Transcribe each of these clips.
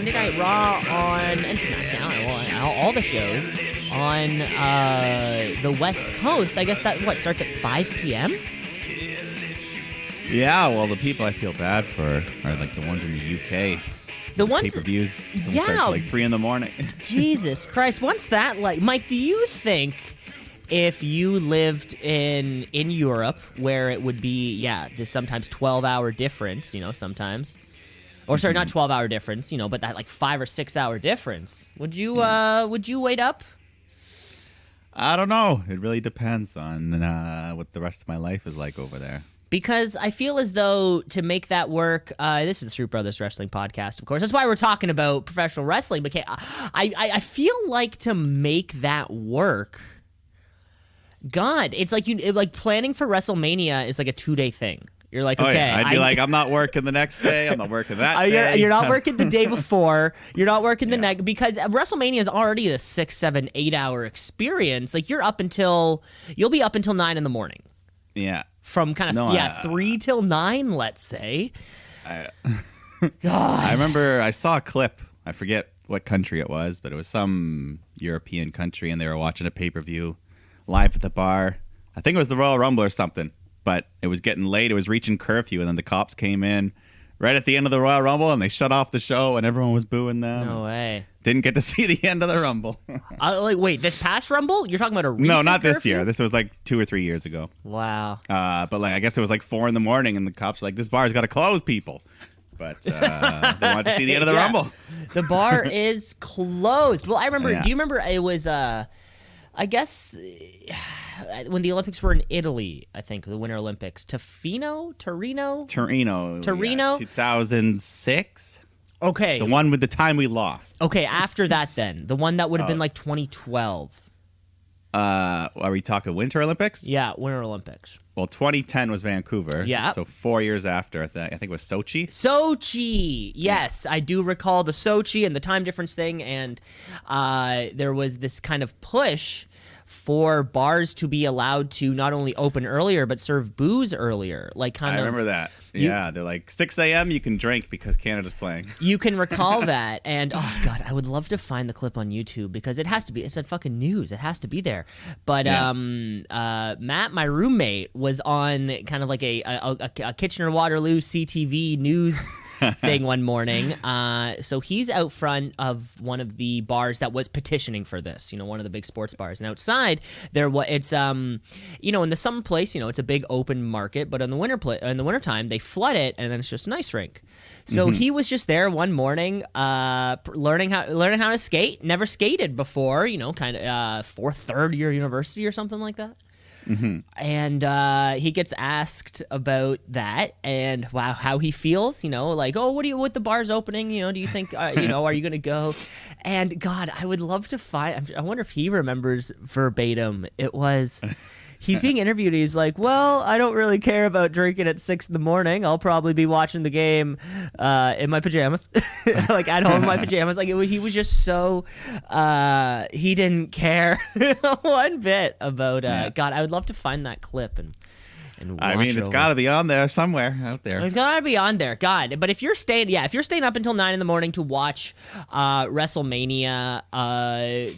Monday Night Raw and SmackDown, all the shows on the West Coast. I guess that starts at 5 p.m. Yeah, well, the people I feel bad for are like the ones in the UK. The ones pay-per-views start at like 3 a.m. Jesus Christ! Once that, Mike, do you think if you lived in Europe, where it would be this sometimes 12-hour difference, sometimes, or sorry, not 12-hour difference, but that like 5 or 6 hour difference, would you wait up? I don't know. It really depends on what the rest of my life is like over there. Because I feel as though to make that work, this is the Street Brothers Wrestling Podcast, of course. That's why we're talking about professional wrestling. But I feel like to make that work, God, it's like planning for WrestleMania is like a 2-day thing. You're like, okay. Yeah. I'd be like, I'm not working the next day. I'm not working that day. You're not working the day before. You're not working the next, because WrestleMania is already a 6, 7, 8 hour experience. Like you'll be up until 9 a.m. Yeah. From kind of 3 till 9, let's say. I remember I saw a clip. I forget what country it was, but it was some European country, and they were watching a pay-per-view live at the bar. I think it was the Royal Rumble or something, but it was getting late. It was reaching curfew, and then the cops came in right at the end of the Royal Rumble, and they shut off the show, and everyone was booing them. No way. Didn't get to see the end of the Rumble. Wait, this past Rumble? You're talking about a recent No, not curfew? this year. This was like 2 or 3 years ago. Wow. But I guess it was like 4 a.m, and the cops were like, this bar's got to close, people. But they wanted to see the end of the Rumble. The bar is closed. Well, I remember. Yeah. Do you remember it was, I guess, when the Olympics were in Italy, I think, the Winter Olympics. Torino? 2006? Okay. The one with the time we lost. Okay, after that then. The one that would have been like 2012. Are we talking Winter Olympics? Yeah, Winter Olympics. Well, 2010 was Vancouver. Yeah. So 4 years after, I think it was Sochi. Sochi! Yes, I do recall the Sochi and the time difference thing, and there was this kind of push for bars to be allowed to not only open earlier, but serve booze earlier. I remember that. Yeah, they're like, 6 a.m. you can drink because Canada's playing. You can recall that. And, oh, God, I would love to find the clip on YouTube because it has to be. It's a fucking news. It has to be there. But Matt, my roommate, was on kind of like a Kitchener-Waterloo CTV news thing one morning. So he's out front of one of the bars that was petitioning for this, one of the big sports bars. And outside, it's in the summer place, it's a big open market. But in the wintertime, they flood it, and then it's just an ice rink. So he was just there one morning, learning how to skate. Never skated before, kind of third year university or something like that. Mm-hmm. And he gets asked about that and how he feels. What the bar's opening? Do you think are you going to go? And God, I would love to find. I wonder if he remembers verbatim. It was. He's being interviewed. He's like, well, I don't really care about drinking at 6 a.m. I'll probably be watching the game in my pajamas, like at home in my pajamas. He was just so he didn't care one bit about. God, I would love to find that clip and it's got to be on there somewhere out there. It's got to be on there. God, but if you're staying up until 9 a.m. to watch WrestleMania,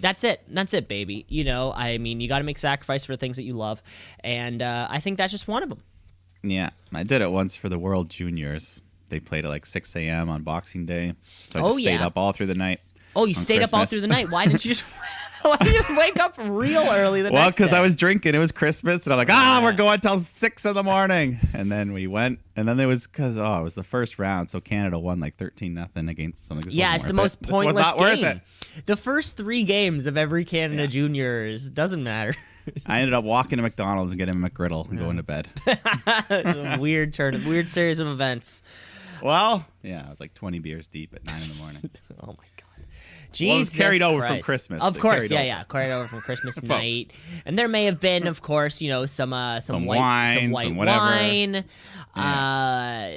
that's it. That's it, baby. You got to make sacrifice for things that you love, and I think that's just one of them. Yeah, I did it once for the World Juniors. They played at like 6 a.m. on Boxing Day, so I just stayed up all through the night. Oh, you stayed up all through the night. Why didn't you just? Why did you just wake up real early the next day? Well, because I was drinking. It was Christmas, and I'm like, we're going till 6 a.m. And then we went, and then it was because it was the first round, so Canada won like 13-0 against something. It's the most pointless game. This was not worth it. The first 3 games of every Canada Juniors doesn't matter. I ended up walking to McDonald's and getting a McGriddle and going to bed. Weird series of events. Well, I was like 20 beers deep at 9 a.m. Oh my God. Well, it was carried over from Christmas. Of course, carried over from Christmas night. And there may have been, of course, some white wine.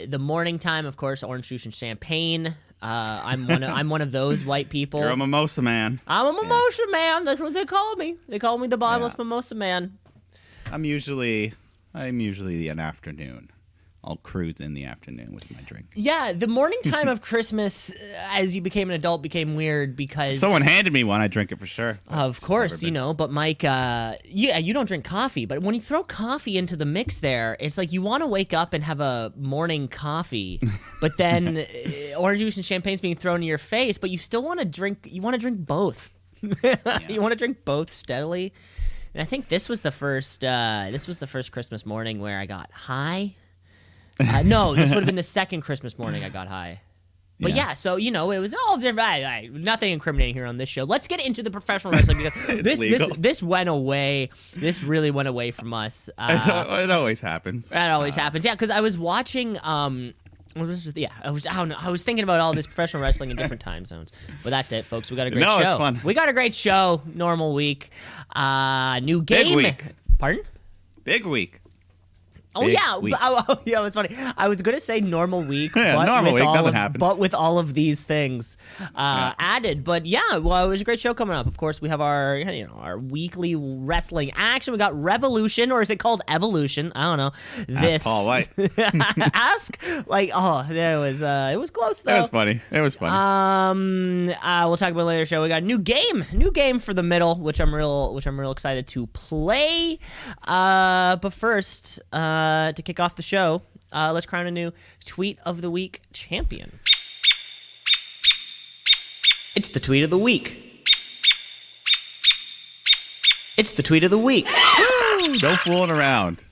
The morning time, of course, orange juice and champagne. I'm one of those white people. You're a mimosa man. I'm a mimosa man. That's what they call me. They call me the bottomless mimosa man. I'm usually an afternoon. I'll cruise in the afternoon with my drink. Yeah, the morning time of Christmas, as you became an adult, became weird because... Someone handed me one, I drink it for sure. Of course, but Mike, you don't drink coffee, but when you throw coffee into the mix there, it's like you want to wake up and have a morning coffee, but then orange juice and champagne's being thrown in your face, but you still want to drink, both. You want to drink both steadily. And I think this was the first Christmas morning where I got high. No, this would have been the second Christmas morning I got high. But yeah, so, it was all different. Nothing incriminating here on this show. Let's get into the professional wrestling because this went away. This really went away from us. It always happens. That always happens. Yeah, because I was watching... I was thinking about all this professional wrestling in different time zones. But that's it, folks. We got a great show. It's fun. We got a great show. Normal week. New game. Big week. Pardon? Big week. Oh yeah, it was funny. I was gonna say normal week, but with all of these things added. But yeah, well, it was a great show coming up. Of course, we have our weekly wrestling action. We got Revolution, or is it called Evolution? I don't know. Ask Paul Wight. It was close though. It was funny. We'll talk about it later in the show. We got a new game for the middle, which I'm real excited to play. But first, to kick off the show, let's crown a new Tweet of the Week champion. It's the Tweet of the Week. It's the Tweet of the Week. No fooling around.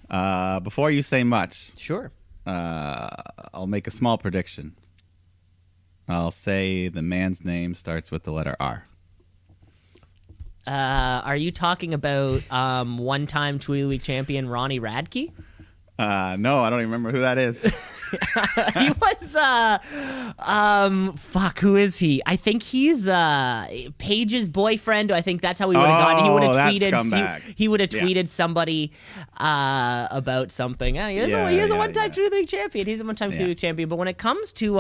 Before you say much, sure. I'll make a small prediction. I'll say the man's name starts with the letter R. Are you talking about one-time Tweet of the Week champion Ronnie Radke? No, I don't even remember who that is. He was, who is he? I think he's Paige's boyfriend. I think that's how he would have gotten. He would have tweeted. He would have tweeted somebody about something. He is a one-time Tweet of the Week champion. He's a one-time Tweet of the Week champion. But when it comes to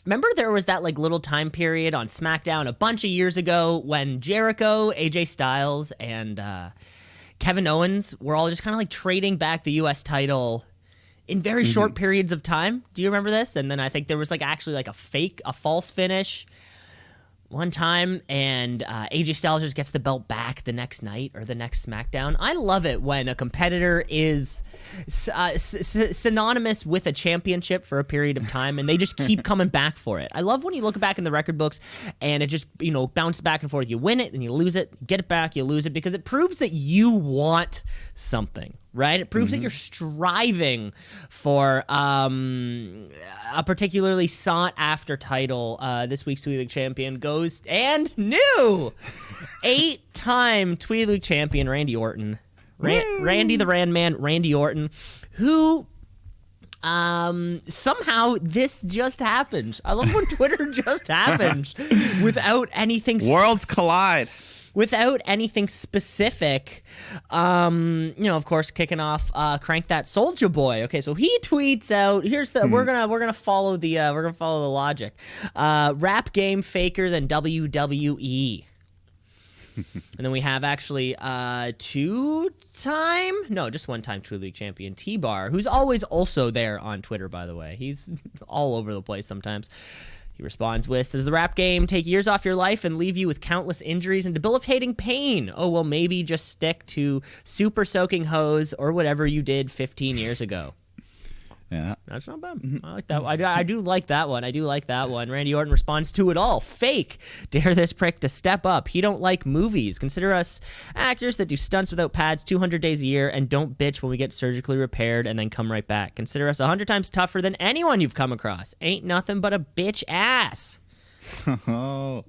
remember there was that little time period on Smackdown a bunch of years ago when Jericho, AJ Styles, and Kevin Owens were all just kind of trading back the U.S. title in very short periods of time. Do you remember this? And then I think there was actually a false finish one time, and AJ Styles just gets the belt back the next night or the next Smackdown. I love it when a competitor is synonymous with a championship for a period of time, and they just keep coming back for it. I love when you look back in the record books, and it just bounces back and forth. You win it, then you lose it, get it back, you lose it, because it proves that you want something. Right? It proves that you're striving for a particularly sought-after title. This week's Tweet of the Week champion goes and new 8-time Tweet of the Week champion Randy Orton. Randy the Randman, Randy Orton, who somehow this just happened. I love when Twitter just happened without anything. Worlds collide. Without anything specific, of course, kicking off, Crank That Soulja Boy. Okay, so he tweets out. Here's the we're gonna follow the logic. Rap game faker than WWE. And then we have actually just one-time True League champion T-Bar, who's always also there on Twitter. By the way, he's all over the place sometimes. He responds with, does the rap game take years off your life and leave you with countless injuries and debilitating pain? Oh, well, maybe just stick to super soaking hose or whatever you did 15 years ago. Yeah. That's not bad. I like that. I do like that one. Randy Orton responds to it all. Fake. Dare this prick to step up. He don't like movies. Consider us actors that do stunts without pads 200 days a year and don't bitch when we get surgically repaired and then come right back. Consider us 100 times tougher than anyone you've come across. Ain't nothing but a bitch ass. Oh.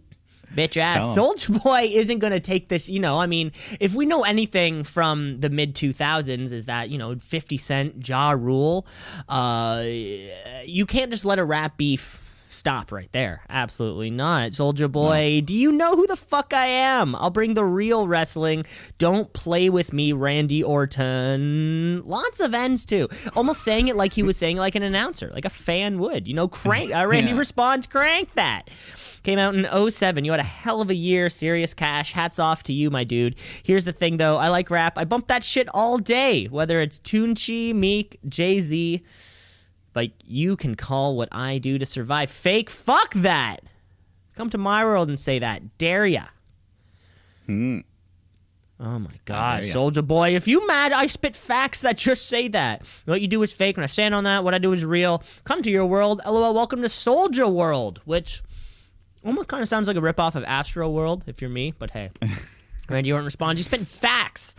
Bitch ass. Soulja Boy isn't going to take this, if we know anything from the mid-2000s is that, 50 Cent, Ja Rule, you can't just let a rap beef Stop right there. Absolutely not. Soldier Boy, do you know who the fuck I am? I'll bring the real wrestling. Don't play with me, Randy Orton. Lots of ends, too. Almost saying it like he was saying it like an announcer, like a fan would. Crank. Randy responds, crank that. Came out in 2007. You had a hell of a year. Serious cash. Hats off to you, my dude. Here's the thing, though. I like rap. I bump that shit all day, whether it's Tunchi, Meek, Jay-Z. But you can call what I do to survive fake. Fuck that. Come to my world and say that. Dare ya. Oh my God, Soldier Boy. If you mad, I spit facts that just say that. What you do is fake. When I stand on that, what I do is real. Come to your world. LOL, welcome to Soldier World, which almost kind of sounds like a ripoff of Astro World, if you're me. But hey, Randy Orton responds, you spit facts.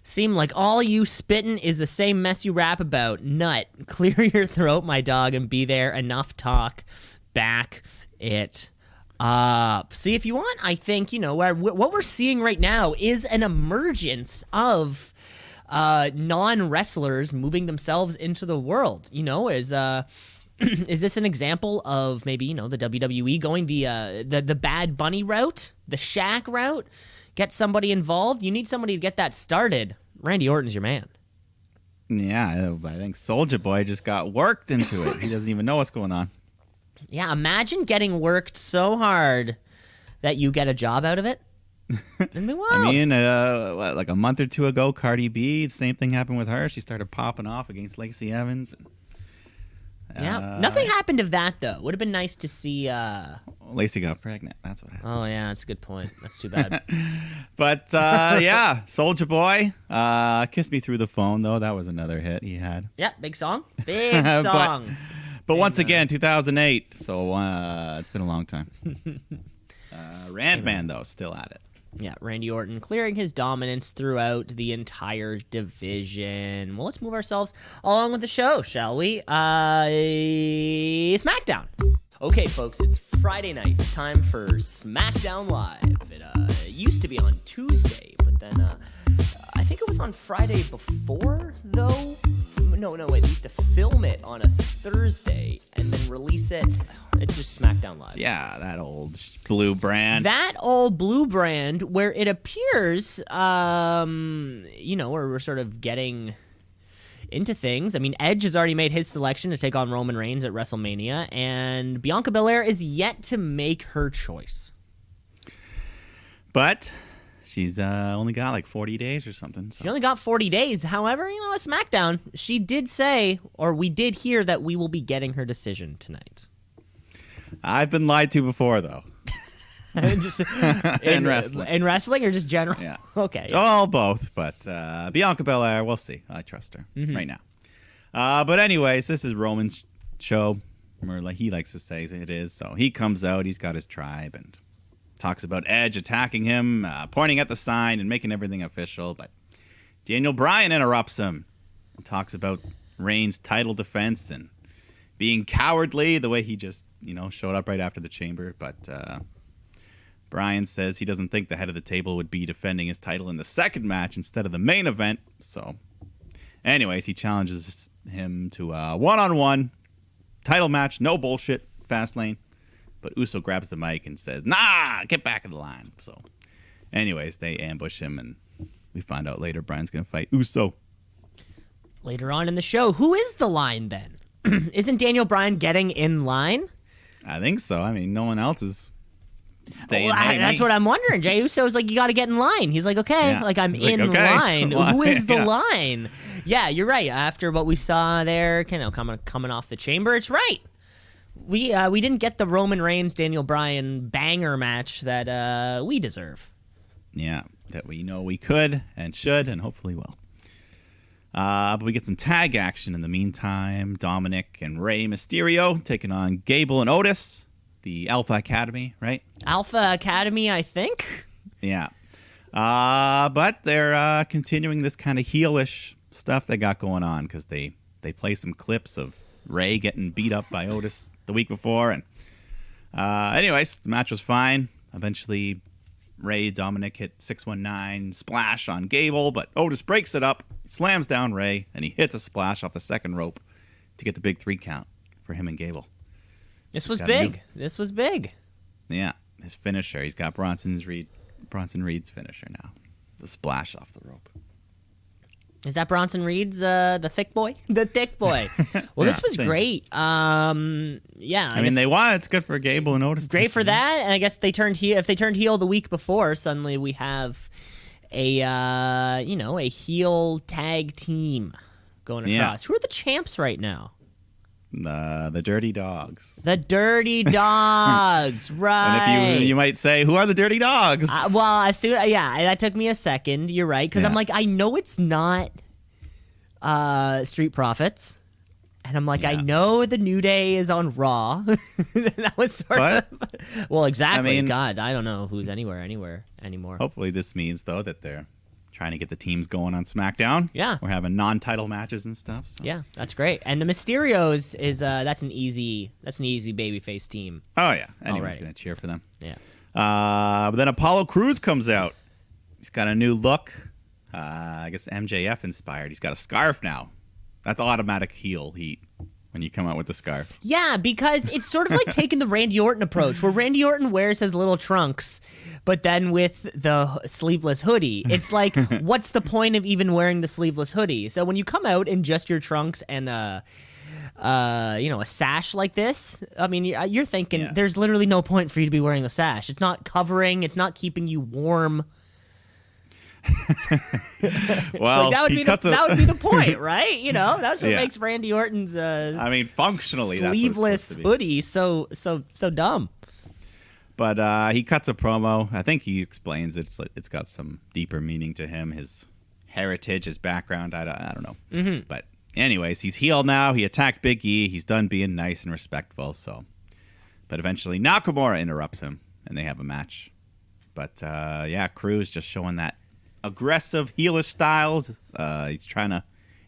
Seem like all you spittin' is the same mess you rap about. Nut. Clear your throat, my dog, and be there. Enough talk. Back it up. See, if you want, I think, what we're seeing right now is an emergence of non-wrestlers moving themselves into the world. Is this an example of maybe, the WWE going the Bad Bunny route, the Shaq route? Get somebody involved. You need somebody to get that started. Randy Orton's your man. Yeah, I think Soulja Boy just got worked into it. He doesn't even know what's going on. Yeah, imagine getting worked so hard that you get a job out of it. I mean, like a month or two ago, Cardi B, the same thing happened with her. She started popping off against Lacey Evans. Yeah, nothing happened of that, though. Would have been nice to see... Lacey got pregnant. That's what happened. Oh, yeah, that's a good point. That's too bad. But, yeah, Soulja Boy. Kiss Me Through the Phone, though. That was another hit he had. Yeah, big song. Big song. But once again, 2008. So it's been a long time. Randman, though, still at it. Yeah, Randy Orton clearing his dominance throughout the entire division. Well, let's move ourselves along with the show, shall we? Smackdown. Okay, folks, it's Friday night. It's time for Smackdown Live. It used to be on Tuesday, but then I think it was on Friday before, though. No, wait, they used to film it on a Thursday and then release it. It's just Smackdown Live. Yeah, that old blue brand. That old blue brand where it appears, where we're sort of getting into things. I mean, Edge has already made his selection to take on Roman Reigns at WrestleMania, and Bianca Belair is yet to make her choice. But she's only got like 40 days or something. So. She only got 40 days. However, at SmackDown, she did say, or we did hear, that we will be getting her decision tonight. I've been lied to before, though. Just in wrestling. In wrestling or just general? Yeah. Okay. Yeah. All both, but Bianca Belair, we'll see. I trust her right now. But anyways, this is Roman's show, or like he likes to say it is. So he comes out, he's got his tribe, and talks about Edge attacking him, pointing at the sign and making everything official. But Daniel Bryan interrupts him and talks about Reigns' title defense and being cowardly, the way he just, showed up right after the Chamber. But Bryan says he doesn't think the head of the table would be defending his title in the second match instead of the main event. So, anyways, he challenges him to a one-on-one title match. No bullshit, Fastlane. But Uso grabs the mic and says, nah, get back in the line. So, anyways, they ambush him, and we find out later Bryan's going to fight Uso. Later on in the show, who is the line then? Isn't Daniel Bryan getting in line? I think so. I mean, no one else is staying. That's what I'm wondering. Jey Uso's like, you got to get in line. He's like, okay, yeah. I'm in line. Who is the line? Yeah, you're right. After what we saw there, coming off the Chamber, it's right. We didn't get the Roman Reigns Daniel Bryan banger match that we deserve. Yeah, that we know we could and should and hopefully will. But we get some tag action in the meantime. Dominic and Rey Mysterio taking on Gable and Otis, the Alpha Academy, right? Alpha Academy, I think. Yeah. But they're continuing this kind of heelish stuff they got going on because they play some clips of Rey getting beat up by Otis the week before. And anyways, the match was fine. Eventually, Dominic hit 619 splash on Gable, but Otis breaks it up, slams down Rey, and he hits a splash off the second rope to get the big 3 count for him and Gable. This was big. This was big. Yeah, his finisher. He's got Bronson Reed's finisher now. The splash off the rope. Is that Bronson Reed's the thick boy? The thick boy. Well, this was great. Yeah. I mean, they won. It's good for Gable and Otis. Great for that. And I guess they turned heel. If they turned heel the week before, suddenly we have a heel tag team going across. Yeah. Who are the champs right now? The Dirty Dogs. The Dirty Dogs, right? And if you might say, who are the Dirty Dogs? That took me a second. You're right, because I'm like, I know it's not Street Profits, and I'm like, I know the New Day is on Raw. That was sort of well, exactly. I mean, God, I don't know who's anywhere anymore. Hopefully, this means though that they're trying to get the teams going on SmackDown. Yeah, we're having non-title matches and stuff. So. Yeah, that's great. And the Mysterios is that's an easy babyface team. Oh yeah, anyone's gonna cheer for them. Yeah. But then Apollo Crews comes out. He's got a new look. I guess MJF inspired. He's got a scarf now. That's automatic heel heat when you come out with the scarf. Yeah, because it's sort of like taking the Randy Orton approach, where Randy Orton wears his little trunks, but then with the sleeveless hoodie, it's like, what's the point of even wearing the sleeveless hoodie? So when you come out in just your trunks and a sash like this, I mean, you're thinking there's literally no point for you to be wearing the sash. It's not covering. It's not keeping you warm. Well, that would be the point, right? That's what makes Randy Orton's functionally sleeveless hoodie so dumb. But he cuts a promo. I think he explains it's got some deeper meaning to him, his heritage, his background. I don't know. Mm-hmm. But anyways, he's healed now. He attacked Big E. He's done being nice and respectful. But eventually Nakamura interrupts him, and they have a match. But Crews just showing that aggressive heelish styles. He's trying to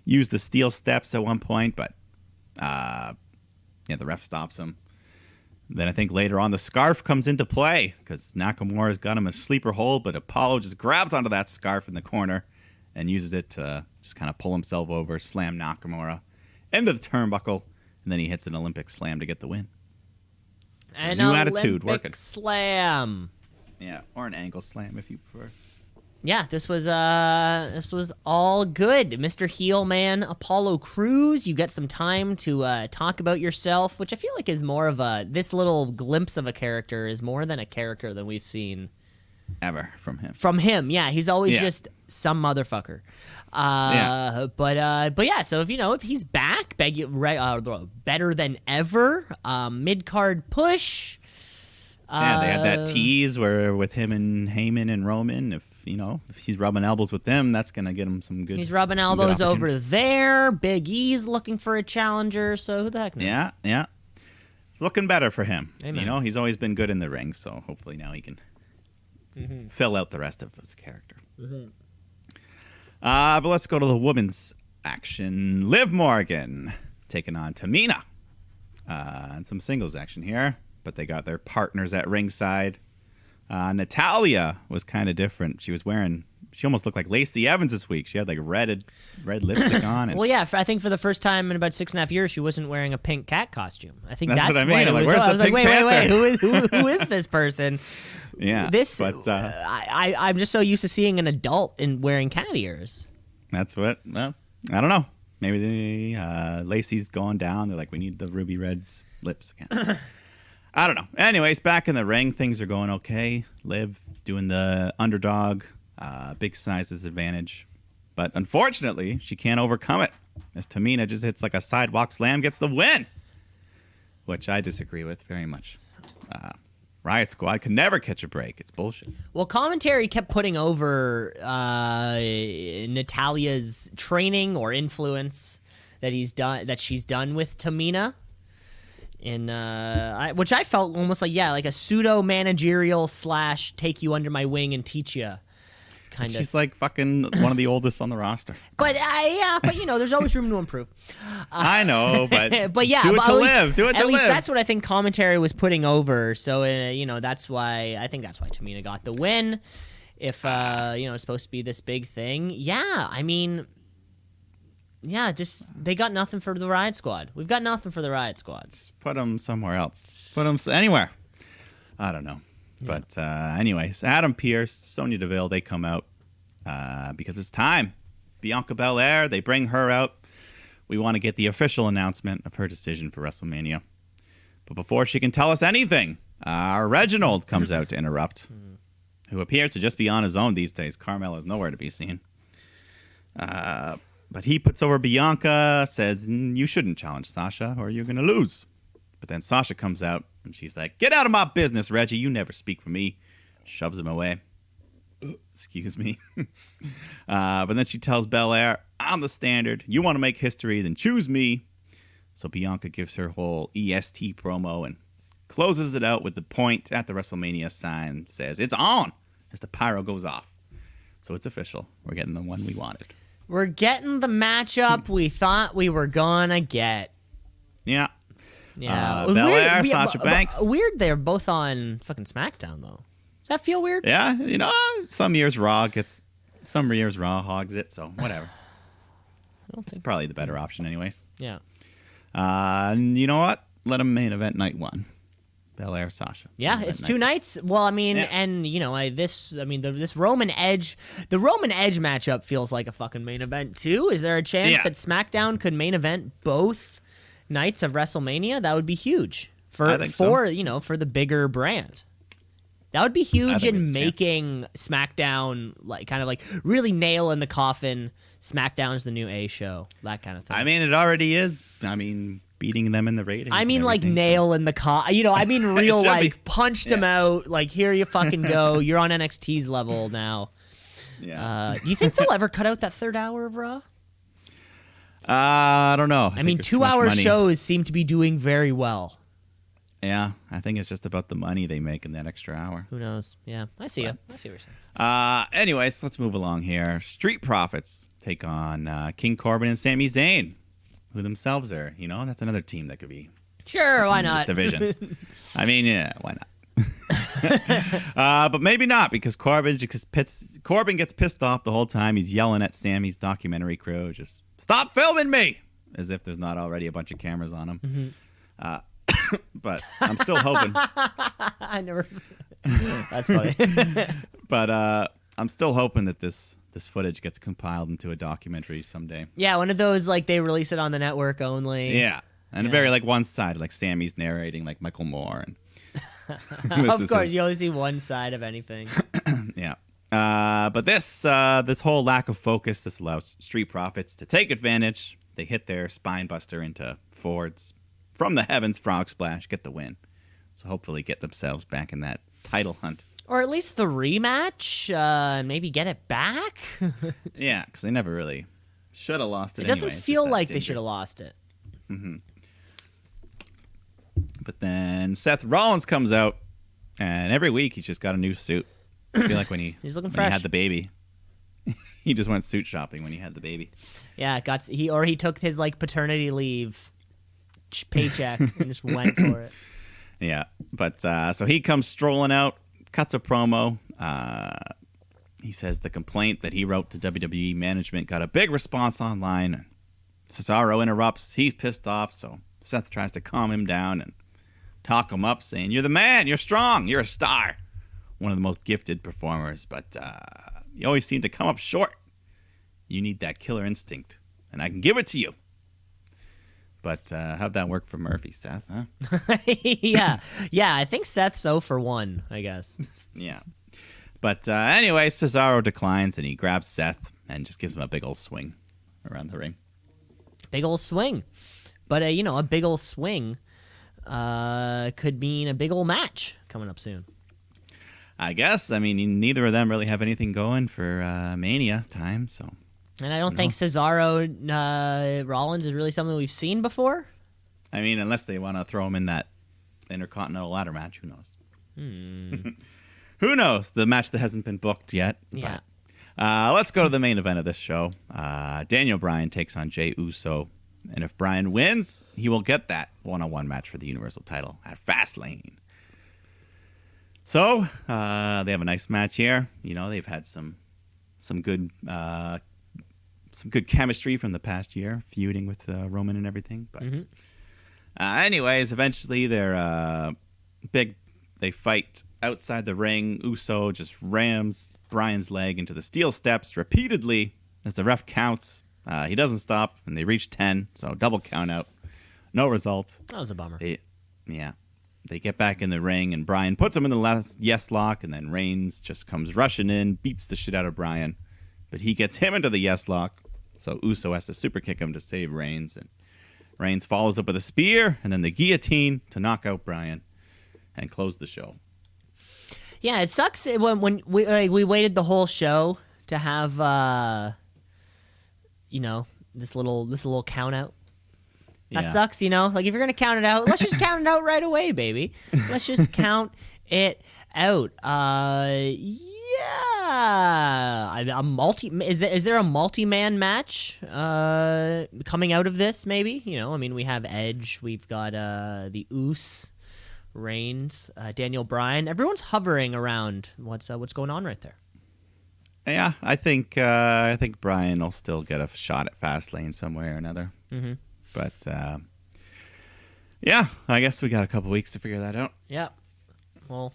use the steel steps at one point, but the ref stops him. Then I think later on the scarf comes into play because Nakamura's got him a sleeper hold, but Apollo just grabs onto that scarf in the corner and uses it to just kind of pull himself over, slam Nakamura into the turnbuckle, and then he hits an Olympic slam to get the win. An new Olympic attitude working. Slam. Yeah, or an ankle slam if you prefer. Yeah, this was all good. Mr. Heel Man Apollo Crews, you get some time to talk about yourself, which I feel like is more of this little glimpse of a character is more than a character than we've seen ever from him. From him, yeah, he's always just some motherfucker. But yeah, so if he's back, better than ever, mid-card push. They had that tease where with him and Heyman and Roman, if he's rubbing elbows with them, that's going to get him some good. He's rubbing elbows over there. Big E's looking for a challenger, so who the heck knows? Yeah. It's looking better for him. Amen. He's always been good in the ring, so hopefully now he can fill out the rest of his character. Mm-hmm. But let's go to the women's action. Liv Morgan taking on Tamina. And some singles action here, but they got their partners at ringside. Natalya was kind of different. She almost looked like Lacey Evans this week. She had like red lipstick on. And well, yeah, I think for the first time in about 6.5 years, she wasn't wearing a pink cat costume. I think that's what I mean. I was like, wait, who is this person? Yeah, I'm just so used to seeing an adult wearing cat ears. That's what. Well, I don't know. Maybe Lacey's going down. They're like, we need the ruby red's lips again. I don't know. Anyways, back in the ring, things are going okay. Liv doing the underdog, big size disadvantage. But unfortunately, she can't overcome it. As Tamina just hits like a sidewalk slam, gets the win. Which I disagree with very much. Riot Squad can never catch a break. It's bullshit. Well, commentary kept putting over Natalya's training or influence that she's done with Tamina. Which I felt almost like a pseudo managerial / take you under my wing and teach you kind of. She's like fucking one of the oldest on the roster. But there's always room to improve. I know, but but yeah, do it to Liv. Do it to At least Liv. that's what I think commentary was putting over. So that's why Tamina got the win. If it's supposed to be this big thing, yeah. I mean, Yeah, just they got nothing for the Riot Squad. We've got nothing for the Riot Squad. Just put them somewhere else. Put them anywhere. I don't know. Yeah. But anyways, Adam Pearce, Sonya Deville, they come out because it's time. Bianca Belair, they bring her out. We want to get the official announcement of her decision for WrestleMania. But before she can tell us anything, Reginald comes out to interrupt, who appears to just be on his own these days. Carmella's nowhere to be seen. But he puts over Bianca, says, you shouldn't challenge Sasha or you're going to lose. But then Sasha comes out and she's like, get out of my business, Reggie. You never speak for me. Shoves him away. Excuse me. But then she tells Belair, I'm the standard. You want to make history, then choose me. So Bianca gives her whole EST promo and closes it out with the point at the WrestleMania sign. Says, it's on, as the pyro goes off. So it's official. We're getting the one we wanted. We're getting the matchup we thought we were gonna get. Yeah. Yeah. Belair, Sasha Banks. Weird they're both on fucking SmackDown, though. Does that feel weird? Yeah. Some years Raw hogs it, so whatever. It's probably the better option anyways. Yeah. And you know what? Let them main event night one. Belair, Sasha. Yeah, it's 2 nights. Well, I mean, and this Roman Edge, the Roman Edge matchup feels like a fucking main event too. Is there a chance that SmackDown could main event both nights of WrestleMania? That would be huge for the bigger brand. That would be huge in making SmackDown kind of really nail in the coffin. SmackDown's the new A show, that kind of thing. I mean, it already is. I mean, beating them in the ratings. I mean, nail in the coffin. I mean, real punched him out. Here you fucking go. You're on NXT's level now. Yeah. Do you think they'll ever cut out that 3rd hour of Raw? I don't know. I mean, 2-hour shows seem to be doing very well. Yeah, I think it's just about the money they make in that extra hour. Who knows? Yeah, I see you. I see what you're saying. Anyways, let's move along here. Street Profits take on King Corbin and Sami Zayn, who themselves are, that's another team that could be. Sure, why not? This division. I mean, yeah, why not? But maybe not, because Corbin gets pissed off the whole time. He's yelling at Sami's documentary crew, just stop filming me, as if there's not already a bunch of cameras on him. Mm-hmm. But I'm still hoping. I never. That's funny. But I'm still hoping that this footage gets compiled into a documentary someday. Yeah, one of those they release it on the network only. Yeah, and very one-sided, Sammy's narrating like Michael Moore, and of course you only see one side of anything. Yeah, but this whole lack of focus, this allows Street Profits to take advantage. They hit their spine buster into Ford's from the heavens frog splash, get the win. So hopefully get themselves back in that title hunt. Or at least the rematch, maybe get it back. Yeah, because they never really should have lost it. It doesn't feel like they should have lost it. Mm-hmm. But then Seth Rollins comes out, and every week he's just got a new suit. I feel like when he's looking when fresh. He had the baby. He just went suit shopping when he had the baby. Yeah, he took his paternity leave paycheck and just went for it. Yeah, but so he comes strolling out, cuts a promo. He says the complaint that he wrote to WWE management got a big response online. Cesaro interrupts. He's pissed off, so Seth tries to calm him down and talk him up, saying, you're the man, you're strong, you're a star. One of the most gifted performers, but you always seem to come up short. You need that killer instinct, and I can give it to you. But how'd that work for Murphy, Seth, huh? Yeah, I think Seth's 0 for 1, I guess. Yeah. But anyway, Cesaro declines, and he grabs Seth and just gives him a big old swing around the ring. Big old swing. But, a big old swing could mean a big old match coming up soon. I guess. I mean, neither of them really have anything going for Mania time, so... And I don't think Cesaro Rollins is really something we've seen before. I mean, unless they want to throw him in that Intercontinental ladder match, who knows? Who knows? The match that hasn't been booked yet. Yeah. But, let's go to the main event of this show. Daniel Bryan takes on Jey Uso. And if Bryan wins, he will get that one-on-one match for the Universal title at Fastlane. So, they have a nice match here. They've had some good some good chemistry from the past year, feuding with Roman and everything. But anyways, eventually they fight outside the ring. Uso just rams Bryan's leg into the steel steps repeatedly as the ref counts. He doesn't stop, and they reach 10, so double count out. No result. That was a bummer. They get back in the ring, and Bryan puts him in the last yes lock, and then Reigns just comes rushing in, beats the shit out of Bryan. But he gets him into the yes lock, so Uso has to super kick him to save Reigns. And Reigns follows up with a spear, and then the guillotine to knock out Bryan and close the show. Yeah, it sucks when we waited the whole show to have this little count out. That sucks, Like, if you're going to count it out, let's just count it out right away, baby. Let's just count it out. Is there a multi-man match coming out of this, maybe? We have Edge. We've got the Uso, Reigns, Daniel Bryan. Everyone's hovering around what's going on right there. Yeah, I think Bryan will still get a shot at Fastlane some way or another. Mm-hmm. But, I guess we got a couple weeks to figure that out. Yeah. Well,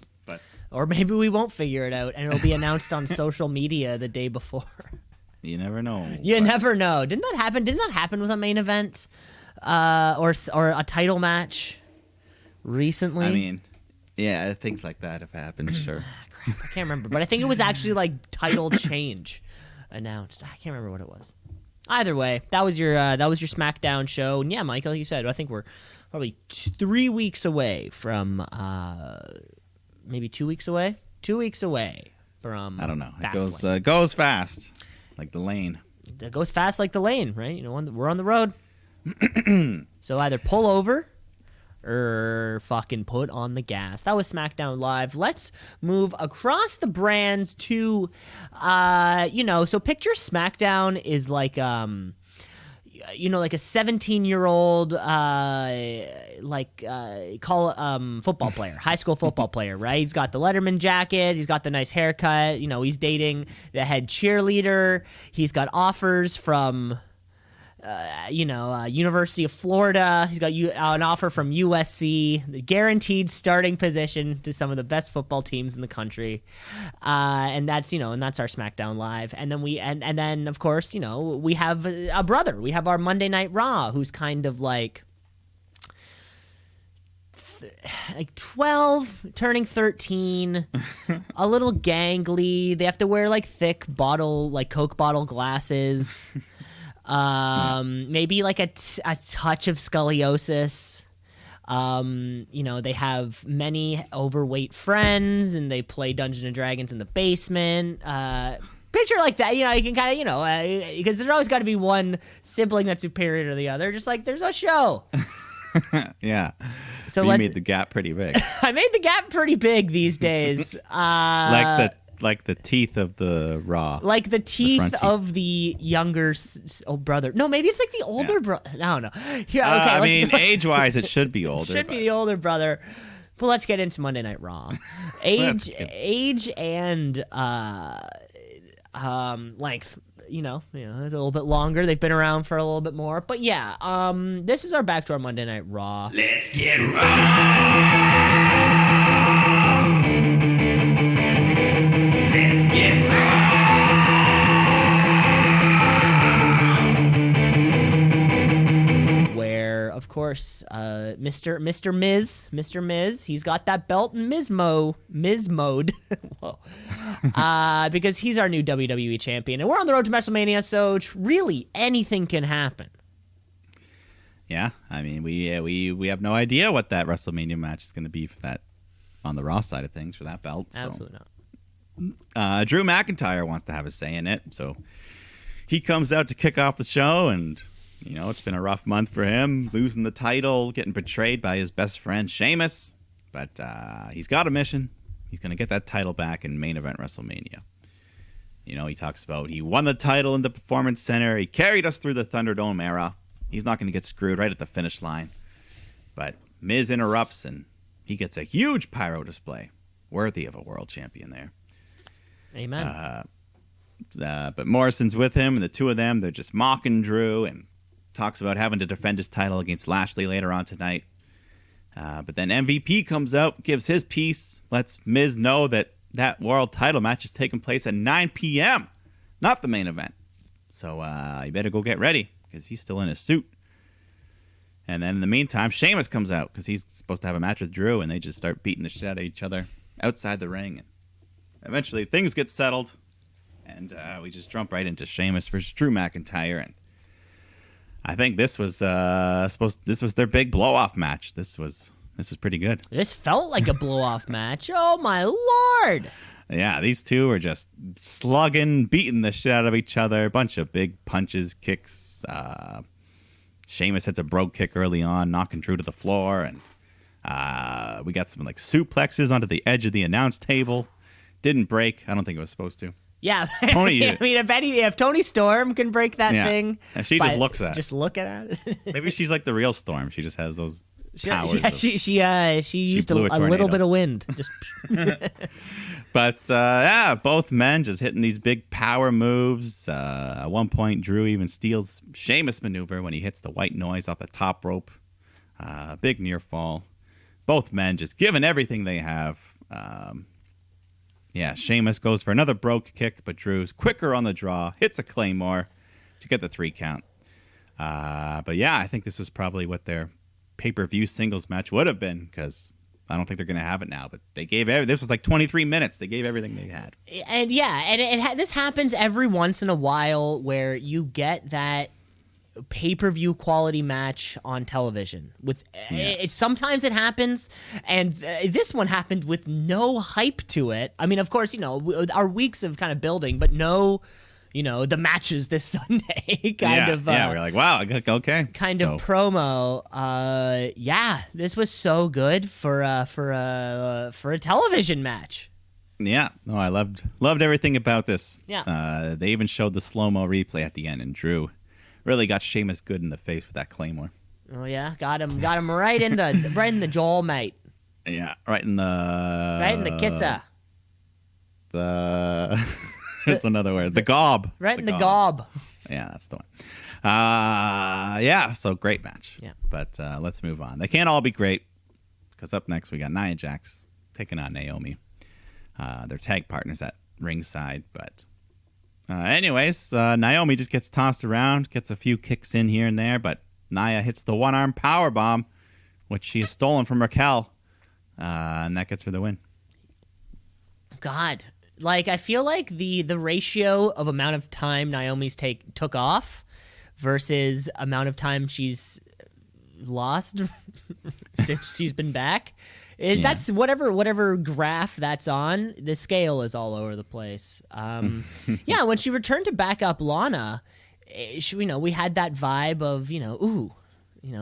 or maybe we won't figure it out, and it'll be announced on social media the day before. You never know. You never know. Didn't that happen? Didn't that happen with a main event or a title match recently? I mean, yeah, things like that have happened, sure. Crap, I can't remember, but I think it was actually like title change announced. I can't remember what it was. Either way, that was your SmackDown show. And yeah, Mike, like you said, I think we're probably 3 weeks away from maybe 2 weeks away. 2 weeks away from. I don't know. It goes fast, like the lane. It goes fast like the lane, right? We're on the road. So either pull over or fucking put on the gas. That was SmackDown Live. Let's move across the brands to, so picture SmackDown is like, like a 17-year-old, football player, high school football player, right? He's got the Letterman jacket. He's got the nice haircut. He's dating the head cheerleader. He's got offers from... University of Florida. He's got an offer from USC, the guaranteed starting position to some of the best football teams in the country. And that's our SmackDown Live. And then and then of course, we have a brother. We have our Monday Night Raw, who's kind of like 12, turning 13, a little gangly. They have to wear like thick Coke bottle glasses. Maybe like a touch of scoliosis. They have many overweight friends, and they play Dungeons and Dragons in the basement. Picture like that, you can kind of, because there's always got to be one sibling that's superior to the other. Just like there's a show. Yeah. So you made the gap pretty big. I made the gap pretty big these days. Like the teeth of the Raw. Like the teeth of the younger brother. No, maybe it's like the older brother. I don't know. Yeah, okay, age-wise, it should be older. Should be the older brother. Well, let's get into Monday Night Raw. Age and length. It's a little bit longer. They've been around for a little bit more. But yeah, this is our backdoor Monday Night Raw. Let's get raw. Let's get raw. Where, of course, Mr. Miz, he's got that belt in Miz mode. Whoa. Because he's our new WWE champion, and we're on the road to WrestleMania, so really anything can happen. Yeah, I mean, we have no idea what that WrestleMania match is going to be for that on the Raw side of things for that belt. So. Absolutely not. Drew McIntyre wants to have a say in it, so he comes out to kick off the show, and it's been a rough month for him, losing the title, getting betrayed by his best friend Sheamus, but he's got a mission. He's going to get that title back in main event WrestleMania. He talks about he won the title in the Performance Center. He carried us through the Thunderdome era. He's not going to get screwed right at the finish line. But Miz interrupts, and he gets a huge pyro display, worthy of a world champion there. Amen. But Morrison's with him, and the two of them, they're just mocking Drew and talks about having to defend his title against Lashley later on tonight. But then MVP comes out, gives his piece, lets Miz know that world title match is taking place at 9 p.m., not the main event. So you better go get ready because he's still in his suit. And then in the meantime, Sheamus comes out because he's supposed to have a match with Drew, and they just start beating the shit out of each other outside the ring. And eventually, things get settled, and we just jump right into Sheamus versus Drew McIntyre. And I think this was their big blow-off match. This was pretty good. This felt like a blow-off match. Oh my lord! Yeah, these two are just slugging, beating the shit out of each other. A bunch of big punches, kicks. Sheamus hits a brogue kick early on, knocking Drew to the floor, and we got some like suplexes onto the edge of the announce table. Didn't break. I don't think it was supposed to. Yeah, Tony, I mean, if Tony Storm can break that thing, if she just looks at it, just look at it. Maybe she's like the real Storm. She just has those powers. She used a little bit of wind. Just. But both men just hitting these big power moves. At one point, Drew even steals Sheamus maneuver when he hits the white noise off the top rope. Big near fall. Both men just giving everything they have. Sheamus goes for another brogue kick, but Drew's quicker on the draw, hits a Claymore to get the 3 count. But I think this was probably what their pay-per-view singles match would have been, because I don't think they're going to have it now. But they gave this was like 23 minutes. They gave everything they had. And this happens every once in a while where you get that pay-per-view quality match on television. Sometimes it happens, and this one happened with no hype to it. I mean, of course, our weeks of kind of building, but no, the matches this Sunday we're like, wow, okay. Kind of promo. This was so good for a television match. Yeah, no, I loved everything about this. Yeah. They even showed the slow-mo replay at the end, and Drew really got Sheamus good in the face with that Claymore. Oh yeah, got him right in the jaw, mate. Yeah, right in the kisser. There's another word. The gob. Right in the gob. Yeah, that's the one. So great match. Yeah. But let's move on. They can't all be great, because up next we got Nia Jax taking on Naomi. They're tag partners at ringside, but anyways, Naomi just gets tossed around, gets a few kicks in here and there, but Nia hits the one-arm powerbomb, which she has stolen from Raquel, and that gets her the win. God, I feel like the ratio of amount of time Naomi's took off versus amount of time she's lost since she's been back. That's whatever graph that's on, the scale is all over the place. When she returned to back up Lana, we had that vibe of,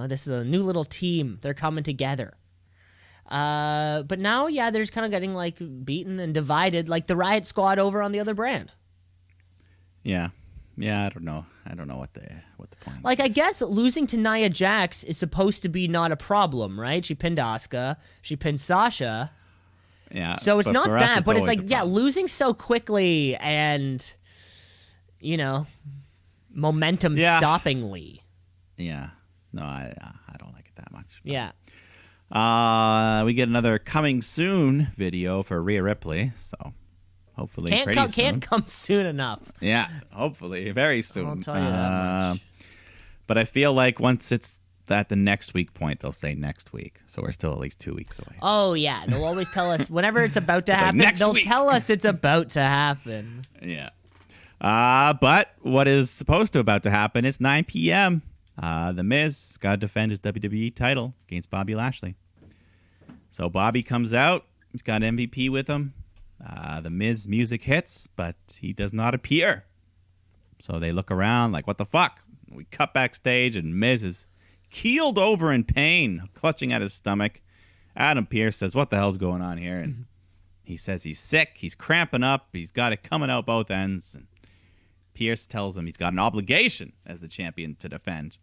this is a new little team. They're coming together. But now, they're just kind of getting beaten and divided like the Riot Squad over on the other brand. Yeah. Yeah, I don't know what the point is. I guess losing to Nia Jax is supposed to be not a problem, right? She pinned Asuka, she pinned Sasha. Yeah. So it's not that, but it's losing so quickly and momentum stoppingly. Yeah. No, I don't like it that much. Yeah. We get another coming soon video for Rhea Ripley, so hopefully can't come soon enough. Yeah, hopefully very soon. I'll tell you that much. But I feel like once it's at the next week point, they'll say next week, so we're still at least 2 weeks away. Oh yeah, they'll always tell us whenever it's about to happen. They'll tell us it's about to happen. Yeah. But what is supposed to about to happen is 9 p.m. The Miz got to defend his WWE title against Bobby Lashley. So Bobby comes out. He's got MVP with him. The Miz music hits, but he does not appear. So they look around like, what the fuck? We cut backstage, and Miz is keeled over in pain, clutching at his stomach. Adam Pearce says, what the hell's going on here? And he says he's sick. He's cramping up. He's got it coming out both ends. And Pearce tells him he's got an obligation as the champion to defend.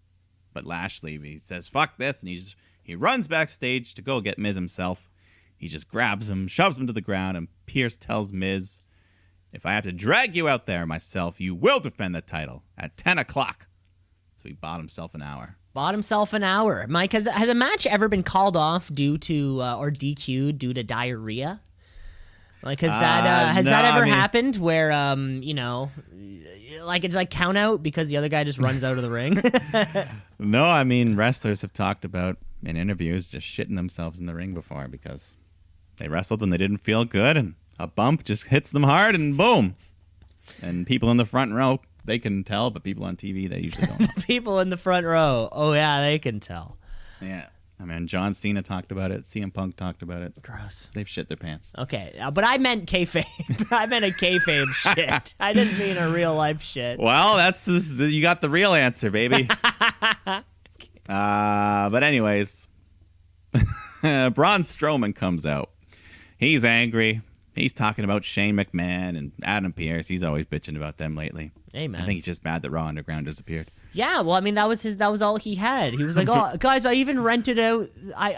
But Lashley, he says, fuck this. And he runs backstage to go get Miz himself. He just grabs him, shoves him to the ground, and Pearce tells Miz If I have to drag you out there myself, you will defend the title at 10 o'clock. So he bought himself an hour. Bought himself an hour. Mike, has a match ever been called off due to or DQ'd due to diarrhea? Like, has that ever happened where like it's like count out because the other guy just runs out of the ring? No, I mean wrestlers have talked about in interviews just shitting themselves in the ring before because they wrestled and they didn't feel good and a bump just hits them hard and boom. And people in the front row, they can tell, but people on TV, they usually don't know. People in the front row, oh yeah, they can tell. Yeah. I mean, John Cena talked about it. CM Punk talked about it. Gross. They've shit their pants. Okay, but I meant kayfabe. I meant a kayfabe shit. I didn't mean a real life shit. Well, that's just, you got the real answer, baby. But anyways, Braun Strowman comes out. He's angry. He's talking about Shane McMahon and Adam Pearce. He's always bitching about them lately. Hey, man. I think he's just mad that Raw Underground disappeared. Yeah, well, I mean, that was all he had. He was like, "Oh, guys, I even rented out.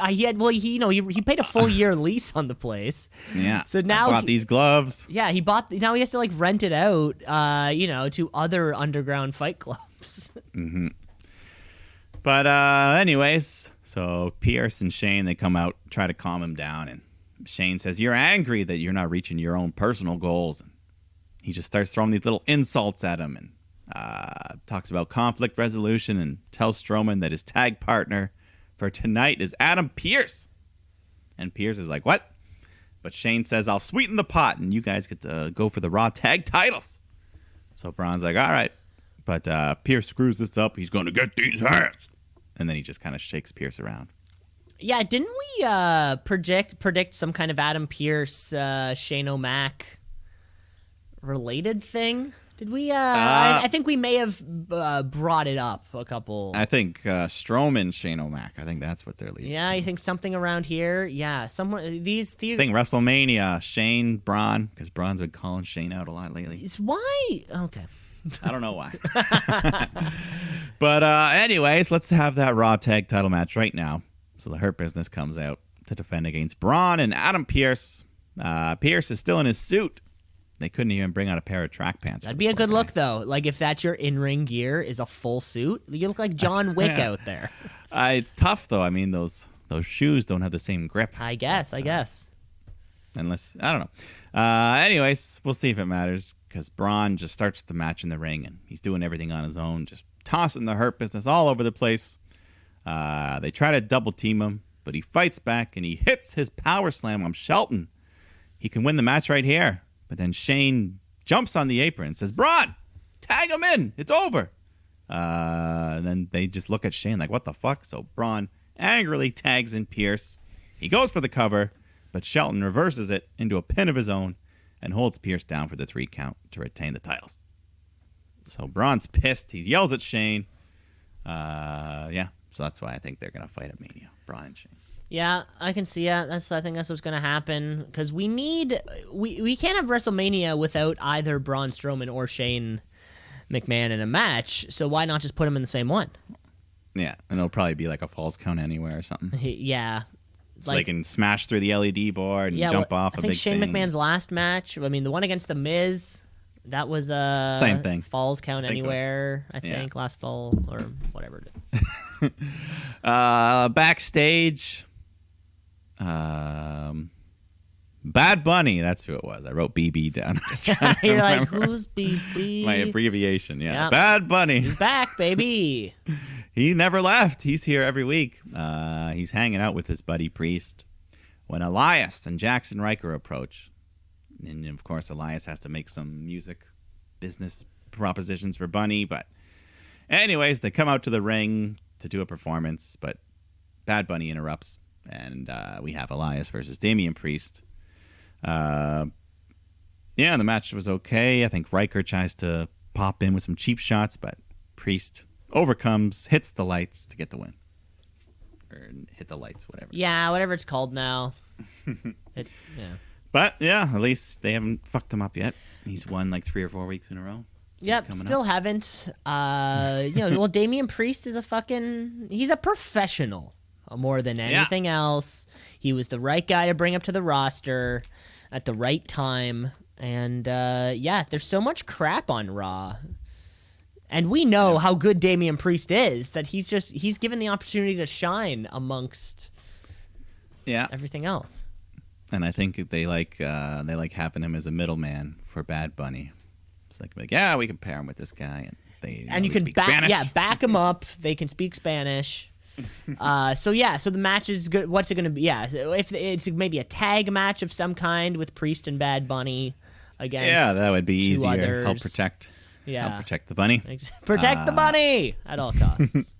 He paid a full year lease on the place. Yeah. So now I bought these gloves. Yeah, now he has to like rent it out, to other underground fight clubs. Mm-hmm. But anyways, so Pierce and Shane, they come out, try to calm him down, and Shane says, "You're angry that you're not reaching your own personal goals." And he just starts throwing these little insults at him and talks about conflict resolution and tells Strowman that his tag partner for tonight is Adam Pearce. And Pearce is like, "What?" But Shane says, "I'll sweeten the pot and you guys get to go for the Raw tag titles." So Braun's like, "All right." But Pearce screws this up. He's going to get these hands. And then he just kind of shakes Pearce around. Yeah, didn't we predict some kind of Adam Pearce, Shane O'Mac related thing? Did we? I think we may have brought it up a couple. I think Strowman, Shane O'Mac. I think that's what they're leading. Yeah, to. I think something around here. Yeah, somewhere these. I think WrestleMania, Shane, Braun, because Braun's been calling Shane out a lot lately. It's why? Okay. I don't know why. But anyways, let's have that Raw tag title match right now. So the Hurt Business comes out to defend against Braun and Adam Pearce. Pearce is still in his suit. They couldn't even bring out a pair of track pants. That'd be a good look, though. Like, if that's your in-ring gear, is a full suit. You look like John Wick out there. It's tough, though. I mean, those shoes don't have the same grip. I guess. Unless, I don't know. Anyways, we'll see if it matters, because Braun just starts the match in the ring, and he's doing everything on his own, just tossing the Hurt Business all over the place. They try to double team him, but he fights back, and he hits his power slam on Shelton. He can win the match right here. But then Shane jumps on the apron and says, "Braun, tag him in. It's over." And then they just look at Shane like, what the fuck? So Braun angrily tags in Pearce. He goes for the cover, but Shelton reverses it into a pin of his own and holds Pearce down for the 3 count to retain the titles. So Braun's pissed. He yells at Shane. So that's why I think they're going to fight at Mania, Braun and Shane. Yeah, I can see it. I think that's what's going to happen, because we can't have WrestleMania without either Braun Strowman or Shane McMahon in a match. So why not just put them in the same one? Yeah, and it'll probably be like a Falls Count Anywhere or something. Yeah, so they can smash through the LED board and jump off a big thing. I think Shane McMahon's last match. I mean, the one against The Miz, that was same thing. Falls Count Anywhere. I think last fall or whatever it is. Backstage. Bad Bunny, that's who it was. I wrote BB down. You're like, who's BB? My abbreviation, yeah. Yep. Bad Bunny. He's back, baby. He never left. He's here every week. He's hanging out with his buddy Priest when Elias and Jackson Riker approach. And, of course, Elias has to make some music business propositions for Bunny. But anyways, they come out to the ring to do a performance, but Bad Bunny interrupts. And we have Elias versus Damien Priest. The match was okay. I think Riker tries to pop in with some cheap shots, but Priest overcomes, hits the lights to get the win. Or hit the lights, whatever. Yeah, whatever it's called now. But, at least they haven't fucked him up yet. He's won like 3 or 4 weeks in a row. Yep, still haven't. Well, Damien Priest is he's a professional. More than anything else. He was the right guy to bring up to the roster at the right time. And there's so much crap on Raw. And we know how good Damien Priest is, that he's given the opportunity to shine amongst everything else. And I think they like having him as a middleman for Bad Bunny. It's like we can pair him with this guy, and you can speak Spanish. back him up. They can speak Spanish. So the match is good. What's it going to be? Yeah, if it's maybe a tag match of some kind with Priest and Bad Bunny against that would be easier. Others. Help protect the bunny. Protect the bunny at all costs.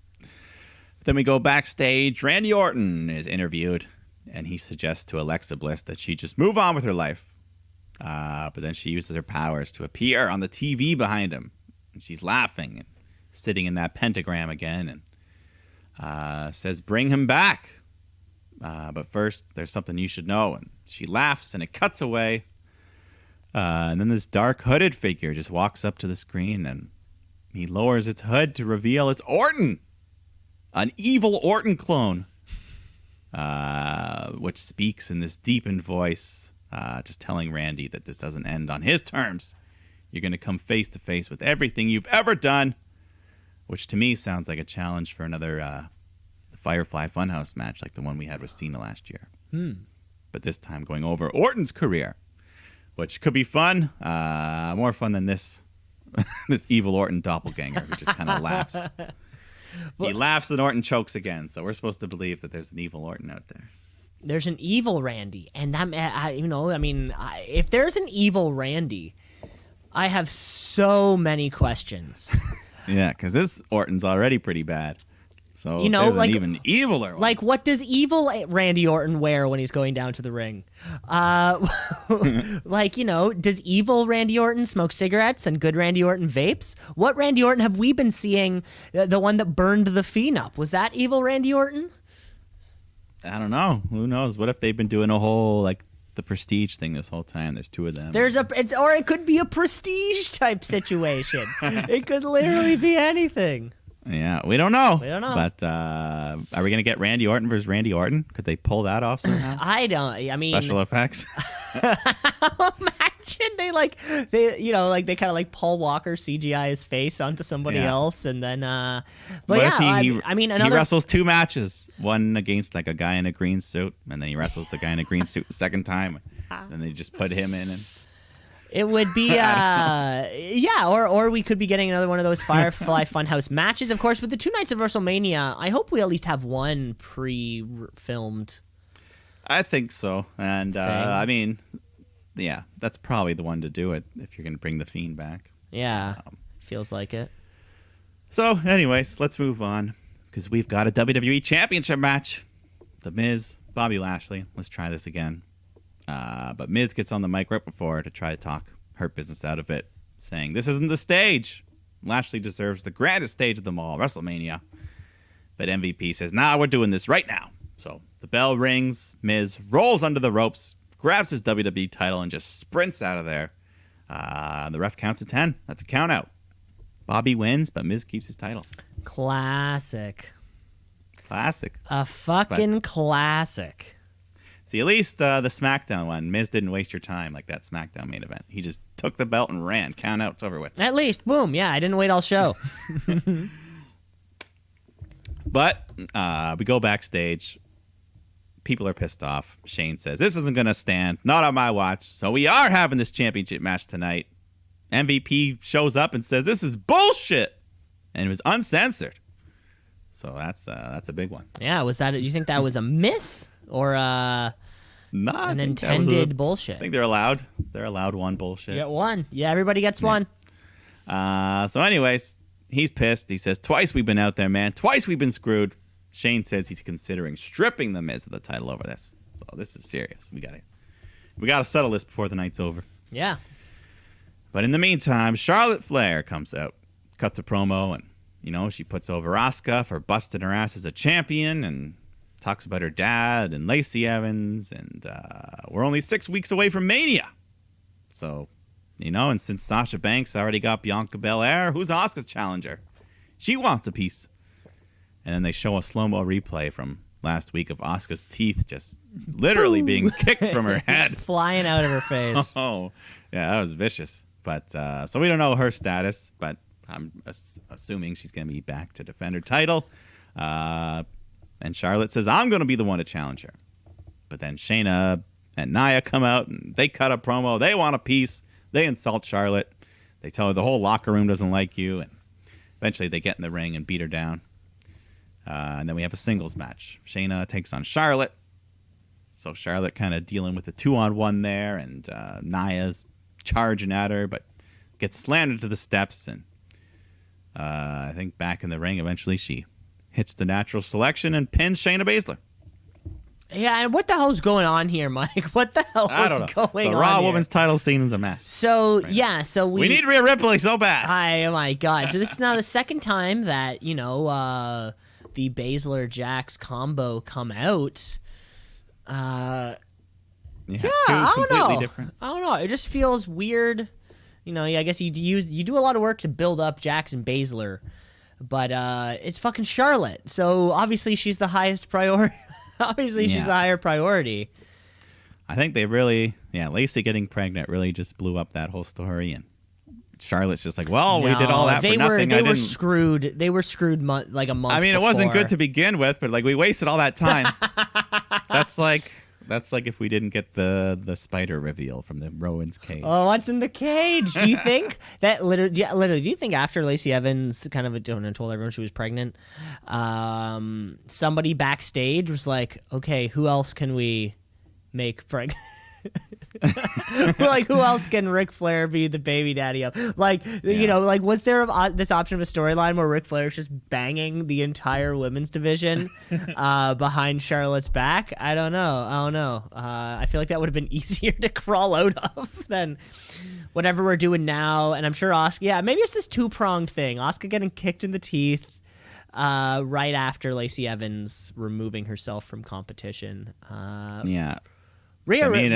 Then we go backstage. Randy Orton is interviewed, and he suggests to Alexa Bliss that she just move on with her life. But then she uses her powers to appear on the TV behind him. And she's laughing and sitting in that pentagram again, and says, "Bring him back. But first, there's something you should know." And she laughs, and it cuts away. And then this dark hooded figure just walks up to the screen, and he lowers its hood to reveal it's Orton, an evil Orton clone, which speaks in this deepened voice, just telling Randy that this doesn't end on his terms. You're going to come face to face with everything you've ever done, which to me sounds like a challenge for another Firefly Funhouse match like the one we had with Cena last year. But this time going over Orton's career, which could be fun, more fun than this this evil Orton doppelganger who just kind of laughs. He laughs and Orton chokes again, so we're supposed to believe that there's an evil Orton out there. There's an evil Randy, and if there's an evil Randy, I have so many questions. Yeah, because this Orton's already pretty bad. So there's an even eviler one. Like, what does evil Randy Orton wear when he's going down to the ring? Does evil Randy Orton smoke cigarettes and good Randy Orton vapes? What Randy Orton have we been seeing? The one that burned the Fiend up. Was that evil Randy Orton? I don't know. Who knows? What if they've been doing a whole, the Prestige thing this whole time? There's two of them. Or it could be a Prestige type situation. It could literally be anything. Yeah, we don't know. But are we going to get Randy Orton versus Randy Orton? Could they pull that off somehow? Special effects. Imagine they kind of Paul Walker CGI his face onto somebody else, and then he wrestles two matches, one against a guy in a green suit, and then he wrestles the guy in a green suit the second time, and they just put him in and. It would be, or we could be getting another one of those Firefly Funhouse matches. Of course, with the 2 nights of WrestleMania, I hope we at least have one pre-filmed. I think so. And, that's probably the one to do it if you're going to bring The Fiend back. Yeah, feels like it. So, anyways, let's move on, because we've got a WWE Championship match. The Miz, Bobby Lashley. Let's try this again. But Miz gets on the mic right before to try to talk Hurt Business out of it, saying, "This isn't the stage. Lashley deserves the grandest stage of them all, WrestleMania." But MVP says, "Nah, we're doing this right now." So the bell rings. Miz rolls under the ropes, grabs his WWE title, and just sprints out of there. The ref counts to 10. That's a count out. Bobby wins, but Miz keeps his title. Classic. A fucking classic. See, at least the Smackdown one, Miz didn't waste your time like that Smackdown main event. He just took the belt and ran. Count out, it's over with. At least, boom. Yeah, I didn't wait all show. But we go backstage. People are pissed off. Shane says, "This isn't going to stand. Not on my watch. So we are having this championship match tonight." MVP shows up and says, "This is bullshit." And it was uncensored. So that's a big one. Yeah, you think that was a miss? Or an intended bullshit? I think they're allowed. They're allowed one bullshit. You get one. Yeah, everybody gets one. So anyways, he's pissed. He says, "Twice we've been out there, man. Twice we've been screwed." Shane says he's considering stripping the Miz of the title over this. So this is serious. We got to settle this before the night's over. Yeah. But in the meantime, Charlotte Flair comes out, cuts a promo, and she puts over Asuka for busting her ass as a champion, and talks about her dad and Lacey Evans, and we're only 6 weeks away from Mania. So, and since Sasha Banks already got Bianca Belair, who's Asuka's challenger? She wants a piece. And then they show a slow-mo replay from last week of Asuka's teeth just literally being kicked from her head. Flying out of her face. Oh, yeah, that was vicious. But so we don't know her status, but I'm assuming she's going to be back to defend her title. And Charlotte says, I'm going to be the one to challenge her. But then Shayna and Nia come out, and they cut a promo. They want a piece. They insult Charlotte. They tell her the whole locker room doesn't like you. And eventually they get in the ring and beat her down. And then we have a singles match. Shayna takes on Charlotte. So Charlotte kind of dealing with the 2-on-1 there. And Nia's charging at her, but gets slammed into the steps. And I think back in the ring, eventually she hits the natural selection and pins Shayna Baszler. Yeah, and what the hell's going on here, Mike? What the hell is going on? The Raw here? Women's title scene is a mess. So, yeah, so we need Rhea Ripley so bad. Oh, my God. So this is now the second time that, the Baszler-Jax combo come out. Yeah, two I don't know. Different. I don't know. It just feels weird. I guess you do a lot of work to build up Jax and Baszler, but it's fucking Charlotte. So obviously she's the highest priority. She's the higher priority. I think they really, Lacey getting pregnant really just blew up that whole story, and Charlotte's just like, well, we did all that for nothing. They were screwed. They were screwed like a month. I mean, before. It wasn't good to begin with, but like we wasted all that time. That's like if we didn't get the spider reveal from the Rowan's cage. Oh, what's in the cage? Do you think that literally? Do you think after Lacey Evans kind of told everyone she was pregnant, somebody backstage was like, okay, who else can we make pregnant? Like, who else can Ric Flair be the baby daddy of? Like, was there this option of a storyline where Ric Flair's just banging the entire women's division behind Charlotte's back? I don't know. I feel like that would have been easier to crawl out of than whatever we're doing now. And I'm sure Asuka, maybe it's this two-pronged thing. Asuka getting kicked in the teeth right after Lacey Evans removing herself from competition. At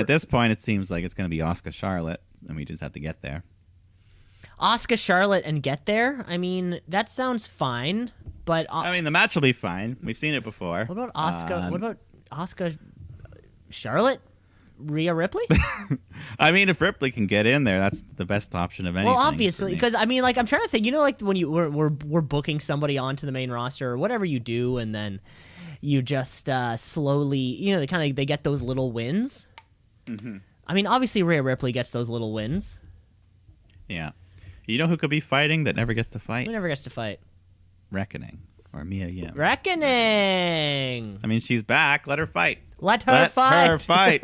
this point, it seems like it's going to be Asuka Charlotte, and we just have to get there. Asuka Charlotte and get there? I mean, that sounds fine, but the match will be fine. We've seen it before. What about Asuka? What about Asuka Charlotte? Rhea Ripley? I mean, if Ripley can get in there, that's the best option of anything. Well, obviously, because I'm trying to think. Like when we're booking somebody onto the main roster or whatever you do, and then you just slowly, they get those little wins. Mm-hmm. I mean, obviously Rhea Ripley gets those little wins. Yeah. You know who could be fighting that never gets to fight? Who never gets to fight? But Mia Yim. Reckoning. I mean, she's back. Let her fight. Let her fight.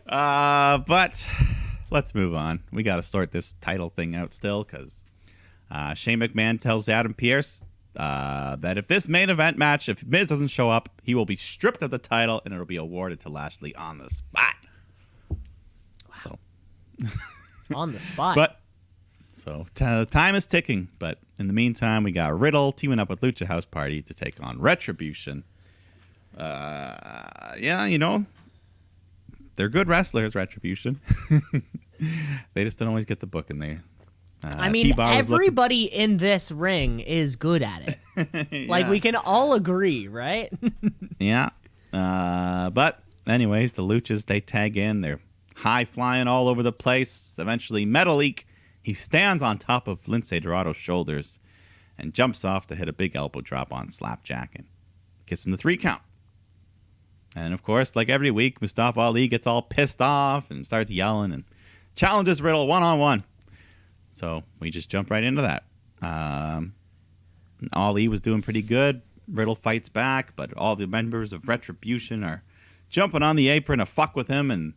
But let's move on. We got to sort this title thing out still because Shane McMahon tells Adam Pearce that if this main event match, if Miz doesn't show up, he will be stripped of the title and it'll be awarded to Lashley on the spot. Wow. So on the spot. But so time is ticking. But in the meantime, we got Riddle teaming up with Lucha House Party to take on Retribution. They're good wrestlers, Retribution. They just don't always get the book in there. Everybody in this ring is good at it. Like, we can all agree, right? Yeah. But anyways, the Luchas, they tag in. They're high flying all over the place. Eventually, Metalik, he stands on top of Lince Dorado's shoulders and jumps off to hit a big elbow drop on Slapjack and gets him the 3 count. And of course, like every week, Mustafa Ali gets all pissed off and starts yelling and challenges Riddle one-on-one. So we just jump right into that. Ali was doing pretty good. Riddle fights back, but all the members of Retribution are jumping on the apron to fuck with him. And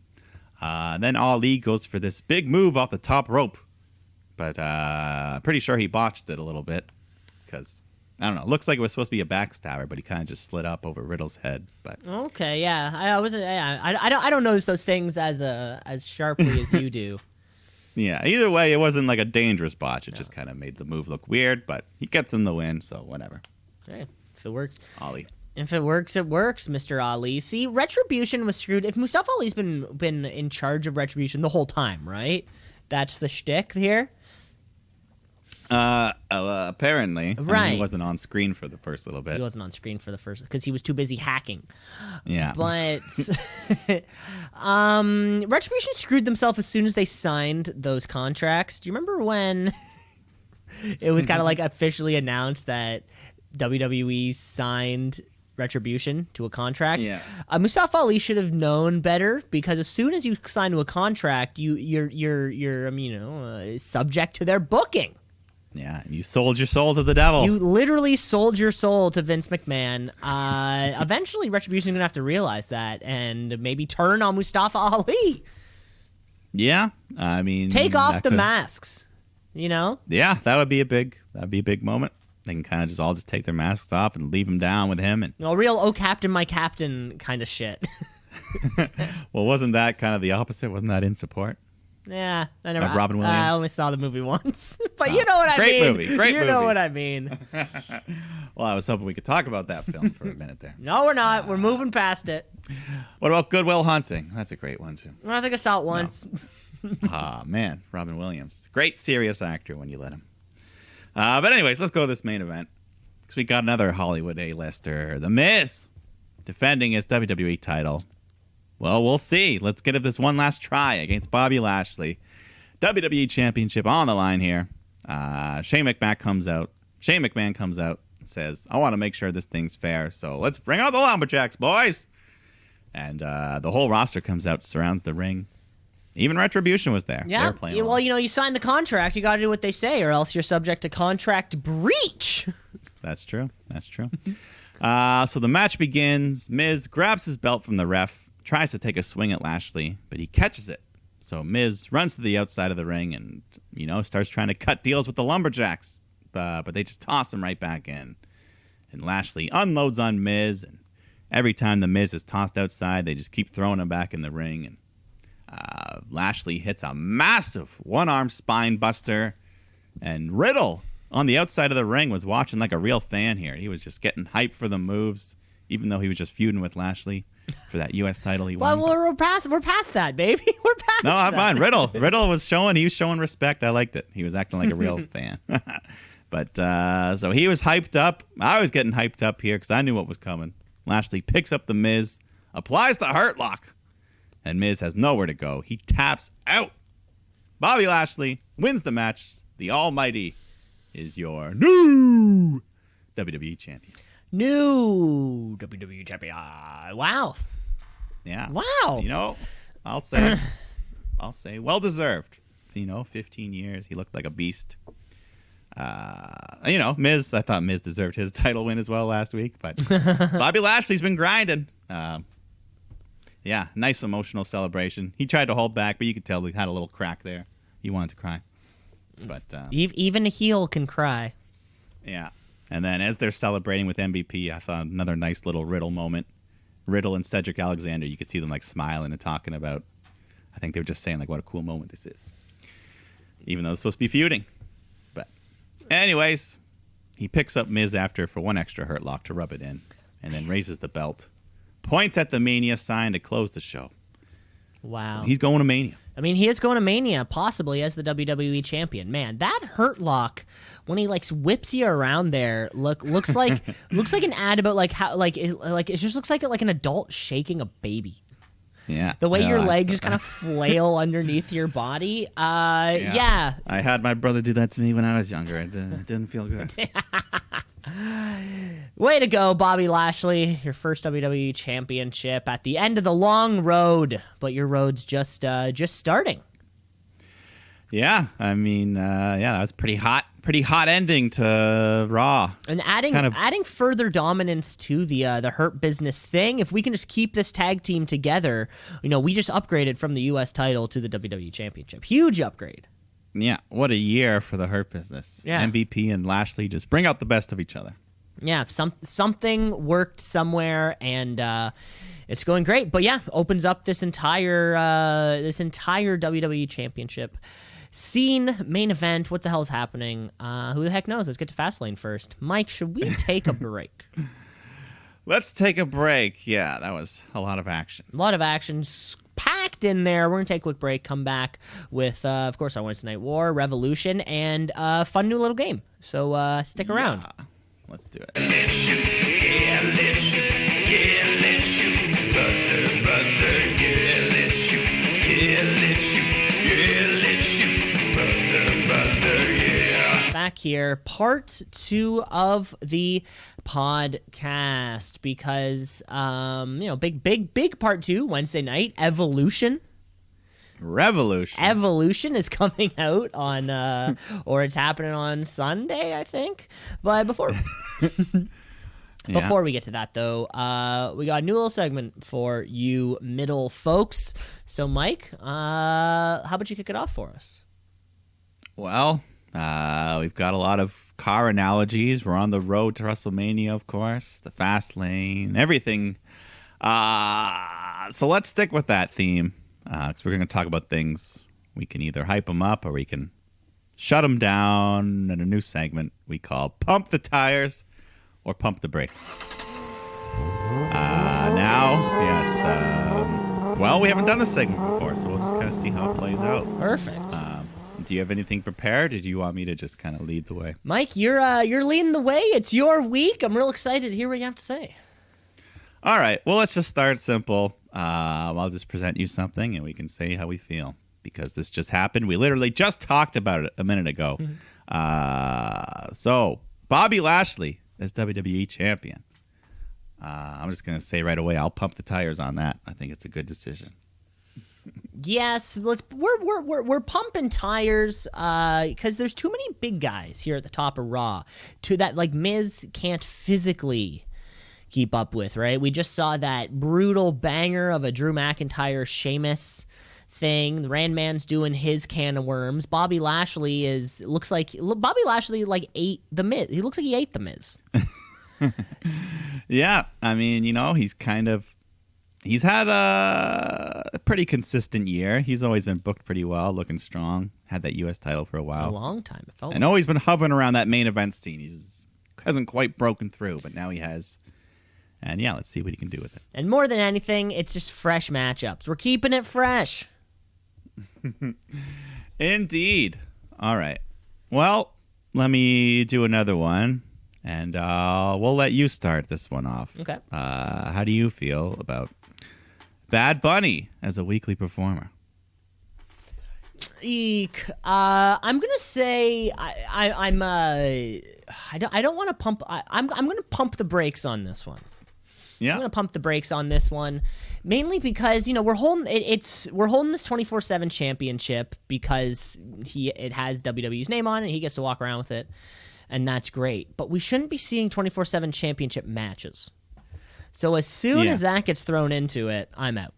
then Ali goes for this big move off the top rope. But I'm pretty sure he botched it a little bit because, I don't know, it looks like it was supposed to be a backstabber, but he kind of just slid up over Riddle's head. But okay, yeah. I don't notice those things as sharply as you do. Yeah, either way, it wasn't like a dangerous botch. It just kind of made the move look weird, but he gets in the win, so whatever. Hey, if it works. Ali. If it works, it works, Mr. Ali. See, Retribution was screwed. If Mustafa Ali's been in charge of Retribution the whole time, right? That's the shtick here. Apparently. I mean, Right. he wasn't on screen for the first little bit. He wasn't on screen for the first because he was too busy hacking. Yeah. But Retribution screwed themselves as soon as they signed those contracts. Do you remember when it was kind of like officially announced that WWE signed Retribution to a contract? Yeah. Mustafa Ali should have known better, because as soon as you sign to a contract, you're subject to their booking. Yeah, you sold your soul to the devil. You literally sold your soul to Vince McMahon. Eventually, Retribution is going to have to realize that and maybe turn on Mustafa Ali. Yeah, I mean, Take off the masks, you know? Yeah, that'd be a big moment. They can kind of just all take their masks off and leave him down with him. And Real "Oh Captain, my Captain" kind of shit. well, wasn't that kind of the opposite? Wasn't that in support? Yeah, I never. Of Robin Williams? I only saw the movie once, but you know what I great mean. movie, great you movie. know what I mean. Well, I was hoping we could talk about that film for a minute there. No, we're not. We're moving past it. What about Good Will Hunting? That's a great one, too. I think I saw it once. Ah, man, Robin Williams. Great serious actor when you let him. But anyways, let's go to this main event, because we got another Hollywood A-lister, The Miz, defending his WWE title. Well, we'll see. Let's get this one last try against Bobby Lashley. WWE Championship on the line here. Shane McMahon comes out and says, I want to make sure this thing's fair, so let's bring out the Lumberjacks, boys. And the whole roster comes out, surrounds the ring. Even Retribution was there. Yeah. Playing Well, you signed the contract. You got to do what they say, or else you're subject to contract breach. That's true. So the match begins. Miz grabs his belt from the ref, tries to take a swing at Lashley, but he catches it. So Miz runs to the outside of the ring and, starts trying to cut deals with the Lumberjacks. But they just toss him right back in. And Lashley unloads on Miz. And every time the Miz is tossed outside, they just keep throwing him back in the ring. And Lashley hits a massive one-arm spine buster. And Riddle on the outside of the ring was watching like a real fan here. He was just getting hyped for the moves, even though he was just feuding with Lashley for that U.S. title he won. Well, we're past that, baby. We're past No, I'm that. fine. Riddle was showing respect. I liked it. He was acting like a real fan. But so he was hyped up. I was getting hyped up here because I knew what was coming. Lashley picks up the Miz, applies the Hurt Lock, and Miz has nowhere to go. He taps out. Bobby Lashley wins the match. The Almighty is your new WWE champion. New WWE champion. Wow. Yeah. Wow. I'll say well deserved. 15 years. He looked like a beast. Miz, I thought Miz deserved his title win as well last week, but Bobby Lashley's been grinding. Yeah, nice emotional celebration. He tried to hold back, but you could tell he had a little crack there. He wanted to cry. But even a heel can cry. Yeah. And then as they're celebrating with MVP, I saw another nice little Riddle moment. Riddle and Cedric Alexander, you could see them like smiling and talking about, I think they were just saying like what a cool moment this is. Even though it's supposed to be feuding. But anyways, he picks up Miz after for one extra Hurt Lock to rub it in, and then raises the belt, points at the Mania sign to close the show. Wow. So he's going to Mania. I mean, he is going to Mania, possibly as the WWE champion. Man, that Hurt Lock, when he like whips you around there, looks like an ad about like how it just looks like an adult shaking a baby. Yeah. The way your legs just kind of flail underneath your body. Yeah. I had my brother do that to me when I was younger. It didn't feel good. Way to go, Bobby Lashley. Your first WWE Championship at the end of the long road, but your road's just starting. Yeah, I mean, that was pretty hot ending to Raw. And adding further dominance to the Hurt Business thing. If we can just keep this tag team together, we just upgraded from the U.S. title to the WWE Championship. Huge upgrade. Yeah, what a year for the Hurt Business. Yeah. MVP and Lashley just bring out the best of each other. Yeah, something worked somewhere, and it's going great. But yeah, opens up this entire WWE Championship scene, main event. What the hell is happening? Who the heck knows? Let's get to Fastlane first. Mike, should we take a break? Let's take a break. Yeah, that was a lot of action. A lot of action, packed packed in there. We're going to take a quick break, come back with, of course, our Wednesday Night War, Revolution, and a fun new little game. So stick around. Yeah. Let's do it. Let's shoot, yeah, let's shoot, yeah, let's shoot, brother, brother, yeah, let's shoot, yeah, let's shoot, yeah, let's shoot, brother, brother, yeah. Back here, part 2 of the podcast, because big part 2 Wednesday night, Evolution is coming out on or it's happening on Sunday, I think. But before we get to that, though, we got a new little segment for you middle folks. So Mike, how about you kick it off for us? Well, we've got a lot of car analogies. We're on the road to WrestleMania, of course, the fast lane, everything. So let's stick with that theme, because we're going to talk about things. We can either hype them up or we can shut them down in a new segment we call Pump the Tires or Pump the Brakes. Well, we haven't done this segment before, so we'll just kind of see how it plays out. Perfect. Do you have anything prepared, or do you want me to just kind of lead the way? Mike, you're leading the way. It's your week. I'm real excited to hear what you have to say. All right. Well, let's just start simple. I'll just present you something, and we can say how we feel, because this just happened. We literally just talked about it a minute ago. Mm-hmm. So, Bobby Lashley is WWE Champion. I'm just going to say right away, I'll pump the tires on that. I think it's a good decision. Yes, we're pumping tires because there's too many big guys here at the top of Raw that Miz can't physically keep up with, right? We just saw that brutal banger of a Drew McIntyre Sheamus thing. The Randman's doing his can of worms. Bobby Lashley ate the Miz. He looks like he ate the Miz. Yeah, I mean, he's had a pretty consistent year. He's always been booked pretty well, looking strong. Had that U.S. title for a while. A long time. It felt I know he's been hovering around that main event scene. Hasn't quite broken through, but now he has. And yeah, let's see what he can do with it. And more than anything, it's just fresh matchups. We're keeping it fresh. Indeed. All right. Well, let me do another one, and we'll let you start this one off. Okay. How do you feel about Bad Bunny as a weekly performer? Eek. I'm gonna say I don't want to pump. I'm gonna pump the brakes on this one. Yeah. I'm gonna pump the brakes on this one, mainly because we're holding this 24/7 championship because it has WWE's name on it. And he gets to walk around with it, and that's great. But we shouldn't be seeing 24/7 championship matches. So as soon as that gets thrown into it, I'm out.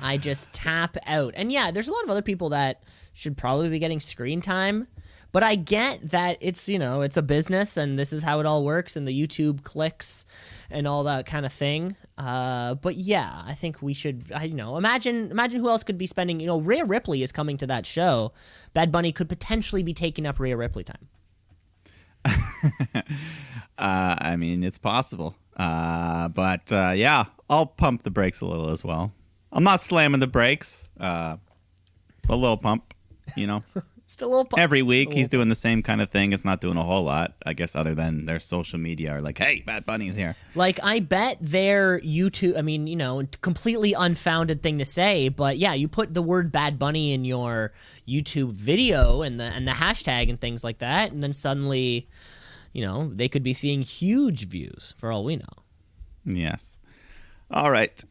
I just tap out. And yeah, there's a lot of other people that should probably be getting screen time. But I get that it's a business and this is how it all works and the YouTube clicks and all that kind of thing. But yeah, I think we should, imagine who else could be spending, Rhea Ripley is coming to that show. Bad Bunny could potentially be taking up Rhea Ripley time. I mean, it's possible. But yeah, I'll pump the brakes a little as well. I'm not slamming the brakes, but a little pump, Just a little pump. Every week he's doing the same kind of thing. It's not doing a whole lot, I guess, other than their social media are like, hey, Bad Bunny's here. I bet their YouTube, completely unfounded thing to say, but yeah, you put the word Bad Bunny in your YouTube video and the hashtag and things like that, and then suddenly, they could be seeing huge views for all we know. Yes. All right.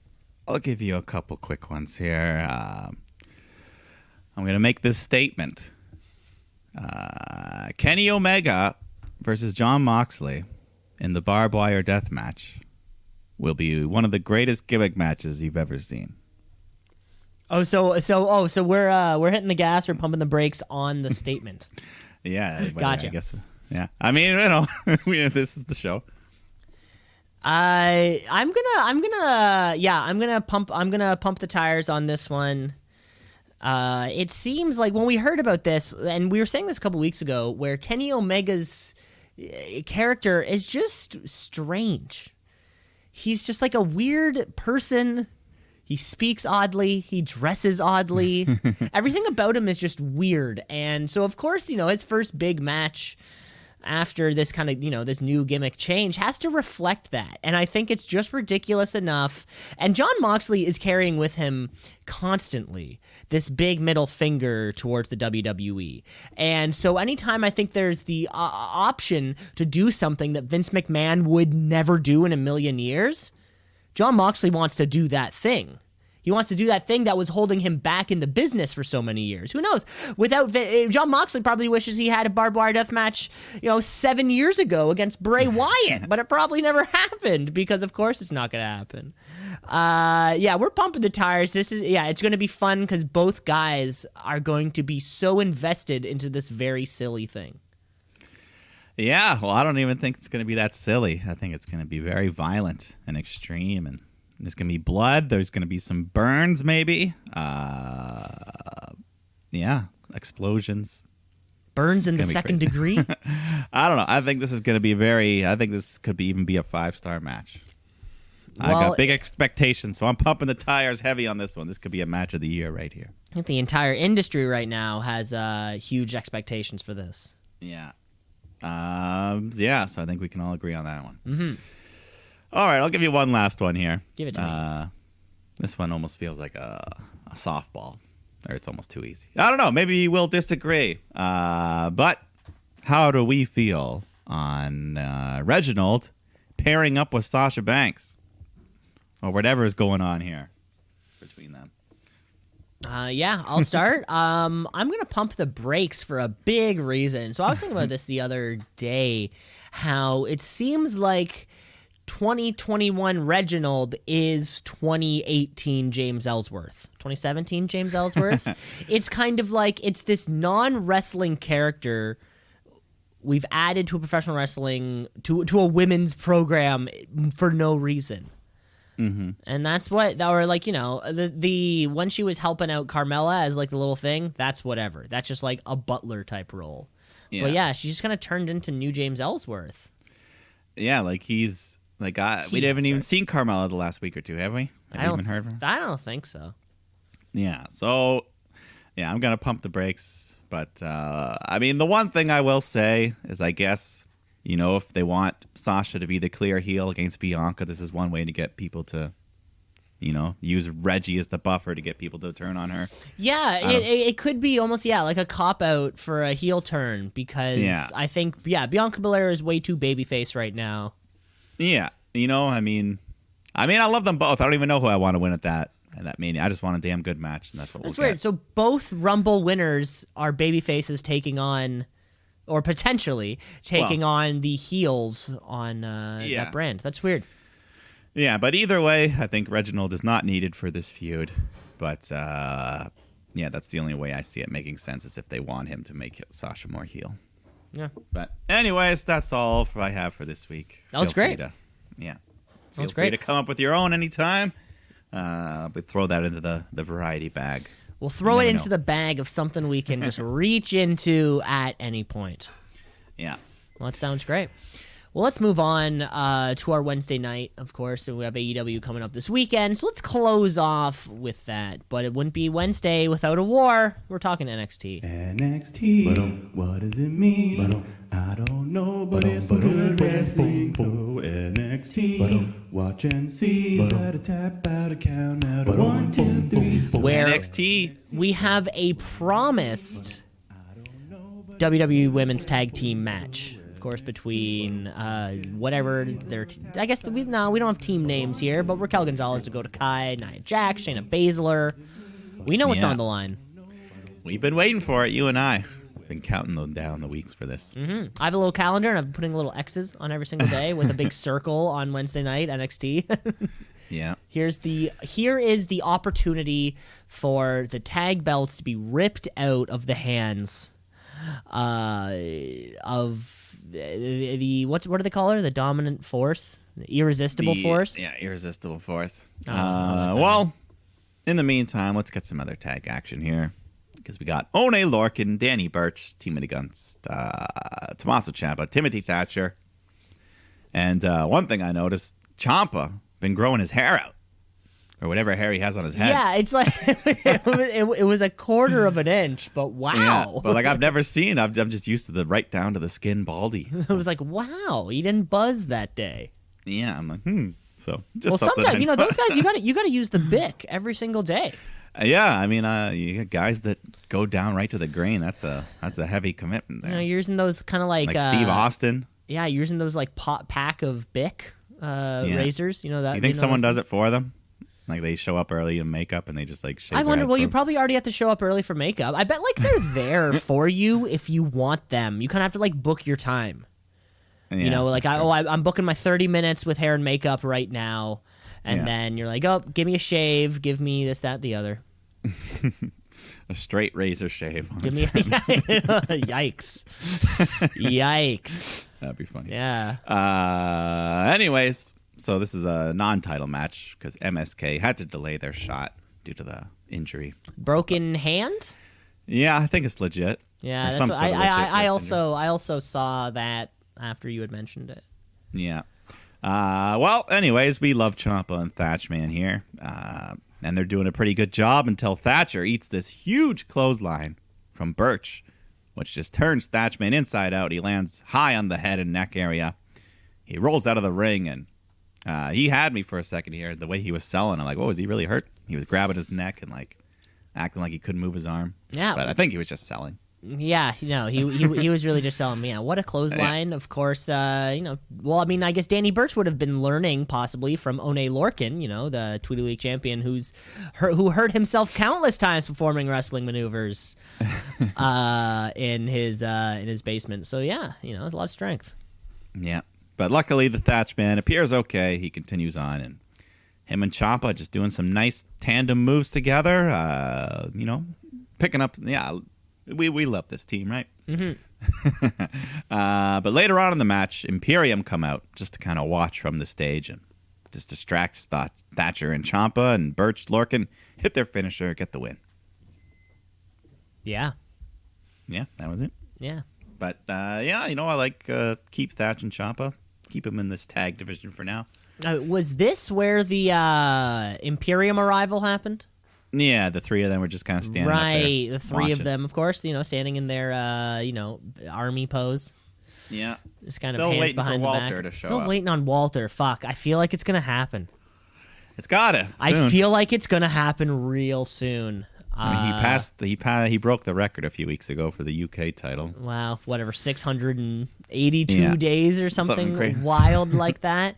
I'll give you a couple quick ones here. I'm going to make this statement. Kenny Omega versus Jon Moxley in the barbed wire death match will be one of the greatest gimmick matches you've ever seen. So we're hitting the gas, we're pumping the brakes on the statement. Yeah, gotcha. I guess. Yeah, I mean, this is the show. I'm gonna pump the tires on this one. It seems like when we heard about this, and we were saying this a couple weeks ago, where Kenny Omega's character is just strange. he's just like a weird person. He speaks oddly. He dresses oddly. Everything about him is just weird. And so, of course, his first big match after this kind of, this new gimmick change has to reflect that. And I think it's just ridiculous enough. And Jon Moxley is carrying with him constantly this big middle finger towards the WWE. And so anytime I think there's the option to do something that Vince McMahon would never do in a million years, Jon Moxley wants to do that thing. He wants to do that thing that was holding him back in the business for so many years. Who knows? Jon Moxley probably wishes he had a barbed wire death match, 7 years ago against Bray Wyatt, but it probably never happened because, of course, it's not going to happen. We're pumping the tires. It's going to be fun because both guys are going to be so invested into this very silly thing. Yeah, well, I don't even think it's going to be that silly. I think it's going to be very violent and extreme, and there's going to be blood. There's going to be some burns, maybe. Explosions. Burns in the second degree? I don't know. I think this is going to be I think this could even be a 5-star match. I got big expectations, so I'm pumping the tires heavy on this one. This could be a match of the year right here. I think the entire industry right now has huge expectations for this. Yeah. So I think we can all agree on that one. Mm-hmm. All right, I'll give you one last one here. Give it to me. This one almost feels like a softball, or it's almost too easy. I don't know. Maybe we'll disagree. But how do we feel on Reginald pairing up with Sasha Banks, or whatever is going on here between them? I'll start. I'm going to pump the brakes for a big reason. So I was thinking about this the other day, how it seems like 2021 Reginald is 2018 James Ellsworth. 2017 James Ellsworth. It's kind of like it's this non-wrestling character we've added to a professional wrestling, to a women's program for no reason. Mm-hmm. And that's what, or like, the when she was helping out Carmella as like the little thing, that's whatever. That's just like a butler type role. Yeah. But yeah, she's just kind of turned into new James Ellsworth. Yeah, like he's like we haven't even seen Carmella the last week or two, have we? Have you even heard of her? I don't think so. Yeah, so yeah, I'm gonna pump the brakes. But the one thing I will say is, I guess, if they want Sasha to be the clear heel against Bianca, this is one way to get people to, use Reggie as the buffer to get people to turn on her. Yeah, it could be almost, like a cop-out for a heel turn, because I think, Bianca Belair is way too babyface right now. Yeah, I love them both. I don't even know who I want to win at that Mania. I just want a damn good match, and that's what we'll get. Weird. So both Rumble winners are babyfaces taking on, or potentially taking on the heels on that brand. That's weird. Yeah, but either way, I think Reginald is not needed for this feud. But that's the only way I see it making sense, is if they want him to make Sasha more heel. Yeah. But anyways, that's all I have for this week. That was great. That was great. Feel free to come up with your own anytime. But throw that into the variety bag. We'll throw it into the bag of something we can just reach into at any point. Yeah. Well, that sounds great. Well, let's move on to our Wednesday night, of course. And we have AEW coming up this weekend. So let's close off with that. But it wouldn't be Wednesday without a war. We're talking NXT. NXT, what does it mean? I don't know, but it's some good wrestling. So NXT, watch and see. Gotta tap out a count out of 1, 2, 3, 4. Where NXT, we have a promised WWE Women's Tag Team match. Of course, between whatever their I guess we don't have team names here, but Raquel Gonzalez, Dakota Kai, Nia Jax, Shayna Baszler. We know what's on the line. We've been waiting for it, you and I. Been counting them down the weeks for this. Mm-hmm. I have a little calendar, and I've been putting little X's on every single day with a big circle on Wednesday night NXT. Yeah. Here is the opportunity for the tag belts to be ripped out of the hands of the what do they call her? The dominant force, the irresistible force. Yeah, irresistible force. Well, in the meantime, let's get some other tag action here. Because we got Oney Lorcan, Danny Burch teaming against Tommaso Ciampa, Timothy Thatcher. And one thing I noticed, Ciampa been growing his hair out. Or whatever hair he has on his head. Yeah, it's like it was a quarter of an inch, but wow. Yeah, but like I've never seen. I'm just used to the right down to the skin baldy. So. It was like, wow, he didn't buzz that day. Yeah, I'm like, So just sometimes those guys you got to use the Bic every single day. Yeah, I mean, you got guys that go down right to the grain. That's a heavy commitment there. You're using those kind of like Steve Austin. Yeah, you're using those like pack of Bic razors. You know that. Do you think someone does it for them? Like they show up early in makeup and they just like shave I wonder. their head Well, for you them? probably already have to show up early for makeup. I bet like they're there for you if you want them. You kind of have to like book your time. Yeah, like I'm booking my 30 minutes with hair and makeup right now, and then you're like, oh, give me a shave, give me this, that, the other. A straight razor shave. Give me yikes, yikes. That'd be funny. Yeah. Anyways. So this is a non-title match because MSK had to delay their shot due to the injury. Broken hand? Yeah, I think it's legit. Yeah, that's what I also saw that after you had mentioned it. Yeah. Well, anyways, we love Ciampa and Thatchman here, and they're doing a pretty good job until Thatcher eats this huge clothesline from Birch, which just turns Thatchman inside out. He lands high on the head and neck area. He rolls out of the ring and. He had me for a second here. The way he was selling, I'm like, "What, was he really hurt?" He was grabbing his neck and like acting like he couldn't move his arm. Yeah, but I think he was just selling. Yeah, he was really just selling me. Yeah, what a clothesline! Of course, Well, I mean, I guess Danny Burch would have been learning possibly from One Lorcan, the Tweety League champion, who hurt himself countless times performing wrestling maneuvers in his basement. So yeah, it's a lot of strength. Yeah. But luckily, the Thatchman appears okay. He continues on, and him and Ciampa just doing some nice tandem moves together. Picking up. Yeah, we love this team, right? Mm-hmm. But later on in the match, Imperium come out just to kind of watch from the stage and just distracts Thatcher and Ciampa, and Birch Lorcan hit their finisher, get the win. Yeah. Yeah, that was it. Yeah. But I like keep Thatch and Ciampa. Keep them in this tag division for now. Was this where the Imperium arrival happened? Yeah, the three of them were just kind of standing right, up there the three watching. of them, of course, standing in their, army pose. Yeah. Just kind Still of hands waiting behind for the Walter back. to show Still up. waiting on Walter. Fuck, I feel like it's going to happen. It's gotta. Soon. I feel like it's going to happen real soon. He broke the record a few weeks ago for the UK title. Wow, whatever, 682 days or something crazy. wild like that.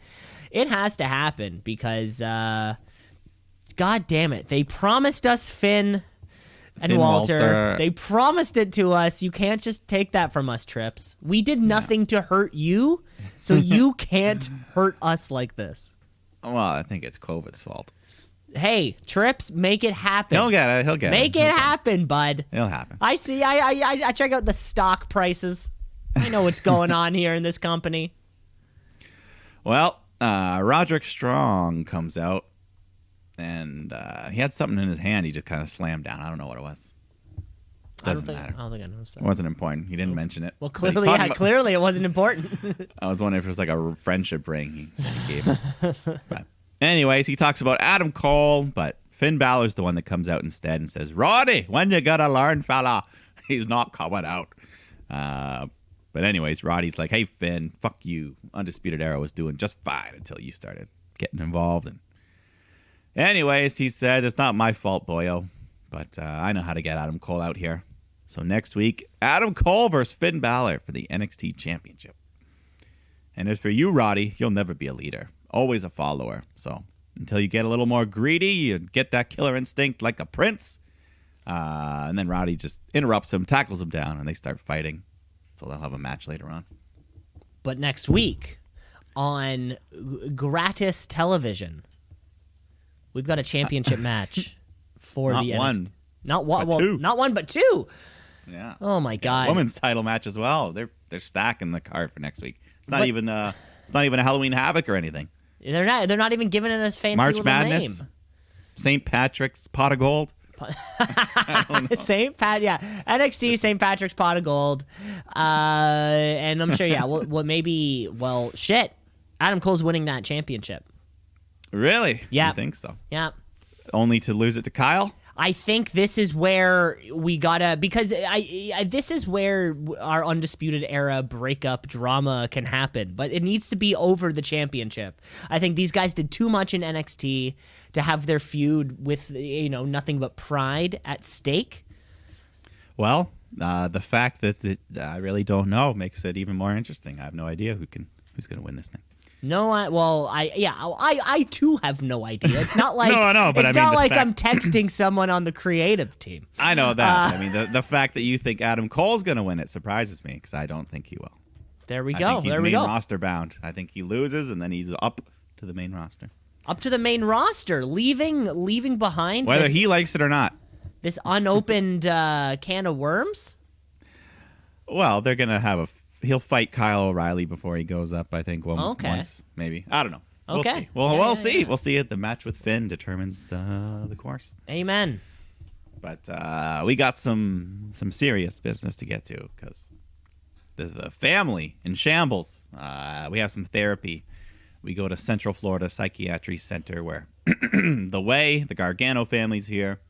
It has to happen because, God damn it, they promised us Finn and Walter. They promised it to us. You can't just take that from us, Trips. We did nothing to hurt you, so you can't hurt us like this. Well, I think it's COVID's fault. Hey, Trips, make it happen. He'll get it. Make it happen, bud. It'll happen. I see. I check out the stock prices. I know what's going on here in this company. Well, Roderick Strong comes out, and he had something in his hand. He just kind of slammed down. I don't know what it was. Doesn't matter. I don't think I noticed that. It wasn't important. He didn't mention it. Well, clearly it wasn't important. I was wondering if it was like a friendship ring he gave him. But anyways, he talks about Adam Cole, but Finn Balor's the one that comes out instead and says, "Roddy, when you gonna learn, fella? He's not coming out." But anyways, Roddy's like, "Hey, Finn, fuck you. Undisputed Era was doing just fine until you started getting involved." And anyways, he said, "It's not my fault, boyo, but I know how to get Adam Cole out here." So next week, Adam Cole versus Finn Balor for the NXT Championship. And as for you, Roddy, you'll never be a leader. Always a follower. So until you get a little more greedy, you get that killer instinct like a prince. And then Roddy just interrupts him, tackles him down, and they start fighting. So they'll have a match later on. But next week on gratis television, we've got a championship match for Not the one, NXT. Not one, but two. Not one, but two. Yeah. Oh my God. Women's title match as well. They're stacking the card for next week. It's not even a Halloween Havoc or anything. They're not even giving it a fancy March little Madness. name. St. Patrick's Pot of Gold. St. Pat, yeah, NXT St. Patrick's Pot of Gold, and I'm sure, yeah. Well, maybe, well, shit. Adam Cole's winning that championship. Really? Yeah. You think so? Yeah. Only to lose it to Kyle? I think this is where we gotta, because this is where our Undisputed Era breakup drama can happen, but it needs to be over the championship. I think these guys did too much in NXT to have their feud with, nothing but pride at stake. Well, the fact that I really don't know makes it even more interesting. I have no idea who's going to win this thing. No, I too have no idea. It's not like No, I know, but it's I mean, not the like fact- I'm texting someone on the creative team. I know that. I mean, the fact that you think Adam Cole's going to win it surprises me because I don't think he will. There we I go. think he's There we main go. roster bound. I think he loses and then he's up to the main roster. Up to the main roster, leaving behind Whether this, he likes it or not. this unopened can of worms. Well, they're going to have he'll fight Kyle O'Reilly before he goes up, I think, Okay. once, maybe. I don't know. We'll Okay. see. Well, Yeah, we'll yeah, see. yeah. We'll see it. The match with Finn determines the course. Amen. But we got some serious business to get to because there's a family in shambles. We have some therapy. We go to Central Florida Psychiatry Center where the Gargano family's here.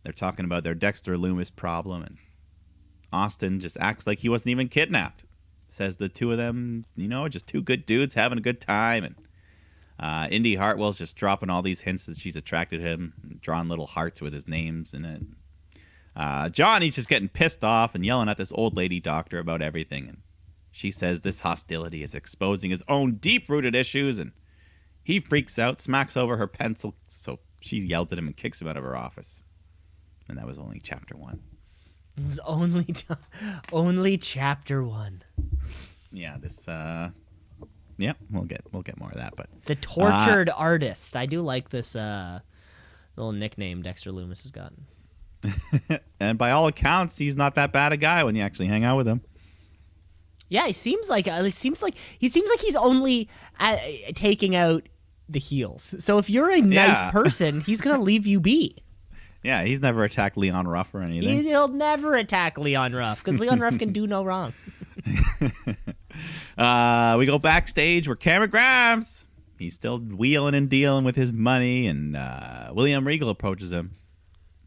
They're talking about their Dexter Loomis problem, and Austin just acts like he wasn't even kidnapped. Says the two of them, just two good dudes having a good time. And Indy Hartwell's just dropping all these hints that she's attracted him, drawing little hearts with his names in it. Johnny's just getting pissed off and yelling at this old lady doctor about everything. And she says this hostility is exposing his own deep-rooted issues. And he freaks out, smacks over her pencil. So she yells at him and kicks him out of her office. And that was only chapter 1. It was only chapter 1. Yeah, this. Yeah, we'll get more of that. But The tortured artist. I do like this little nickname Dexter Loomis has gotten. and by all accounts, he's not that bad a guy when you actually hang out with him. Yeah, he seems like he's only taking out the heels. So if you're a nice Yeah. person, he's gonna leave you be. Yeah, he's never attacked Leon Ruff or anything. He'll never attack Leon Ruff because Leon Ruff can do no wrong. We go backstage where Cameron Grimes, he's still wheeling and dealing with his money, and William Regal approaches him.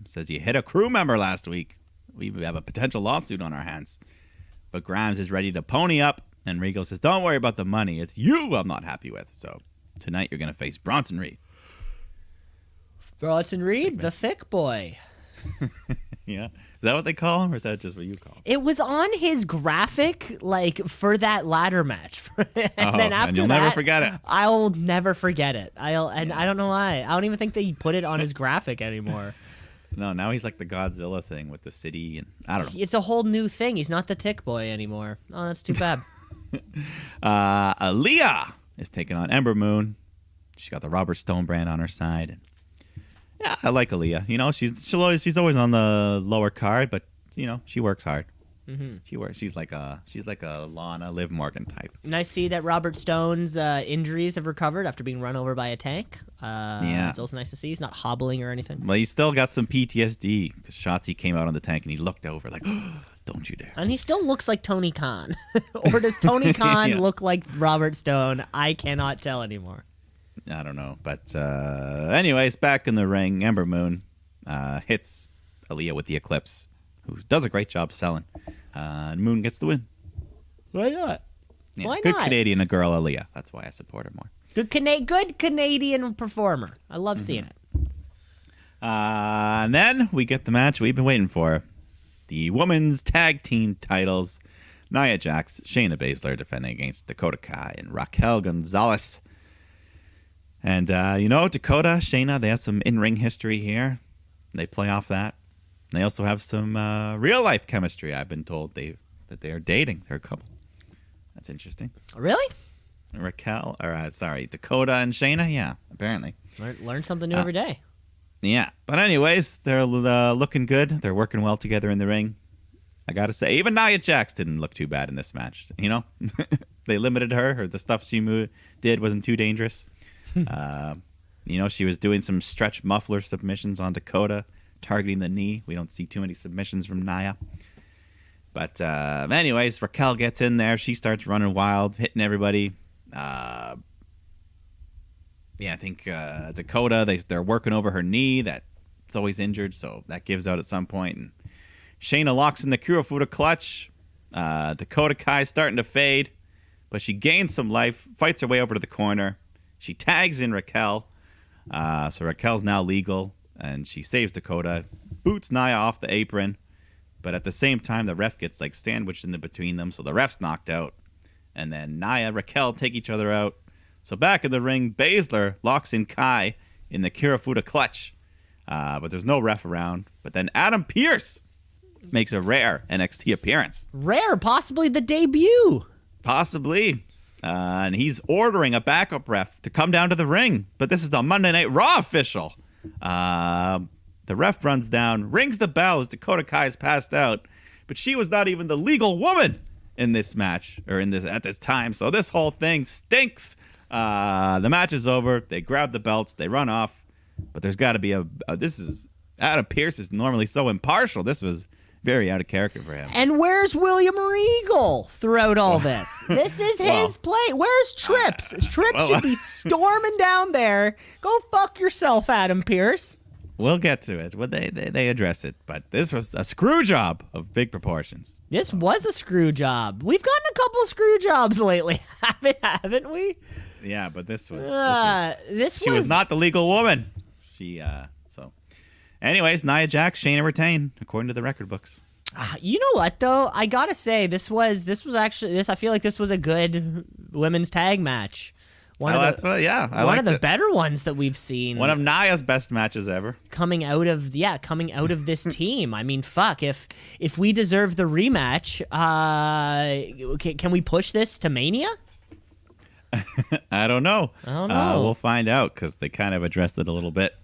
Says, you hit a crew member last week. We have a potential lawsuit on our hands. But Grimes is ready to pony up, and Regal says, don't worry about the money. It's you I'm not happy with. So tonight you're going to face Bronson Reed. Bronson Reed, the thick boy. Yeah. Is that what they call him, or is that just what you call him? It was on his graphic, for that ladder match. Then after and you'll never forget it. I'll never forget it. I don't know why. I don't even think they put it on his graphic anymore. No, now he's like the Godzilla thing with the city, and I don't know. It's a whole new thing. He's not the tick boy anymore. Oh, that's too bad. Aaliyah is taking on Ember Moon. She's got the Robert Stone brand on her side. Yeah, I like Aaliyah. She's always on the lower card, but she works hard. Mm-hmm. She's like a Lana Liv Morgan type. And I see that Robert Stone's injuries have recovered after being run over by a tank. Yeah. It's also nice to see he's not hobbling or anything. Well, he's still got some PTSD because Shotzi came out on the tank and he looked over like, oh, don't you dare. And he still looks like Tony Khan. Or does Tony Khan Yeah. look like Robert Stone? I cannot tell anymore. I don't know. But anyways, back in the ring, Ember Moon hits Aaliyah with the Eclipse, who does a great job selling. And Moon gets the win. Why not? Yeah, Why good not? Canadian girl, Aaliyah. That's why I support her more. Good Canadian performer. I love seeing it. And then we get the match we've been waiting for. The women's tag team titles. Nia Jax, Shayna Baszler defending against Dakota Kai and Raquel Gonzalez. And, Dakota, Shayna, they have some in-ring history here. They play off that. They also have some real-life chemistry, I've been told that they are dating. They're a couple. That's interesting. Really? Dakota and Shayna? Yeah, apparently. Learn something new every day. Yeah. But anyways, they're looking good. They're working well together in the ring. I got to say, even Nia Jax didn't look too bad in this match. They limited her. The stuff she did wasn't too dangerous. She was doing some stretch muffler submissions on Dakota, targeting the knee. We don't see too many submissions from Nia. But anyways, Raquel gets in there. She starts running wild, hitting everybody. yeah, I think Dakota, they're working over her knee. That's always injured, so that gives out at some point. And Shayna locks in the Kirifuda clutch. Dakota Kai's starting to fade, but she gains some life, fights her way over to the corner. She tags in Raquel. So Raquel's now legal, and she saves Dakota, boots Nia off the apron. But at the same time, the ref gets like sandwiched in between them, so the ref's knocked out. And then Nia, Raquel take each other out. So back in the ring, Baszler locks in Kai in the Kirifuda clutch. But there's no ref around. But then Adam Pearce makes a rare NXT appearance. Rare, possibly the debut. Possibly. And he's ordering a backup ref to come down to the ring. But this is the Monday Night Raw official. The ref runs down, rings the bell as Dakota Kai is passed out. But she was not even the legal woman in this match, or at this time. So this whole thing stinks. The match is over. They grab the belts. They run off. But there's got to be Adam Pearce is normally so impartial. This was very out of character for him. And where's William Regal throughout all this? This is his play. Where's Trips? Trips should be storming down there. Go fuck yourself, Adam Pearce. We'll get to it. Well, they address it, but this was a screw job of big proportions. This was a screw job. We've gotten a couple of screw jobs lately, haven't we? Yeah, but this was she was not the legal woman. So. Anyways, Nia Jax, Shayna retain, according to the record books. You know what though? I gotta say this was actually I feel like this was a good women's tag match. One of the better ones that we've seen. One of Nia's best matches ever. Coming out of this team. I mean, fuck. If we deserve the rematch, can we push this to Mania? I don't know. We'll find out because they kind of addressed it a little bit.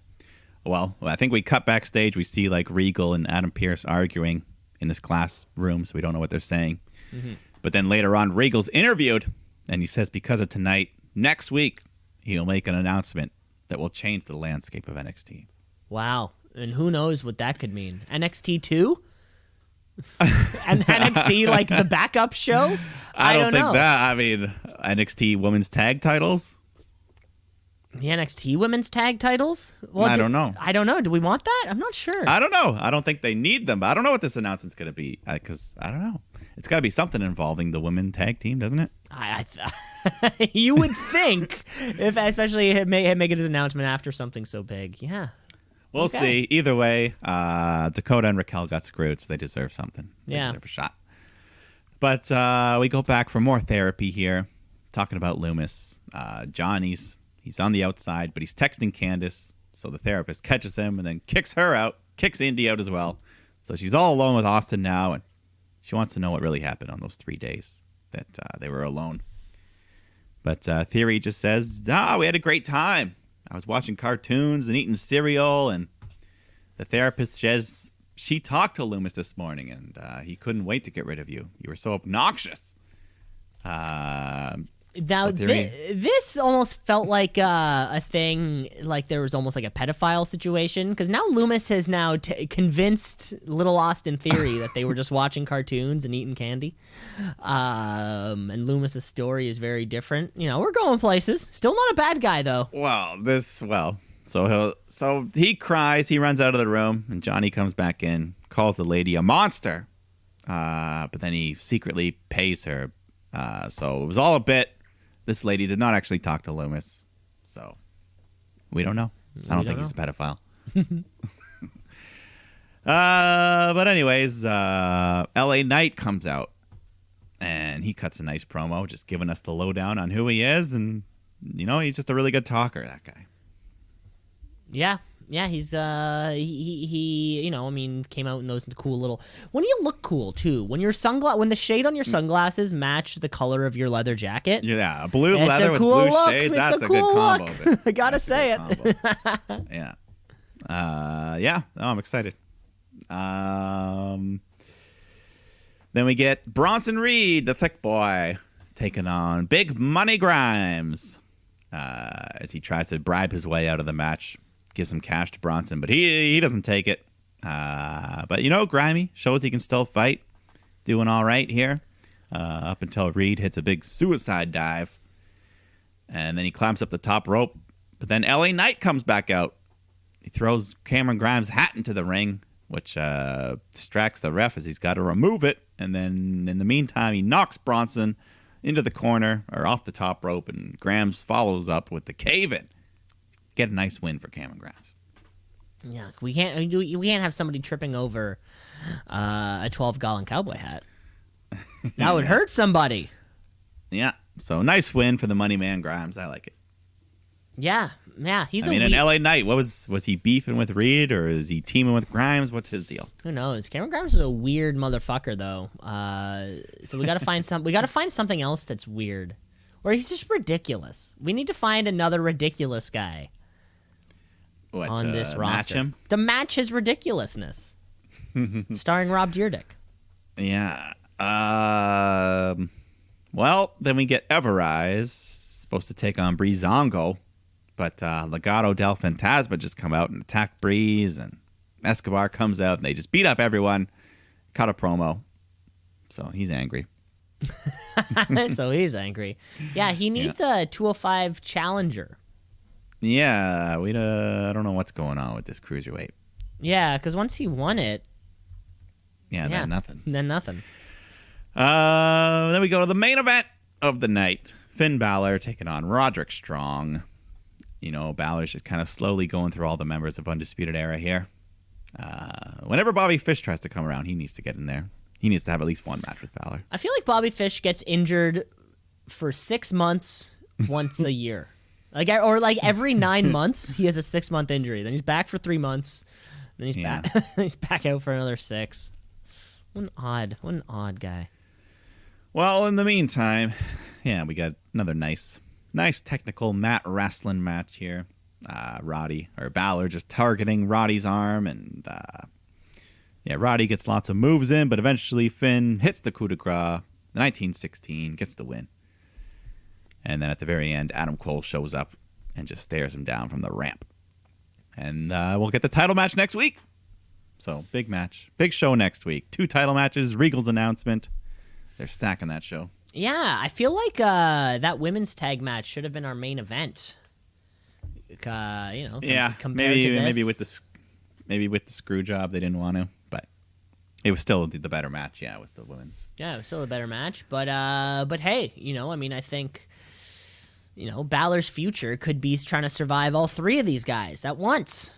Well, I think we cut backstage. We see like Regal and Adam Pearce arguing in this classroom, so we don't know what they're saying. Mm-hmm. But then later on, Regal's interviewed, and he says because of tonight, next week, he'll make an announcement that will change the landscape of NXT. Wow. And who knows what that could mean? NXT 2? And NXT, like the backup show? I don't think that. I mean, NXT women's tag titles? The NXT women's tag titles? Well, I don't know. I don't know. Do we want that? I'm not sure. I don't know. I don't think they need them. But I don't know what this announcement's going to be because I don't know. It's got to be something involving the women tag team, doesn't it? You would think, especially making his announcement after something so big. Yeah. We'll see. Either way, Dakota and Raquel got screwed, so they deserve something. They deserve a shot. But we go back for more therapy here, talking about Loomis. He's on the outside, but he's texting Candice, so the therapist catches him and then kicks her out, kicks Indy out as well. So she's all alone with Austin now, and she wants to know what really happened on those 3 days that they were alone. But Theory just says, we had a great time. I was watching cartoons and eating cereal, and the therapist says she talked to Loomis this morning, and he couldn't wait to get rid of you. You were so obnoxious. Now, this almost felt like a thing, like there was almost like a pedophile situation, because now Loomis has now convinced little Austin Theory that they were just watching cartoons and eating candy. And Loomis's story is very different. You know, we're going places. Still not a bad guy, though. So he cries, he runs out of the room, and Johnny comes back in, calls the lady a monster, but then he secretly pays her. So it was all a bit. This lady did not actually talk to Loomis, so we don't know. I don't think he's a pedophile. But anyways, LA Knight comes out, and he cuts a nice promo, just giving us the lowdown on who he is, and, you know, he's just a really good talker, that guy. Yeah, he's he you know, I mean, came out in those cool little. When you look cool too, when the shade on your sunglasses match the color of your leather jacket. Yeah, blue leather with blue shades. That's a good combo. I gotta say it. Yeah. I'm excited. Then we get Bronson Reed, the thick boy, taking on Big Money Grimes as he tries to bribe his way out of the match. Gives some cash to Bronson, but he doesn't take it. But, you know, Grimy shows he can still fight. Doing all right here. Up until Reed hits a big suicide dive. And then he climbs up the top rope. But then LA Knight comes back out. He throws Cameron Grimes' hat into the ring, which distracts the ref as he's got to remove it. And then in the meantime, he knocks Bronson into the corner or off the top rope, and Grimes follows up with the cave-in. Get a nice win for Cameron Grimes. Yeah, we can't have somebody tripping over a 12-gallon cowboy hat. That would hurt somebody. Yeah, so nice win for the Money Man Grimes. I like it. Yeah, he's. In LA Knight, was he beefing with Reed or is he teaming with Grimes? What's his deal? Who knows? Cameron Grimes is a weird motherfucker, though. So we got to find We got to find something else that's weird, or he's just ridiculous. We need to find another ridiculous guy on this roster match him? to match his ridiculousness. Starring Rob Dyrdek. Yeah. Well, then we get Everrise supposed to take on Breezango. But Legado del Fantasma just come out and attack Breeze, and Escobar comes out, and they just beat up everyone. Cut a promo. So he's angry. Yeah, he needs a 205 challenger. Yeah, I don't know what's going on with this cruiserweight. Yeah, because once he won it... then nothing. Then nothing. Then we go to the main event of the night. Finn Balor taking on Roderick Strong. Balor's just kind of slowly going through all the members of Undisputed Era here. Whenever Bobby Fish tries to come around, he needs to get in there. He needs to have at least one match with Balor. I feel like Bobby Fish gets injured for 6 months once a year. Every 9 months, he has a 6-month injury. Then he's back for 3 months. Then he's back. He's back out for another 6. What an odd guy. Well, in the meantime, we got another nice technical mat wrestling match here. Balor just targeting Roddy's arm, and Roddy gets lots of moves in, but eventually Finn hits the coup de grace. 1916 gets the win. And then at the very end, Adam Cole shows up and just stares him down from the ramp. And we'll get the title match next week. So big match, big show next week. 2 title matches, Regal's announcement. They're stacking that show. Yeah, I feel like that women's tag match should have been our main event. Maybe with the screw job they didn't want to, but it was still the better match. Yeah, it was the women's. Yeah, it was still a better match, but hey, I think Balor's future could be trying to survive all 3 of these guys at once.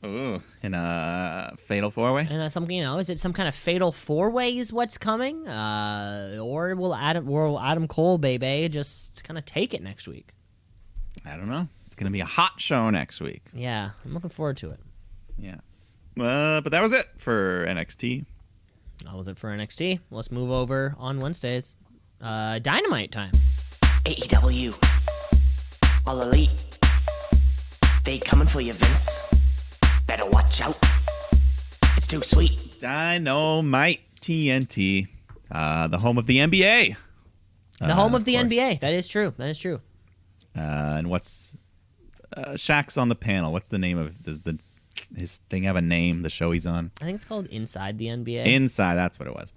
Ooh, in a fatal 4-way? And is it some kind of fatal 4-way is what's coming? Or will Adam Cole, baby, just kind of take it next week? I don't know. It's going to be a hot show next week. Yeah, I'm looking forward to it. Yeah. But that was it for NXT. That was it for NXT. Let's move over on Wednesdays. Dynamite time. AEW. All Elite. They coming for you, Vince. Better watch out. It's too sweet. Dynamite TNT. The home of the NBA. The home of the NBA. That is true. And what's... Shaq's on the panel. What's the name of it? Does his thing have a name, the show he's on? I think it's called Inside the NBA. Inside, that's what it was.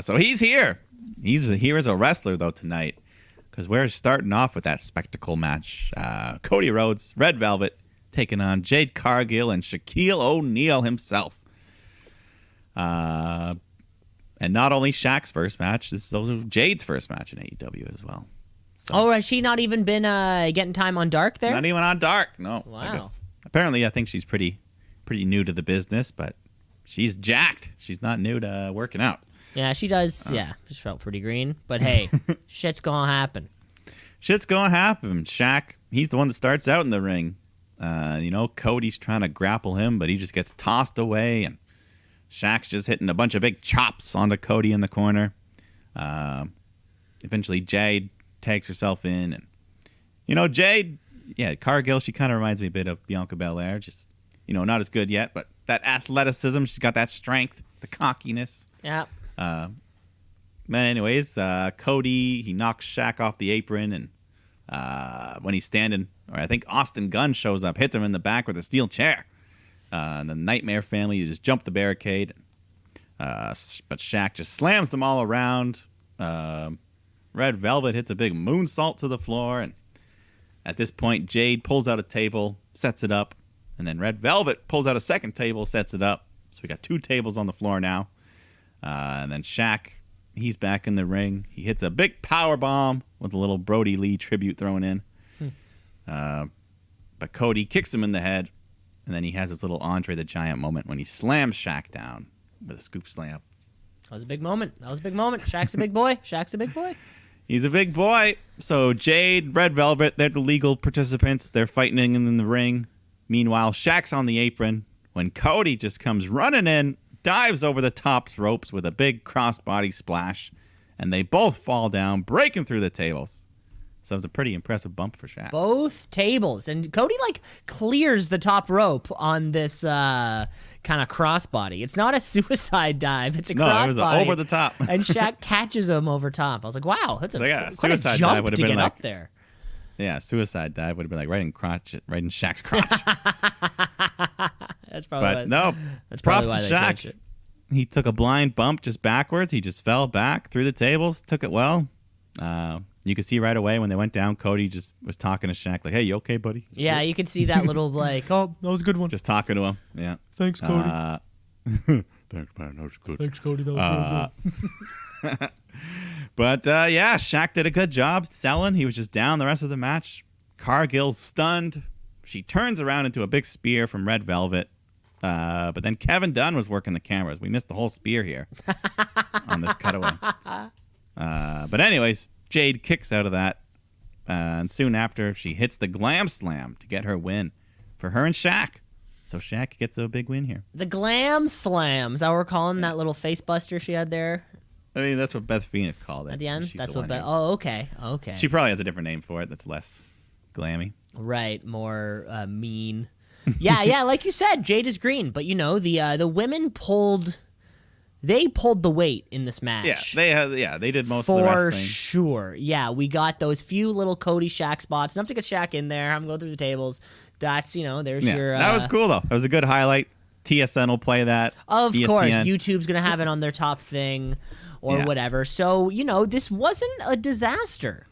So he's here. He's here as a wrestler, though, tonight. Because we're starting off with that spectacle match. Cody Rhodes, Red Velvet, taking on Jade Cargill and Shaquille O'Neal himself. And not only Shaq's first match, this is also Jade's first match in AEW as well. So, has she not even been getting time on Dark there? Not even on Dark, no. Wow. I think she's pretty new to the business, but she's jacked. She's not new to working out. Yeah, she does. She felt pretty green. But hey, shit's gonna happen. Shit's gonna happen. Shaq, he's the one that starts out in the ring. Cody's trying to grapple him, but he just gets tossed away, and Shaq's just hitting a bunch of big chops onto Cody in the corner. Eventually, Jade takes herself in, and Jade, Cargill, she kind of reminds me a bit of Bianca Belair. Just not as good yet, but that athleticism, she's got that strength, the cockiness. Yeah. But anyways, Cody, he knocks Shaq off the apron, and when he's standing, or I think Austin Gunn shows up, hits him in the back with a steel chair. And the Nightmare family just jump the barricade. But Shaq just slams them all around. Red Velvet hits a big moonsault to the floor, and At this point, Jade pulls out a table, sets it up, and then Red Velvet pulls out a second table, sets it up. So we got 2 tables on the floor now. And then Shaq, he's back in the ring. He hits a big power bomb with a little Brody Lee tribute thrown in. But Cody kicks him in the head, and then he has this little Andre the Giant moment when he slams Shaq down with a scoop slam. That was a big moment. Shaq's a big boy. He's a big boy. So Jade, Red Velvet, they're the legal participants. They're fighting in the ring. Meanwhile, Shaq's on the apron when Cody just comes running in, dives over the top ropes with a big crossbody splash, and they both fall down, breaking through the tables. So it was a pretty impressive bump for Shaq. Both tables. And Cody, clears the top rope on this kind of crossbody. It's not a suicide dive. It's a crossbody. It was over the top. And Shaq catches him over top. I was like, wow, that's a suicide dive jump would have to been get up there. Yeah, suicide dive would have been right in Shaq's crotch. That's probably that's props to Shaq. He took a blind bump just backwards. He just fell back through the tables, took it well. You could see right away when they went down, Cody just was talking to Shaq like, hey, you okay, buddy? Yeah, you could see that little oh, that was a good one. Just talking to him. Yeah. Thanks, Cody. Thanks, man. That was good. Thanks, Cody. That was really good. But, Shaq did a good job selling. He was just down the rest of the match. Cargill's stunned. She turns around into a big spear from Red Velvet. But then Kevin Dunn was working the cameras. We missed the whole spear here on this cutaway. But anyways, Jade kicks out of that. And soon after, she hits the Glam Slam to get her win for her and Shaq. So Shaq gets a big win here. The Glam Slam. Is that what we're calling that little face buster she had there? I mean, that's what Beth Phoenix called it. At the end? That's what Beth... Oh, okay. She probably has a different name for it that's less glammy. Right. More mean. Yeah, like you said, Jade is green. But, the women pulled... They pulled the weight in this match. They did most of the wrestling. For sure. Yeah, we got those few little Cody Shaq spots. Enough to get Shaq in there, have him go through the tables. That's, there's your... that was cool, though. That was a good highlight. TSN will play that. Of course. YouTube's going to have it on their top thing or whatever. So, this wasn't a disaster.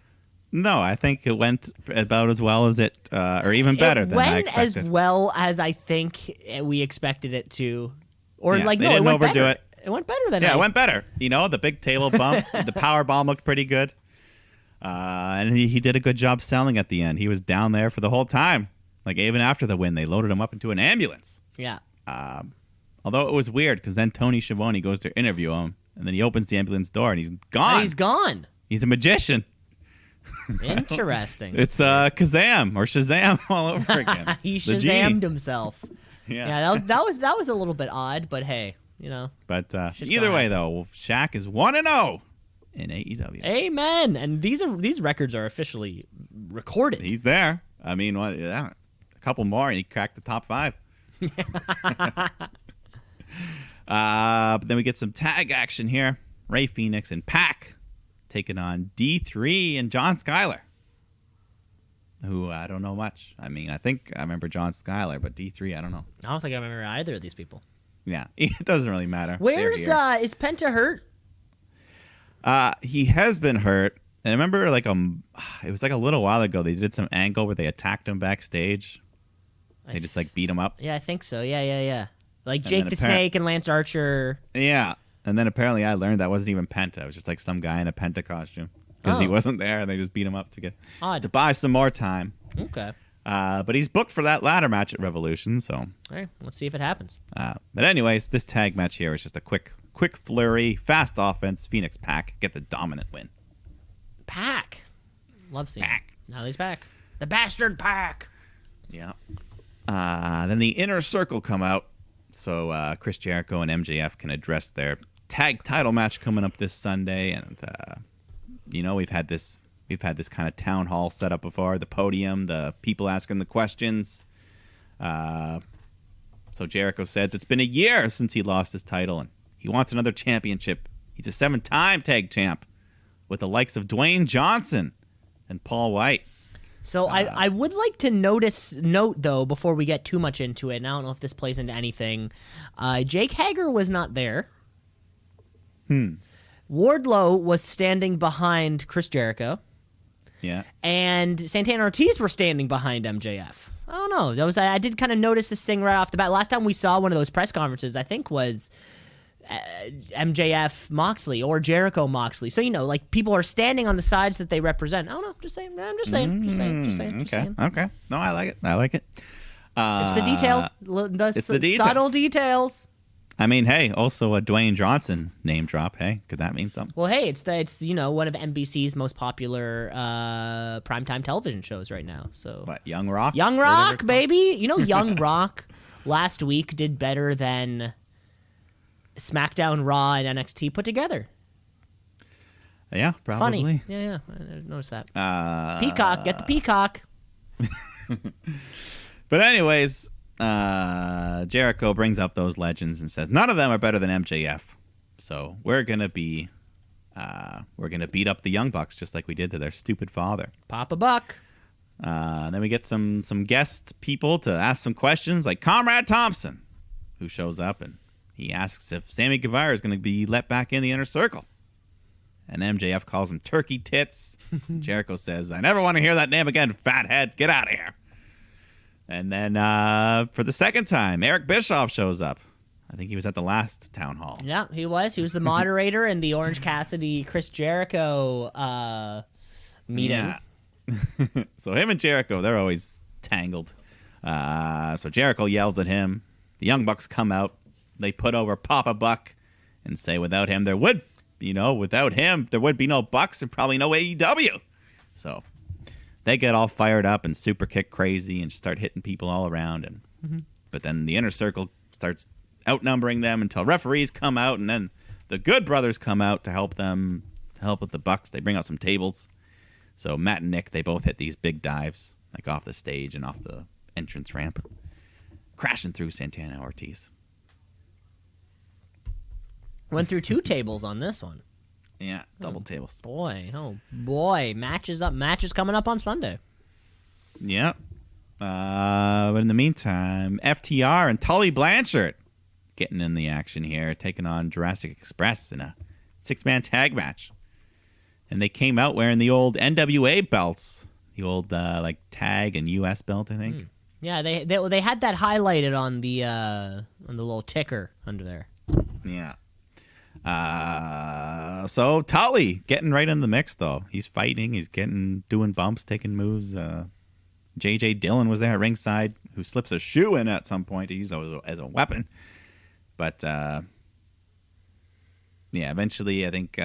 No, I think it went about as well as it... or even better than I expected. It went as well as I think we expected it to. Or, they didn't overdo it. It went better than it went better. The big table bump, the power bomb looked pretty good. And he did a good job selling at the end. He was down there for the whole time. Even after the win, they loaded him up into an ambulance. Yeah. Although it was weird because then Tony Schiavone goes to interview him, and then he opens the ambulance door, and he's gone. He's gone. He's a magician. Interesting. It's Kazam or Shazam all over again. He Shazammed himself. Yeah. That was a little bit odd, but hey. But either way, though, Shaq is 1-0 in AEW. Amen. And these records are officially recorded. He's there. I mean, a couple more, and he cracked the top 5. But then we get some tag action here. Rey Fenix and Pac taking on D3 and John Skyler, who I don't know much. I mean, I think I remember John Skyler, but D3, I don't know. I don't think I remember either of these people. Yeah, it doesn't really matter. Where's is Penta hurt? He has been hurt. And I remember it was a little while ago they did some angle where they attacked him backstage. They just beat him up. Yeah, I think so. Yeah. Like Jake the Snake and Lance Archer. Yeah. And then apparently I learned that wasn't even Penta. It was just some guy in a Penta costume because he wasn't there, and they just beat him up to buy some more time. Okay. But he's booked for that ladder match at Revolution, so... All right, let's see if it happens. But anyways, this tag match here is just a quick flurry, fast offense. Phoenix Pac get the dominant win. Pac. Love seeing Pac. Now he's back. The bastard Pac. Yeah. Then the Inner Circle come out, so Chris Jericho and MJF can address their tag title match coming up this Sunday. And, we've had this kind of town hall set up before, the podium, the people asking the questions. So Jericho says it's been a year since he lost his title, and he wants another championship. He's a 7-time tag champ with the likes of Dwayne Johnson and Paul Wight. So I would like to note, though, before we get too much into it, and I don't know if this plays into anything, Jake Hager was not there. Wardlow was standing behind Chris Jericho. Yeah. And Santana and Ortiz were standing behind MJF. I don't know. I did kind of notice this thing right off the bat. Last time we saw one of those press conferences, I think was MJF Moxley or Jericho Moxley. So, like people are standing on the sides that they represent. I don't know. Just saying. Just saying. Okay. No, I like it. It's the details. It's the details. Subtle details. I mean, hey, also a Dwayne Johnson name drop. Hey, could that mean something? Well, hey, it's one of NBC's most popular primetime television shows right now. So what, Young Rock? Young Rock, baby. Young Rock last week did better than SmackDown, Raw, and NXT put together. Yeah, probably. Funny. Yeah, I noticed that. Peacock, get the Peacock. But anyways, Jericho brings up those legends and says none of them are better than MJF. So we're gonna beat up the Young Bucks just like we did to their stupid father. Papa Buck. Then we get some guest people to ask some questions, like Comrade Thompson, who shows up and he asks if Sammy Guevara is going to be let back in the Inner Circle. And MJF calls him Turkey Tits. Jericho says, I never want to hear that name again, fathead. Get out of here. And then for the second time, Eric Bischoff shows up. I think he was at the last town hall. Yeah, he was. He was the moderator in the Orange Cassidy Chris Jericho meeting. Yeah. So him and Jericho, they're always tangled. So Jericho yells at him. The Young Bucks come out. They put over Papa Buck and say without him there would be no Bucks and probably no AEW. So they get all fired up and super kick crazy and start hitting people all around. But then the Inner Circle starts outnumbering them until referees come out, and then the Good Brothers come out to help with the Bucks. They bring out some tables. So Matt and Nick, they both hit these big dives, like off the stage and off the entrance ramp, crashing through Santana and Ortiz. Went through 2 tables on this one. Yeah, double tables. Boy, matches coming up on Sunday. Yeah. But in the meantime, FTR and Tully Blanchard getting in the action here, taking on Jurassic Express in a 6-man tag match. And they came out wearing the old NWA belts, the old tag and US belt, I think. Yeah, they had that highlighted on the little ticker under there. Yeah. So Tully getting right in the mix though. He's fighting. He's doing bumps, taking moves. JJ Dillon was there at ringside, who slips a shoe in at some point to use as a weapon. But eventually I think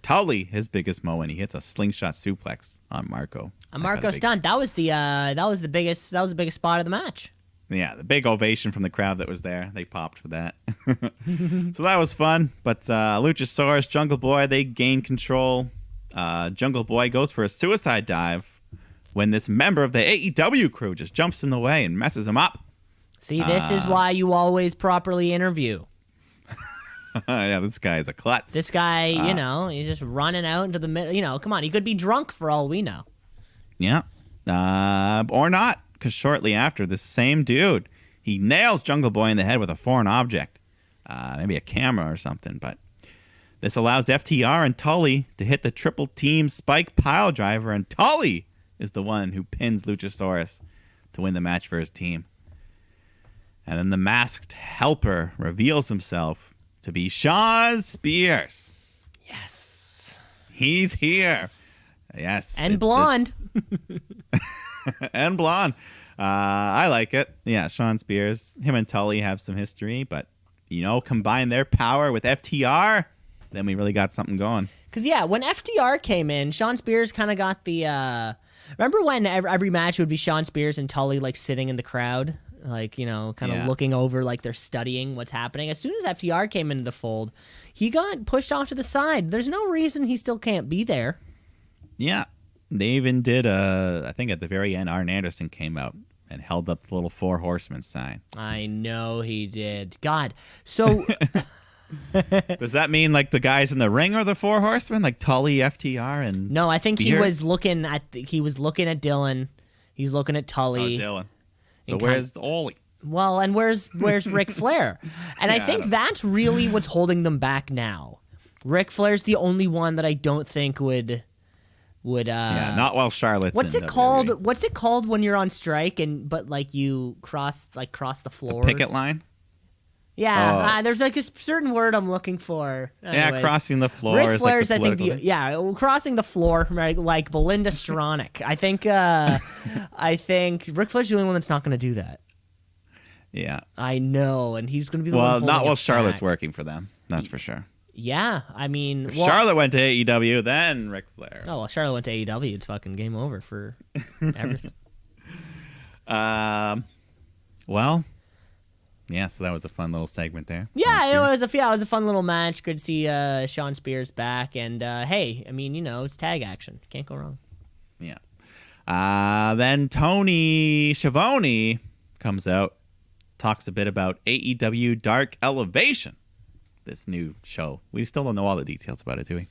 Tully, his biggest moment, he hits a slingshot suplex on Marco. A Marco stunt. That was the biggest spot of the match. Yeah, the big ovation from the crowd that was there. They popped for that. So that was fun. But Luchasaurus, Jungle Boy, they gain control. Jungle Boy goes for a suicide dive when this member of the AEW crew just jumps in the way and messes him up. See, this is why you always properly interview. Yeah, this guy is a klutz. This guy, he's just running out into the middle. Come on, he could be drunk for all we know. Yeah. Or not. Because shortly after, this same dude, he nails Jungle Boy in the head with a foreign object. Maybe a camera or something. But this allows FTR and Tully to hit the triple team spike pile driver. And Tully is the one who pins Luchasaurus to win the match for his team. And then the masked helper reveals himself to be Shawn Spears. Yes. He's here. Yes. And blonde. And blonde. I like it. Yeah, Shawn Spears. Him and Tully have some history, but, combine their power with FTR, then we really got something going. Because, when FTR came in, Shawn Spears kind of got the... remember when every match would be Shawn Spears and Tully, sitting in the crowd? Looking over, they're studying what's happening. As soon as FTR came into the fold, he got pushed off to the side. There's no reason he still can't be there. Yeah. They even did, I think at the very end, Arn Anderson came out and held up the little 4 Horsemen sign. I know he did. God. So... Does that mean, the guys in the ring are the 4 Horsemen? Like Tully, FTR, and No, I think Spears? he was looking at Dylan. He's looking at Tully. Oh, Dylan. But where's Ollie? Well, and where's Ric Flair? And I think that's really what's holding them back now. Ric Flair's the only one that I don't think would... would. Yeah, not while Charlotte's What's in it WWE. called? What's it called when you're on strike but like you cross the floor? Picket line? Yeah, there's like a certain word I'm looking for. Yeah, Anyways. crossing the floor Ric is like Flair's, the I think, political thing. crossing the floor, right, like Belinda Stronach. I think Ric Flair's the only one that's not going to do that. Yeah. I know, and he's going to be the one Well, holding not while it Charlotte's back. working for them. That's for sure. Yeah, I mean, If well, Charlotte went to AEW, then Ric Flair. oh, well, Charlotte went to AEW. It's fucking game over for everything. Well, yeah, so that was a fun little segment there. Yeah, Sean it Spears. was a fun little match. Good to see Sean Spears back, and hey, I mean, it's tag action. Can't go wrong. Yeah. Then Tony Schiavone comes out, talks a bit about AEW Dark Elevation, this new show. We still don't know all the details about it, do we?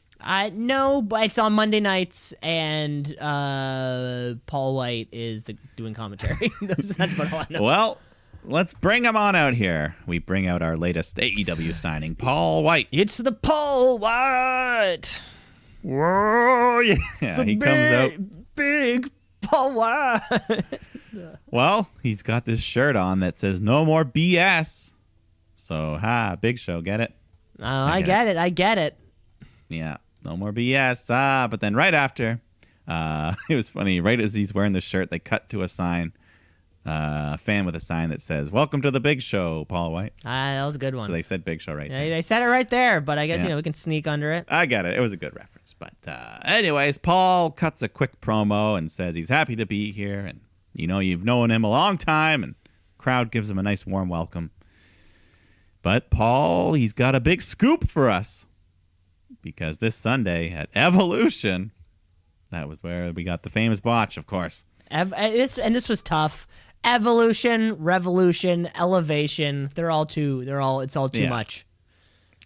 No, but it's on Monday nights, and Paul Wight is doing commentary. That's about all I know. Well, let's bring him on out here. We bring out our latest AEW signing, Paul Wight. It's the Paul Wight. Whoa, yeah, he comes out. Big Paul Wight. Well, he's got this shirt on that says "No more BS." So, Big Show, get it? I get it. Yeah, no more BS. But then right after, it was funny. Right as he's wearing the shirt, they cut to a sign, a fan with a sign that says, "Welcome to the Big Show, Paul White." That was a good one. So they said Big Show right there. They said it right there, but I guess Yeah. we can sneak under it. I get it. It was a good reference. But anyways, Paul cuts a quick promo and says he's happy to be here. And, you've known him a long time. And crowd gives him a nice warm welcome. But Paul, he's got a big scoop for us. Because this Sunday at Evolution, that was where we got the famous botch, of course. This was tough. Evolution, revolution, elevation. It's all too Yeah. much.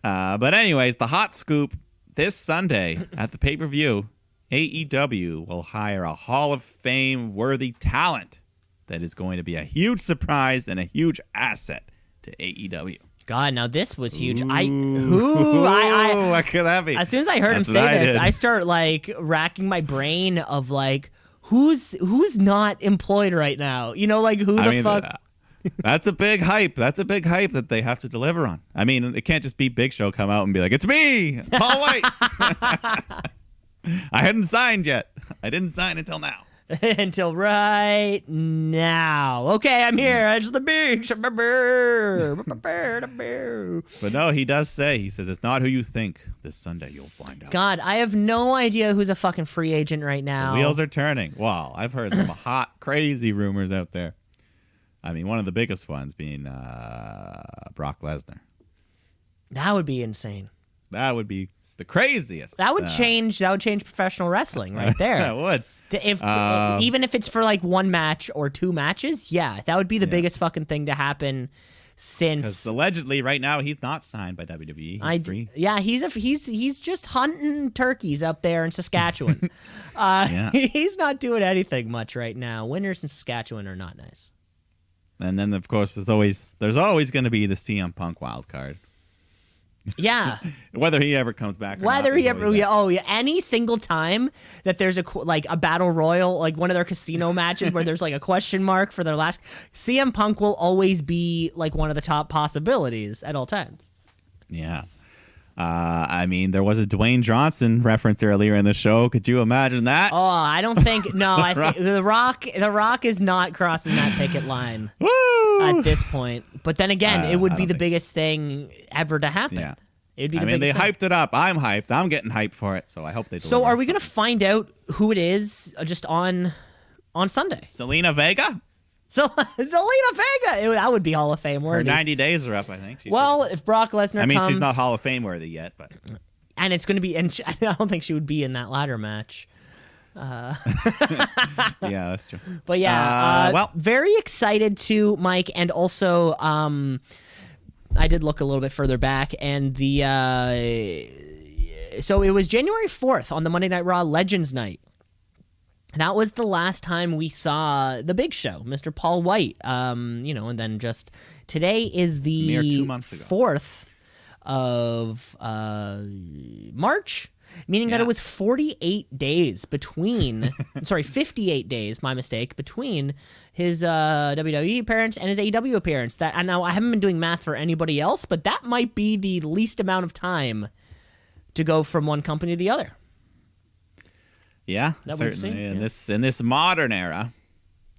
But anyways, the hot scoop this Sunday at the pay-per-view, AEW will hire a Hall of Fame worthy talent that is going to be a huge surprise and a huge asset to AEW. God, now this was huge. Ooh, what could that be? As soon as I heard him That's what say I this, did. I start like racking my brain of like who's not employed right now. Like who the fuck? That's a big hype. That's a big hype that they have to deliver on. I mean, it can't just be Big Show come out and be like, "It's me, Paul White." I hadn't signed yet. I didn't sign until now. Until right now. Okay, I'm here. It's the big show. But no, he says it's not who you think. This Sunday you'll find out. God, I have no idea who's a fucking free agent right now. The wheels are turning. Wow, I've heard some hot, crazy rumors out there. I mean, one of the biggest ones being Brock Lesnar. That would be insane. That would be the craziest. That would change professional wrestling right there. That would. Even if it's for like one match or two matches, yeah, that would be the biggest fucking thing to happen since. Because allegedly, right now, he's not signed by WWE. He's free. Yeah, he's just hunting turkeys up there in Saskatchewan. He's not doing anything much right now. Winters in Saskatchewan are not nice. And then, of course, there's always going to be the CM Punk wild card. Yeah. Whether he ever comes back or Whether not, he there's ever, always that. any single time that there's a battle royal, like one of their casino matches where there's like a question mark for their last, CM Punk will always be like one of the top possibilities at all times. Yeah. I mean, there was a Dwayne Johnson reference earlier in the show. Could you imagine that? Oh, I don't think, no, I think The Rock is not crossing that picket line Woo! at this point. But then again, it would I be don't the think biggest thing ever to happen. Yeah. It would be the I mean, they biggest thing. hyped it up. I'm hyped. I'm getting hyped for it. So I hope they deliver. So are we going to find out who it is just on Sunday? Selena Vega? So Zelina Vega, that would be Hall of Fame Her worthy. 90 days are up, I think. Well, if Brock Lesnar I mean, comes, she's not Hall of Fame worthy yet, but and it's going to be, I don't think she would be in that ladder match. yeah, that's true. But yeah, well, very excited too, Mike, and also I did look a little bit further back, and so it was January 4th on the Monday Night Raw Legends Night. That was the last time we saw the Big Show, Mr. Paul White. And then just today is the Mere 2 months ago. 4th of March. meaning that Yeah. it was 48 days between, 58 days, my mistake, between his WWE appearance and his AEW appearance. That, and now I haven't been doing math for anybody else, but that might be the least amount of time to go from one company to the other. Yeah, That we've certainly seen, in this modern era.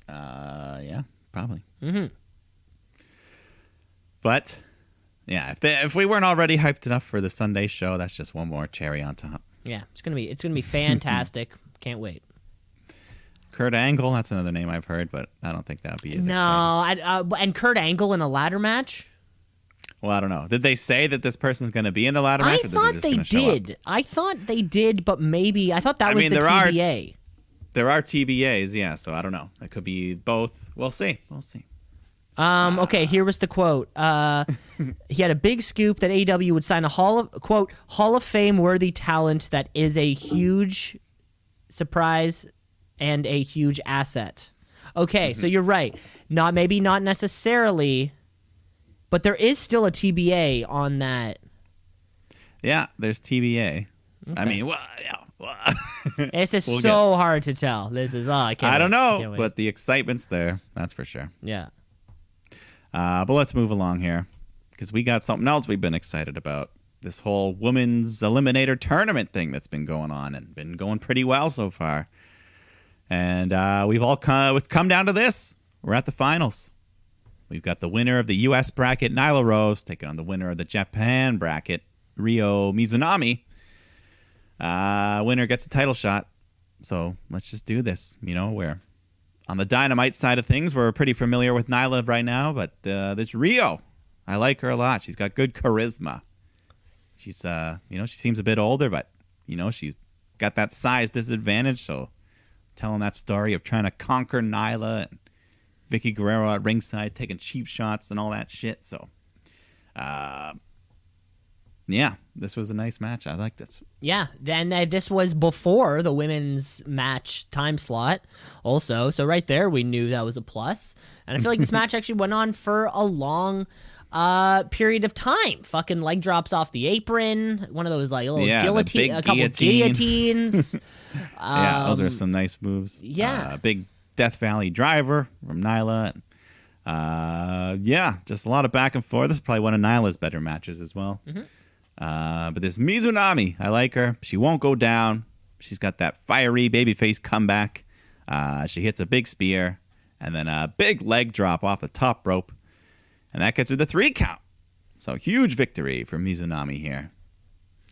Yeah, probably. Mm-hmm. But yeah, if we weren't already hyped enough for the Sunday show, that's just one more cherry on top. Yeah, it's gonna be fantastic. Can't wait. Kurt Angle, that's another name I've heard, but I don't think that would be as No, exciting. and Kurt Angle in a ladder match. Well, I don't know. Did they say that this person's going to be in the ladder match? I Or thought just they gonna show up? did. I thought they did, but maybe I thought that I was mean, the there are- TBA. There are TBAs, yeah, so I don't know. It could be both. We'll see. Okay, here was the quote. He had a big scoop that AEW would sign a Hall of Fame worthy talent that is a huge surprise and a huge asset. Okay, so you're right. Not necessarily, but there is still a TBA on that. Yeah, there's TBA. Okay. I mean, well, yeah. Well, It's just We'll so hard to tell. This is I can't. I don't wait. know, Can't wait. but the excitement's there. That's for sure. yeah. But let's move along here because we got something else we've been excited about. This whole women's eliminator tournament thing that's been going on and been going pretty well so far. And we've all come down to this. We're at the finals. We've got the winner of the U.S. bracket, Nyla Rose, taking on the winner of the Japan bracket, Ryo Mizunami. Winner gets a title shot. So let's just do this. You know, we're on the Dynamite side of things. We're pretty familiar with Nyla right now, but this Ryo, I like her a lot. She's got good charisma. She's, she seems a bit older, but, she's got that size disadvantage. So telling that story of trying to conquer Nyla and Vicky Guerrero at ringside taking cheap shots and all that shit. So, yeah, this was a nice match. I liked it. Yeah, then this was before the women's match time slot also. So right there, we knew that was a plus. And I feel like this match actually went on for a long period of time. Fucking leg drops off the apron. One of those like little guillotine, a couple guillotines. Yeah, those are some nice moves. Yeah. Big Death Valley driver from Nyla. Yeah, just a lot of back and forth. This is probably one of Nyla's better matches as well. Mm-hmm. But this Mizunami, I like her. She won't go down. She's got that fiery babyface comeback. She hits a big spear and then a big leg drop off the top rope. And that gets her the 3 count. So huge victory for Mizunami here.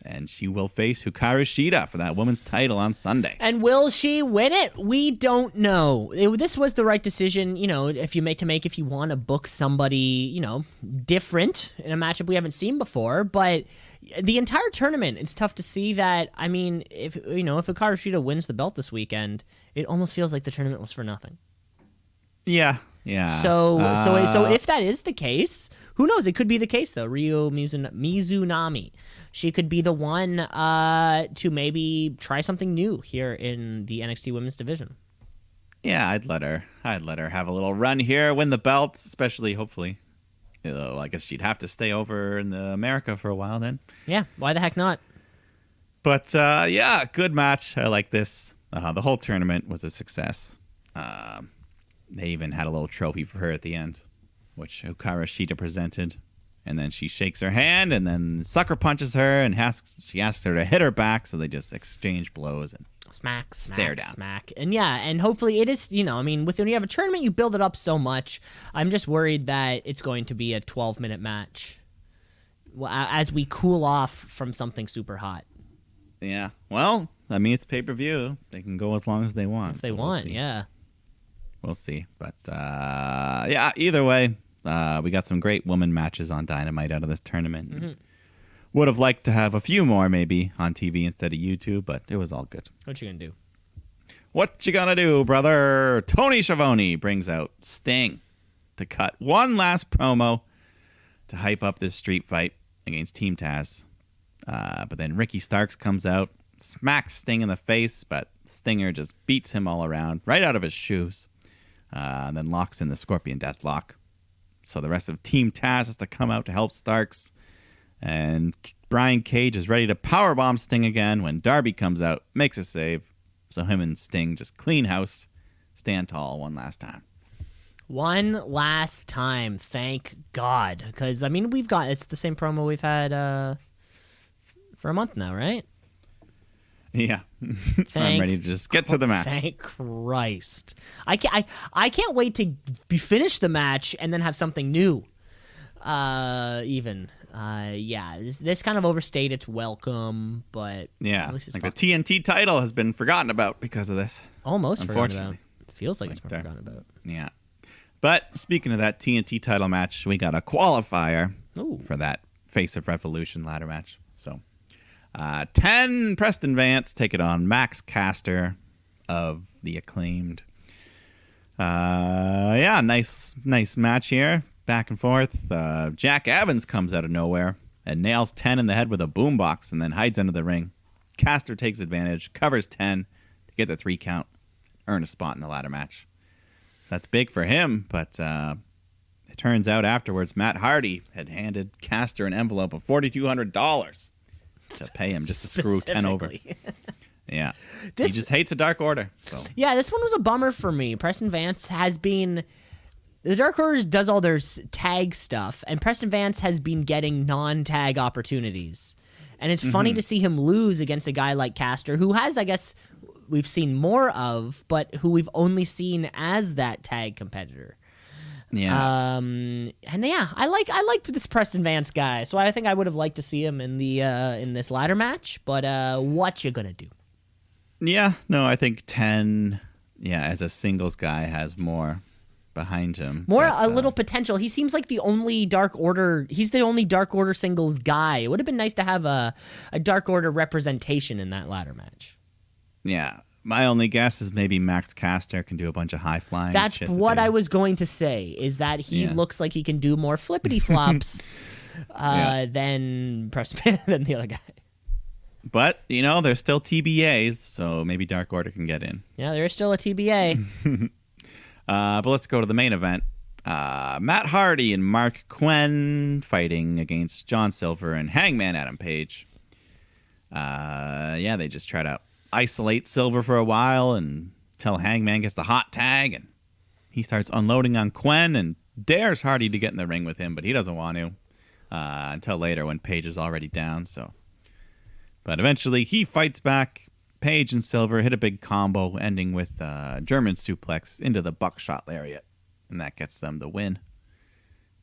And she will face Hikaru Shida for that women's title on Sunday. And will she win it? We don't know. This was the right decision, if you want to book somebody, different in a matchup we haven't seen before. But the entire tournament, it's tough to see that. I mean, if Hikaru Shida wins the belt this weekend, it almost feels like the tournament was for nothing. Yeah. So if that is the case, who knows? It could be the case though. Ryo Mizunami, she could be the one to maybe try something new here in the NXT Women's Division. Yeah, I'd let her have a little run here, win the belt, especially hopefully. I guess she'd have to stay over in America for a while then. Yeah, why the heck not? But yeah, good match. I like this. The whole tournament was a success. They even had a little trophy for her at the end, which Hikaru Shida presented. And then she shakes her hand and then sucker punches her and she asks her to hit her back. So they just exchange blows and stare down. Smack. And yeah, and hopefully it is, when you have a tournament, you build it up so much. I'm just worried that it's going to be a 12-minute match as we cool off from something super hot. Yeah. Well, it's pay-per-view. They can go as long as they want. If they want, yeah. We'll see. But, yeah, either way, we got some great women matches on Dynamite out of this tournament. Mm-hmm. Would have liked to have a few more maybe on TV instead of YouTube, but it was all good. What you gonna do? What you gonna do, brother? Tony Schiavone brings out Sting to cut one last promo to hype up this street fight against Team Taz. But then Ricky Starks comes out, smacks Sting in the face, but Stinger just beats him all around, right out of his shoes. And then locks in the Scorpion Deathlock. So the rest of Team Taz has to come out to help Starks and Brian Cage is ready to powerbomb Sting again when Darby comes out, makes a save. So him and Sting just clean house, stand tall one last time. One last time, thank God. Because, I mean, it's the same promo we've had for a month now, right? Yeah. I'm ready to just get to the match. Thank Christ. I can't wait to finish the match and then have something new. This kind of overstayed its welcome, but yeah, at least it's like fun. the TNT title has been forgotten about because of this. Almost forgotten about. Unfortunately. Feels like it's been forgotten about. Yeah. But speaking of that TNT title match, we got a qualifier for that Face of Revolution ladder match. So 10 Preston Vance take it on Max Caster of the Acclaimed. Nice match here. Back and forth. Jack Evans comes out of nowhere and nails 10 in the head with a boombox and then hides under the ring. Caster takes advantage, covers 10 to get the 3 count, earn a spot in the ladder match. So that's big for him, but it turns out afterwards Matt Hardy had handed Caster an envelope of $4,200 to pay him just to screw 10 over. Yeah. He just hates a Dark Order. So. Yeah, this one was a bummer for me. Preston Vance has been... The Dark Order does all their tag stuff, and Preston Vance has been getting non-tag opportunities. And it's funny to see him lose against a guy like Caster, who has, I guess, we've seen more of, but who we've only seen as that tag competitor. Yeah. I like this Preston Vance guy, so I think I would have liked to see him in the in this ladder match. But what you gonna do? Yeah, no, I think 10. Yeah, as a singles guy, has more behind him. A little potential. He seems like the only Dark Order. He's the only Dark Order singles guy. It would have been nice to have a Dark Order representation in that ladder match. Yeah. My only guess is maybe Max Caster can do a bunch of high flying. That's what I was going to say, is that he looks like he can do more flippity flops than than the other guy. But, there's still TBAs, so maybe Dark Order can get in. Yeah, there is still a TBA. But let's go to the main event. Matt Hardy and Mark Quinn fighting against John Silver and Hangman Adam Page. They just try to isolate Silver for a while until Hangman gets the hot tag, and he starts unloading on Quinn and dares Hardy to get in the ring with him, but he doesn't want to until later when Page is already down. But eventually he fights back. Page and Silver hit a big combo, ending with German suplex into the buckshot lariat, and that gets them the win.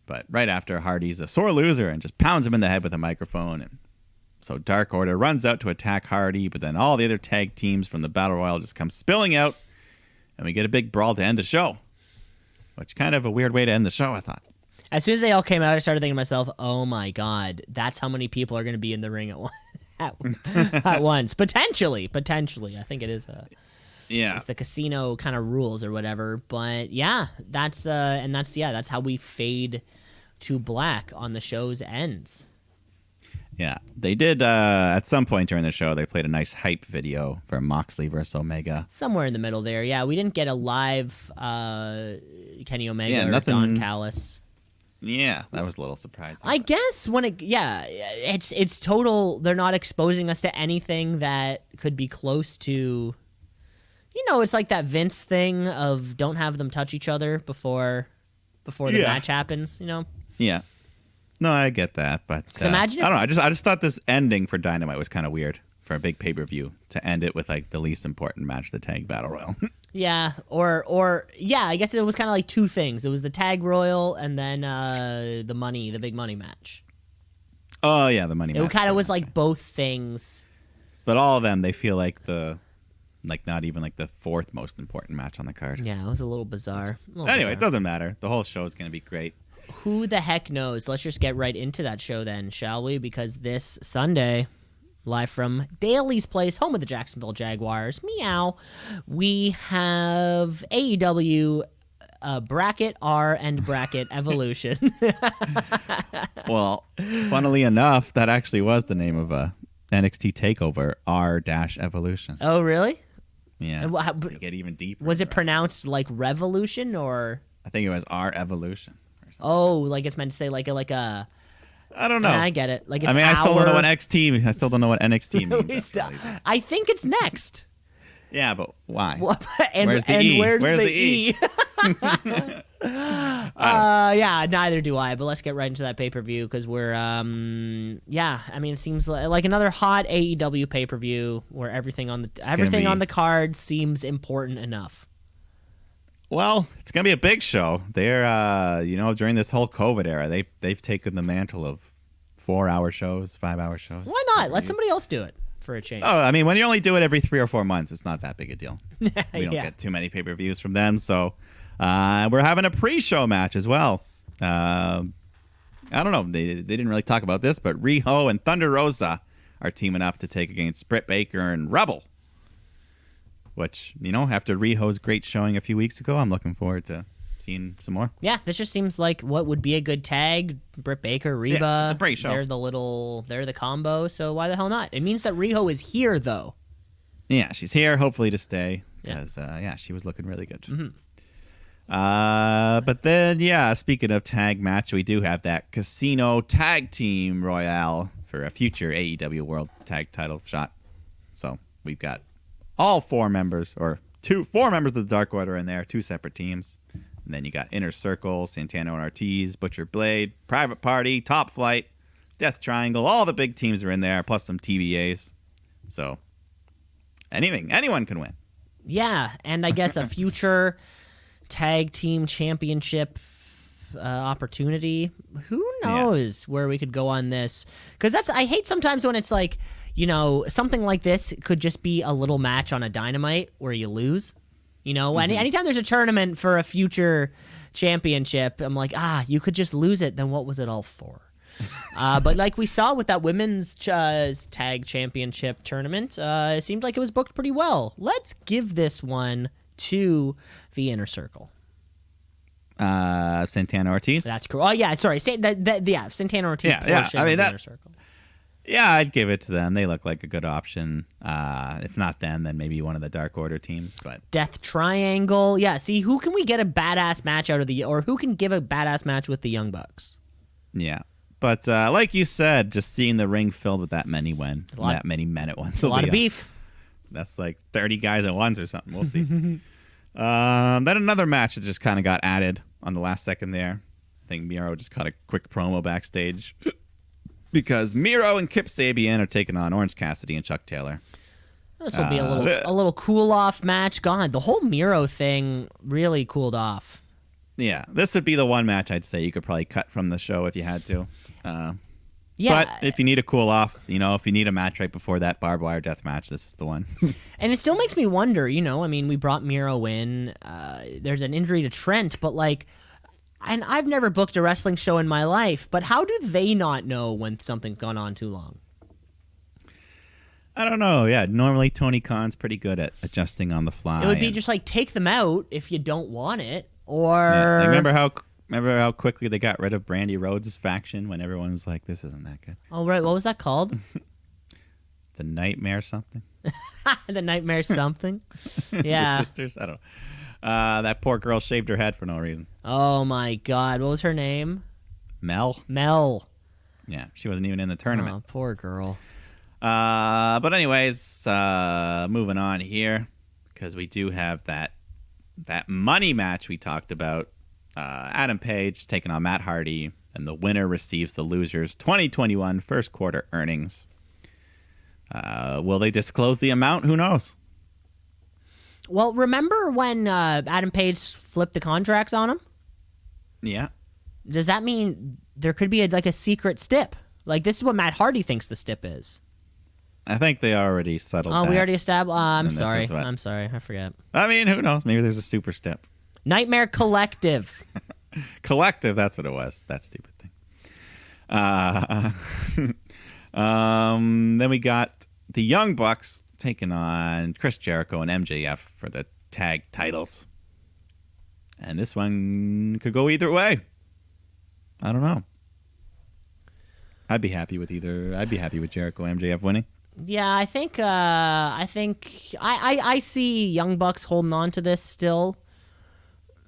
But right after, Hardy's a sore loser and just pounds him in the head with a microphone, and so Dark Order runs out to attack Hardy, but then all the other tag teams from the Battle Royal just come spilling out, and we get a big brawl to end the show, which kind of a weird way to end the show, I thought. As soon as they all came out, I started thinking to myself, oh my God, that's how many people are going to be in the ring at once. At once. Potentially. I think it is it's the casino kind of rules or whatever. But yeah, that's how we fade to black on the show's ends. Yeah, they did at some point during the show. They played a nice hype video for Moxley versus Omega. Somewhere in the middle there. Yeah, we didn't get a live Kenny Omega or nothing, Don Callis. Yeah, that was a little surprising. I guess it's total. They're not exposing us to anything that could be close to. It's like that Vince thing of don't have them touch each other before the match happens. Yeah. No, I get that, but imagine I don't know. I just thought this ending for Dynamite was kind of weird for a big pay-per-view to end it with like the least important match of the Tag Battle Royal. Yeah, I guess it was kind of like two things. It was the Tag Royal and then the big money match. Oh yeah, the money match. It kind of was like both things. But all of them, they feel like not even like the fourth most important match on the card. Yeah, it was a little bizarre. Anyway, it doesn't matter. The whole show is going to be great. Who the heck knows? Let's just get right into that show then, shall we? Because this Sunday, live from Daly's Place, home of the Jacksonville Jaguars, meow, we have AEW Bracket R and Bracket Evolution. Well, funnily enough, that actually was the name of a NXT TakeOver R-Evolution. Oh, really? Yeah. To get even deeper. Was it pronounced like Revolution or? I think it was R-Evolution. Oh, like it's meant to say like a I don't know. I get it. Like, it's I still don't know what NXT. I still don't know what NXT means. I think it's next. Yeah, but why? Where's the E? Where's the the E? Yeah, neither do I. But let's get right into that pay-per-view because we're, it seems like another hot AEW pay-per-view where everything on the card seems important enough. Well, it's gonna be a big show. They're, during this whole COVID era, they've taken the mantle of 4-hour shows, 5-hour shows. Why not? Let somebody else do it. For a change. Oh, I mean, when you only do it every 3 or 4 months, it's not that big a deal. We don't get too many pay-per-views from them, so we're having a pre-show match as well. I don't know. They didn't really talk about this, but Riho and Thunder Rosa are teaming up to take against Britt Baker and Rebel. Which, after Riho's great showing a few weeks ago, I'm looking forward to seeing some more. Yeah, this just seems like what would be a good tag. Britt Baker, Reba. Yeah, it's a great show. They're the combo, so why the hell not? It means that Riho is here, though. Yeah, she's here, hopefully to stay, because, she was looking really good. Mm-hmm. But then, speaking of tag match, we do have that Casino Tag Team Royale for a future AEW World Tag Title shot. So we've got all 4 members, or 4 members of the Dark Order in there, 2 separate teams. And then you got Inner Circle, Santana and Ortiz, Butcher Blade, Private Party, Top Flight, Death Triangle. All the big teams are in there, plus some TBAs. So anyone can win. Yeah, and I guess a future tag team championship opportunity. Who knows where we could go on this? Because I hate sometimes when it's like, something like this could just be a little match on a Dynamite where you lose. Anytime there's a tournament for a future championship, I'm like, you could just lose it. Then what was it all for? But like we saw with that women's tag championship tournament, it seemed like it was booked pretty well. Let's give this one to the Inner Circle. Santana Ortiz. That's cool. Oh yeah, sorry. Santana Ortiz. Yeah. I mean that. Inner Circle. Yeah, I'd give it to them. They look like a good option. If not them, then maybe one of the Dark Order teams. But Death Triangle. Yeah, see, who can we get a badass match out of or who can give a badass match with the Young Bucks? Yeah. But like you said, just seeing the ring filled with that many men at once. A lot of beef. That's like 30 guys at once or something. We'll see. Then another match that just kind of got added on the last second there. I think Miro just cut a quick promo backstage. Because Miro and Kip Sabian are taking on Orange Cassidy and Chuck Taylor. This will be a little cool off match. God, the whole Miro thing really cooled off. Yeah, this would be the one match I'd say you could probably cut from the show if you had to. Yeah. But if you need a cool off, if you need a match right before that barbed wire death match, this is the one. And it still makes me wonder, we brought Miro in. There's an injury to Trent, but and I've never booked a wrestling show in my life, but how do they not know when something's gone on too long? I don't know. Yeah, normally Tony Khan's pretty good at adjusting on the fly. It would be just take them out if you don't want it, or remember how quickly they got rid of Brandy Rhodes' faction when everyone was like, "This isn't that good." Oh right, what was that called? The Nightmare something. The Nightmare something. Yeah, the sisters. I don't know. That poor girl shaved her head for no reason. Oh my God, what was her name? Mel. Yeah, she wasn't even in the tournament. Oh, poor girl. But anyways, moving on here, because we do have that money match we talked about. Adam Page taking on Matt Hardy, and the winner receives the loser's 2021 first quarter earnings. Will they disclose the amount? Who knows? Well, remember when Adam Page flipped the contracts on him? Yeah. Does that mean there could be a secret stip? This is what Matt Hardy thinks the stip is. I think they already settled that. Oh, we already established? I'm sorry. What... I'm sorry. I forget. I mean, who knows? Maybe there's a super step. Nightmare Collective. Collective, that's what it was. That stupid thing. Then we got the Young Bucks taking on Chris Jericho and MJF for the tag titles. And this one could go either way. I don't know. I'd be happy with Jericho and MJF winning. Yeah, I think I see Young Bucks holding on to this still.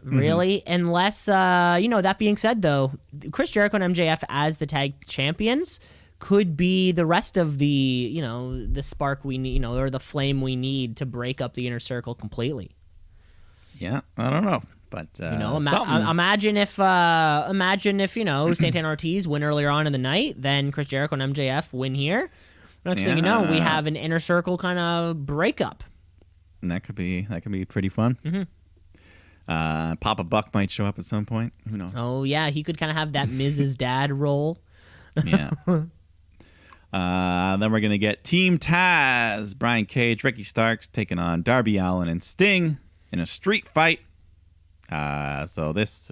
Really? Unless, that being said, though, Chris Jericho and MJF as the tag champions could be the rest of the, the spark we need, or the flame we need to break up the inner circle completely. Yeah, I don't know. But, imagine if Santana Ortiz win earlier on in the night, then Chris Jericho and MJF win here. Next thing you know, we have an inner circle kind of breakup. And that could be pretty fun. Mm-hmm. Papa Buck might show up at some point. Who knows? Oh, yeah. He could kind of have that Mrs. Dad role. Yeah. Then we're going to get Team Taz, Brian Cage, Ricky Starks taking on Darby Allin and Sting in a street fight. So this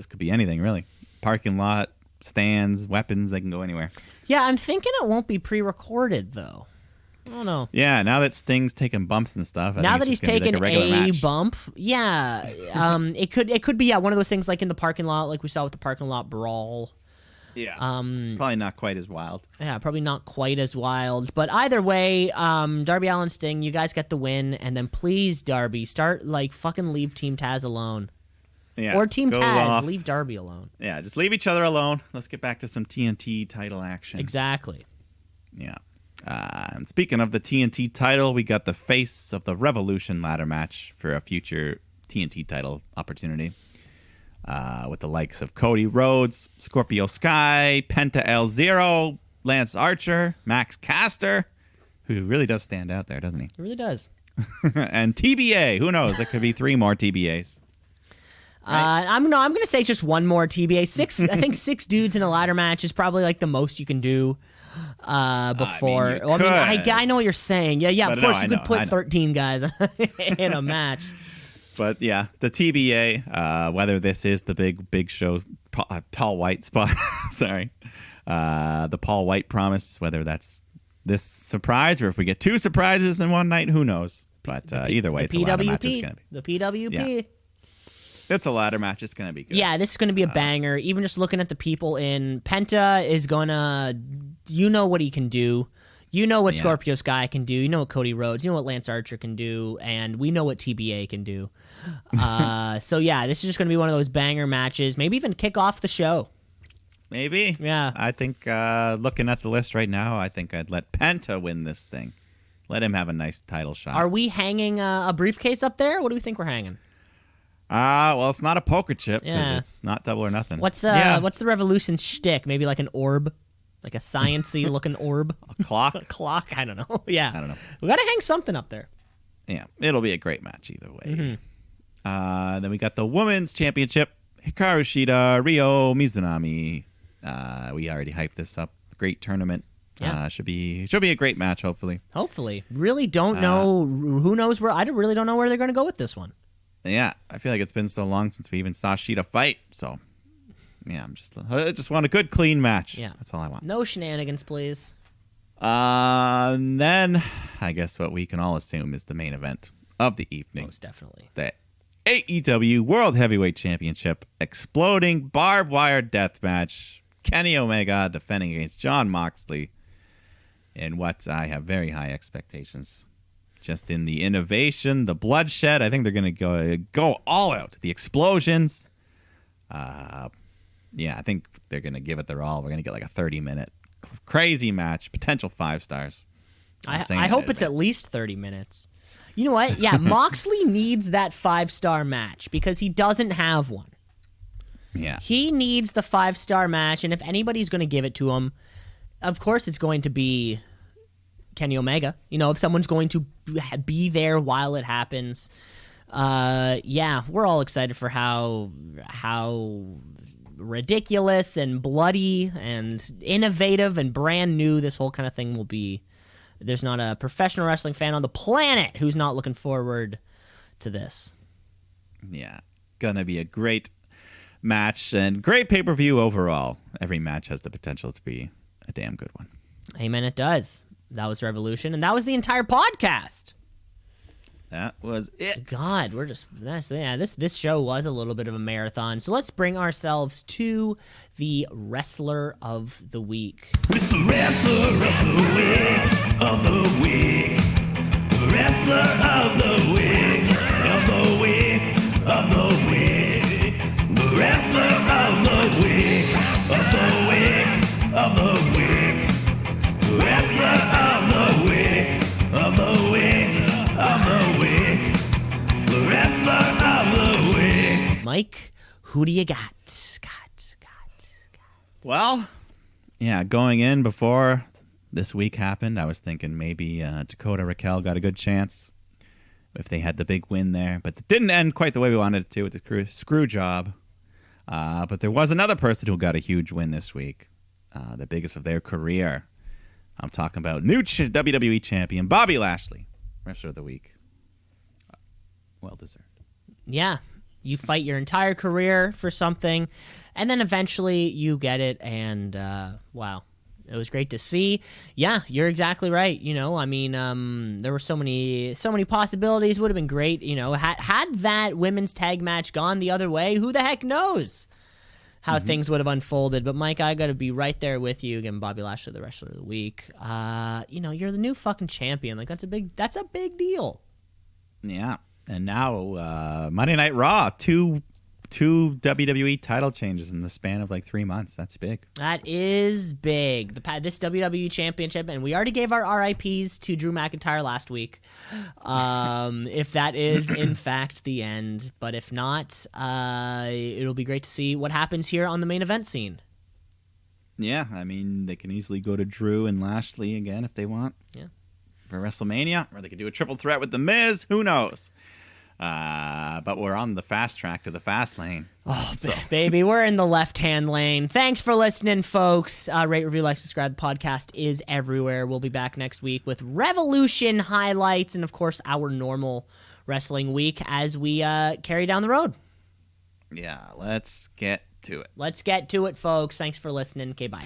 could be anything, really. Parking lot, stands, weapons, they can go anywhere. Yeah, I'm thinking it won't be pre-recorded, though. I don't know. Yeah, now that Sting's taking bumps and stuff. Now that he's taken a bump, yeah, it could be one of those things like in the parking lot, like we saw with the parking lot brawl. Yeah, probably not quite as wild. Yeah, probably not quite as wild. But either way, Darby Allin, Sting, you guys get the win, and then please, Darby, fucking leave Team Taz alone. Yeah, or Team Taz, leave Darby alone. Yeah, just leave each other alone. Let's get back to some TNT title action. Exactly. Yeah. And speaking of the TNT title, we got the Face of the Revolution ladder match for a future TNT title opportunity with the likes of Cody Rhodes, Scorpio Sky, Penta El Zero, Lance Archer, Max Caster, who really does stand out there, doesn't he? He really does. And TBA. Who knows? There could be 3 more TBAs. Right. I'm going to say just one more TBA. I think 6 dudes in a ladder match is probably like the most you can do. Before. I know what you're saying. Yeah, of course you could put 13 guys in a match. But yeah, the TBA, whether this is the big show, Paul Wight spot, sorry, the Paul Wight promise, whether that's this surprise or if we get 2 surprises in one night, who knows? But either way, it's a ladder match. It's gonna be the PWP. Yeah. It's a ladder match. It's going to be good. Yeah, this is going to be a banger. Even just looking at the people in Penta is going to... You know what he can do. You know what Scorpio Sky can do. You know what Cody Rhodes. You know what Lance Archer can do. And we know what TBA can do. So, yeah, this is just going to be one of those banger matches. Maybe even kick off the show. Maybe. Yeah. I think looking at the list right now, I think I'd let Penta win this thing. Let him have a nice title shot. Are we hanging a briefcase up there? What do we think we're hanging? Well, it's not a poker chip because it's not Double or Nothing. What's the Revolution shtick? Maybe like an orb, like a sciencey looking orb. A clock. A clock. I don't know. Yeah, I don't know. We gotta hang something up there. Yeah, it'll be a great match either way. Mm-hmm. Then we got the Women's Championship: Hikaru Shida, Ryo Mizunami. We already hyped this up. Great tournament. Yeah. Should be a great match. Hopefully. Really don't know. Who knows where? I really don't know where they're gonna go with this one. Yeah, I feel like it's been so long since we even saw Shida fight. So, yeah, I just want a good, clean match. Yeah, that's all I want. No shenanigans, please. And then I guess what we can all assume is the main event of the evening. Most definitely. The AEW World Heavyweight Championship exploding barbed wire death match. Kenny Omega defending against Jon Moxley in what I have very high expectations. Just in the innovation, the bloodshed. I think they're going to go all out. The explosions. I think they're going to give it their all. We're going to get like a 30-minute crazy match. Potential 5 stars. I hope it's at least 30 minutes. You know what? Yeah, Moxley needs that 5-star match because he doesn't have one. Yeah. He needs the 5-star match, and if anybody's going to give it to him, of course it's going to be Kenny Omega. If someone's going to be there while it happens. We're all excited for how ridiculous and bloody and innovative and brand new this whole kind of thing will be. There's not a professional wrestling fan on the planet who's not looking forward to this. Yeah, gonna be a great match and great pay-per-view overall. Every match has the potential to be a damn good one. Amen, it does. That was Revolution, and that was the entire podcast. That was it. God, this show was a little bit of a marathon. So let's bring ourselves to the Wrestler of the Week. It's the Wrestler of the Week. The Wrestler of the Week. Of the Week. Of the Week. Mike, who do you got? Well, yeah, going in before this week happened, I was thinking maybe Dakota Raquel got a good chance if they had the big win there. But it didn't end quite the way we wanted it to with the screw job. But there was another person who got a huge win this week, the biggest of their career. I'm talking about new WWE champion Bobby Lashley, wrestler of the week. Well deserved. Yeah. You fight your entire career for something, and then eventually you get it, and wow. It was great to see. Yeah, you're exactly right. You know, I mean, there were so many possibilities. Would have been great. You know, had that women's tag match gone the other way, who the heck knows how things would have unfolded. But Mike, I got to be right there with you. Again, Bobby Lashley, the wrestler of the week. You know, you're the new fucking champion. Like that's a big deal. Yeah. And now, Monday Night Raw, two WWE title changes in the span of like 3 months. That's big. That is big. This WWE Championship, and we already gave our RIPs to Drew McIntyre last week. If that is, in fact, the end. But if not, it'll be great to see what happens here on the main event scene. Yeah, I mean, they can easily go to Drew and Lashley again if they want. Yeah. For WrestleMania, or they could do a triple threat with The Miz. Who knows? But we're on the fast track to the fast lane. Oh, baby, we're in the left-hand lane. Thanks for listening, folks. Rate, review, like, subscribe. The podcast is everywhere. We'll be back next week with Revolution highlights and, of course, our normal wrestling week as we carry down the road. Yeah, let's get to it. Let's get to it, folks. Thanks for listening. Okay, bye.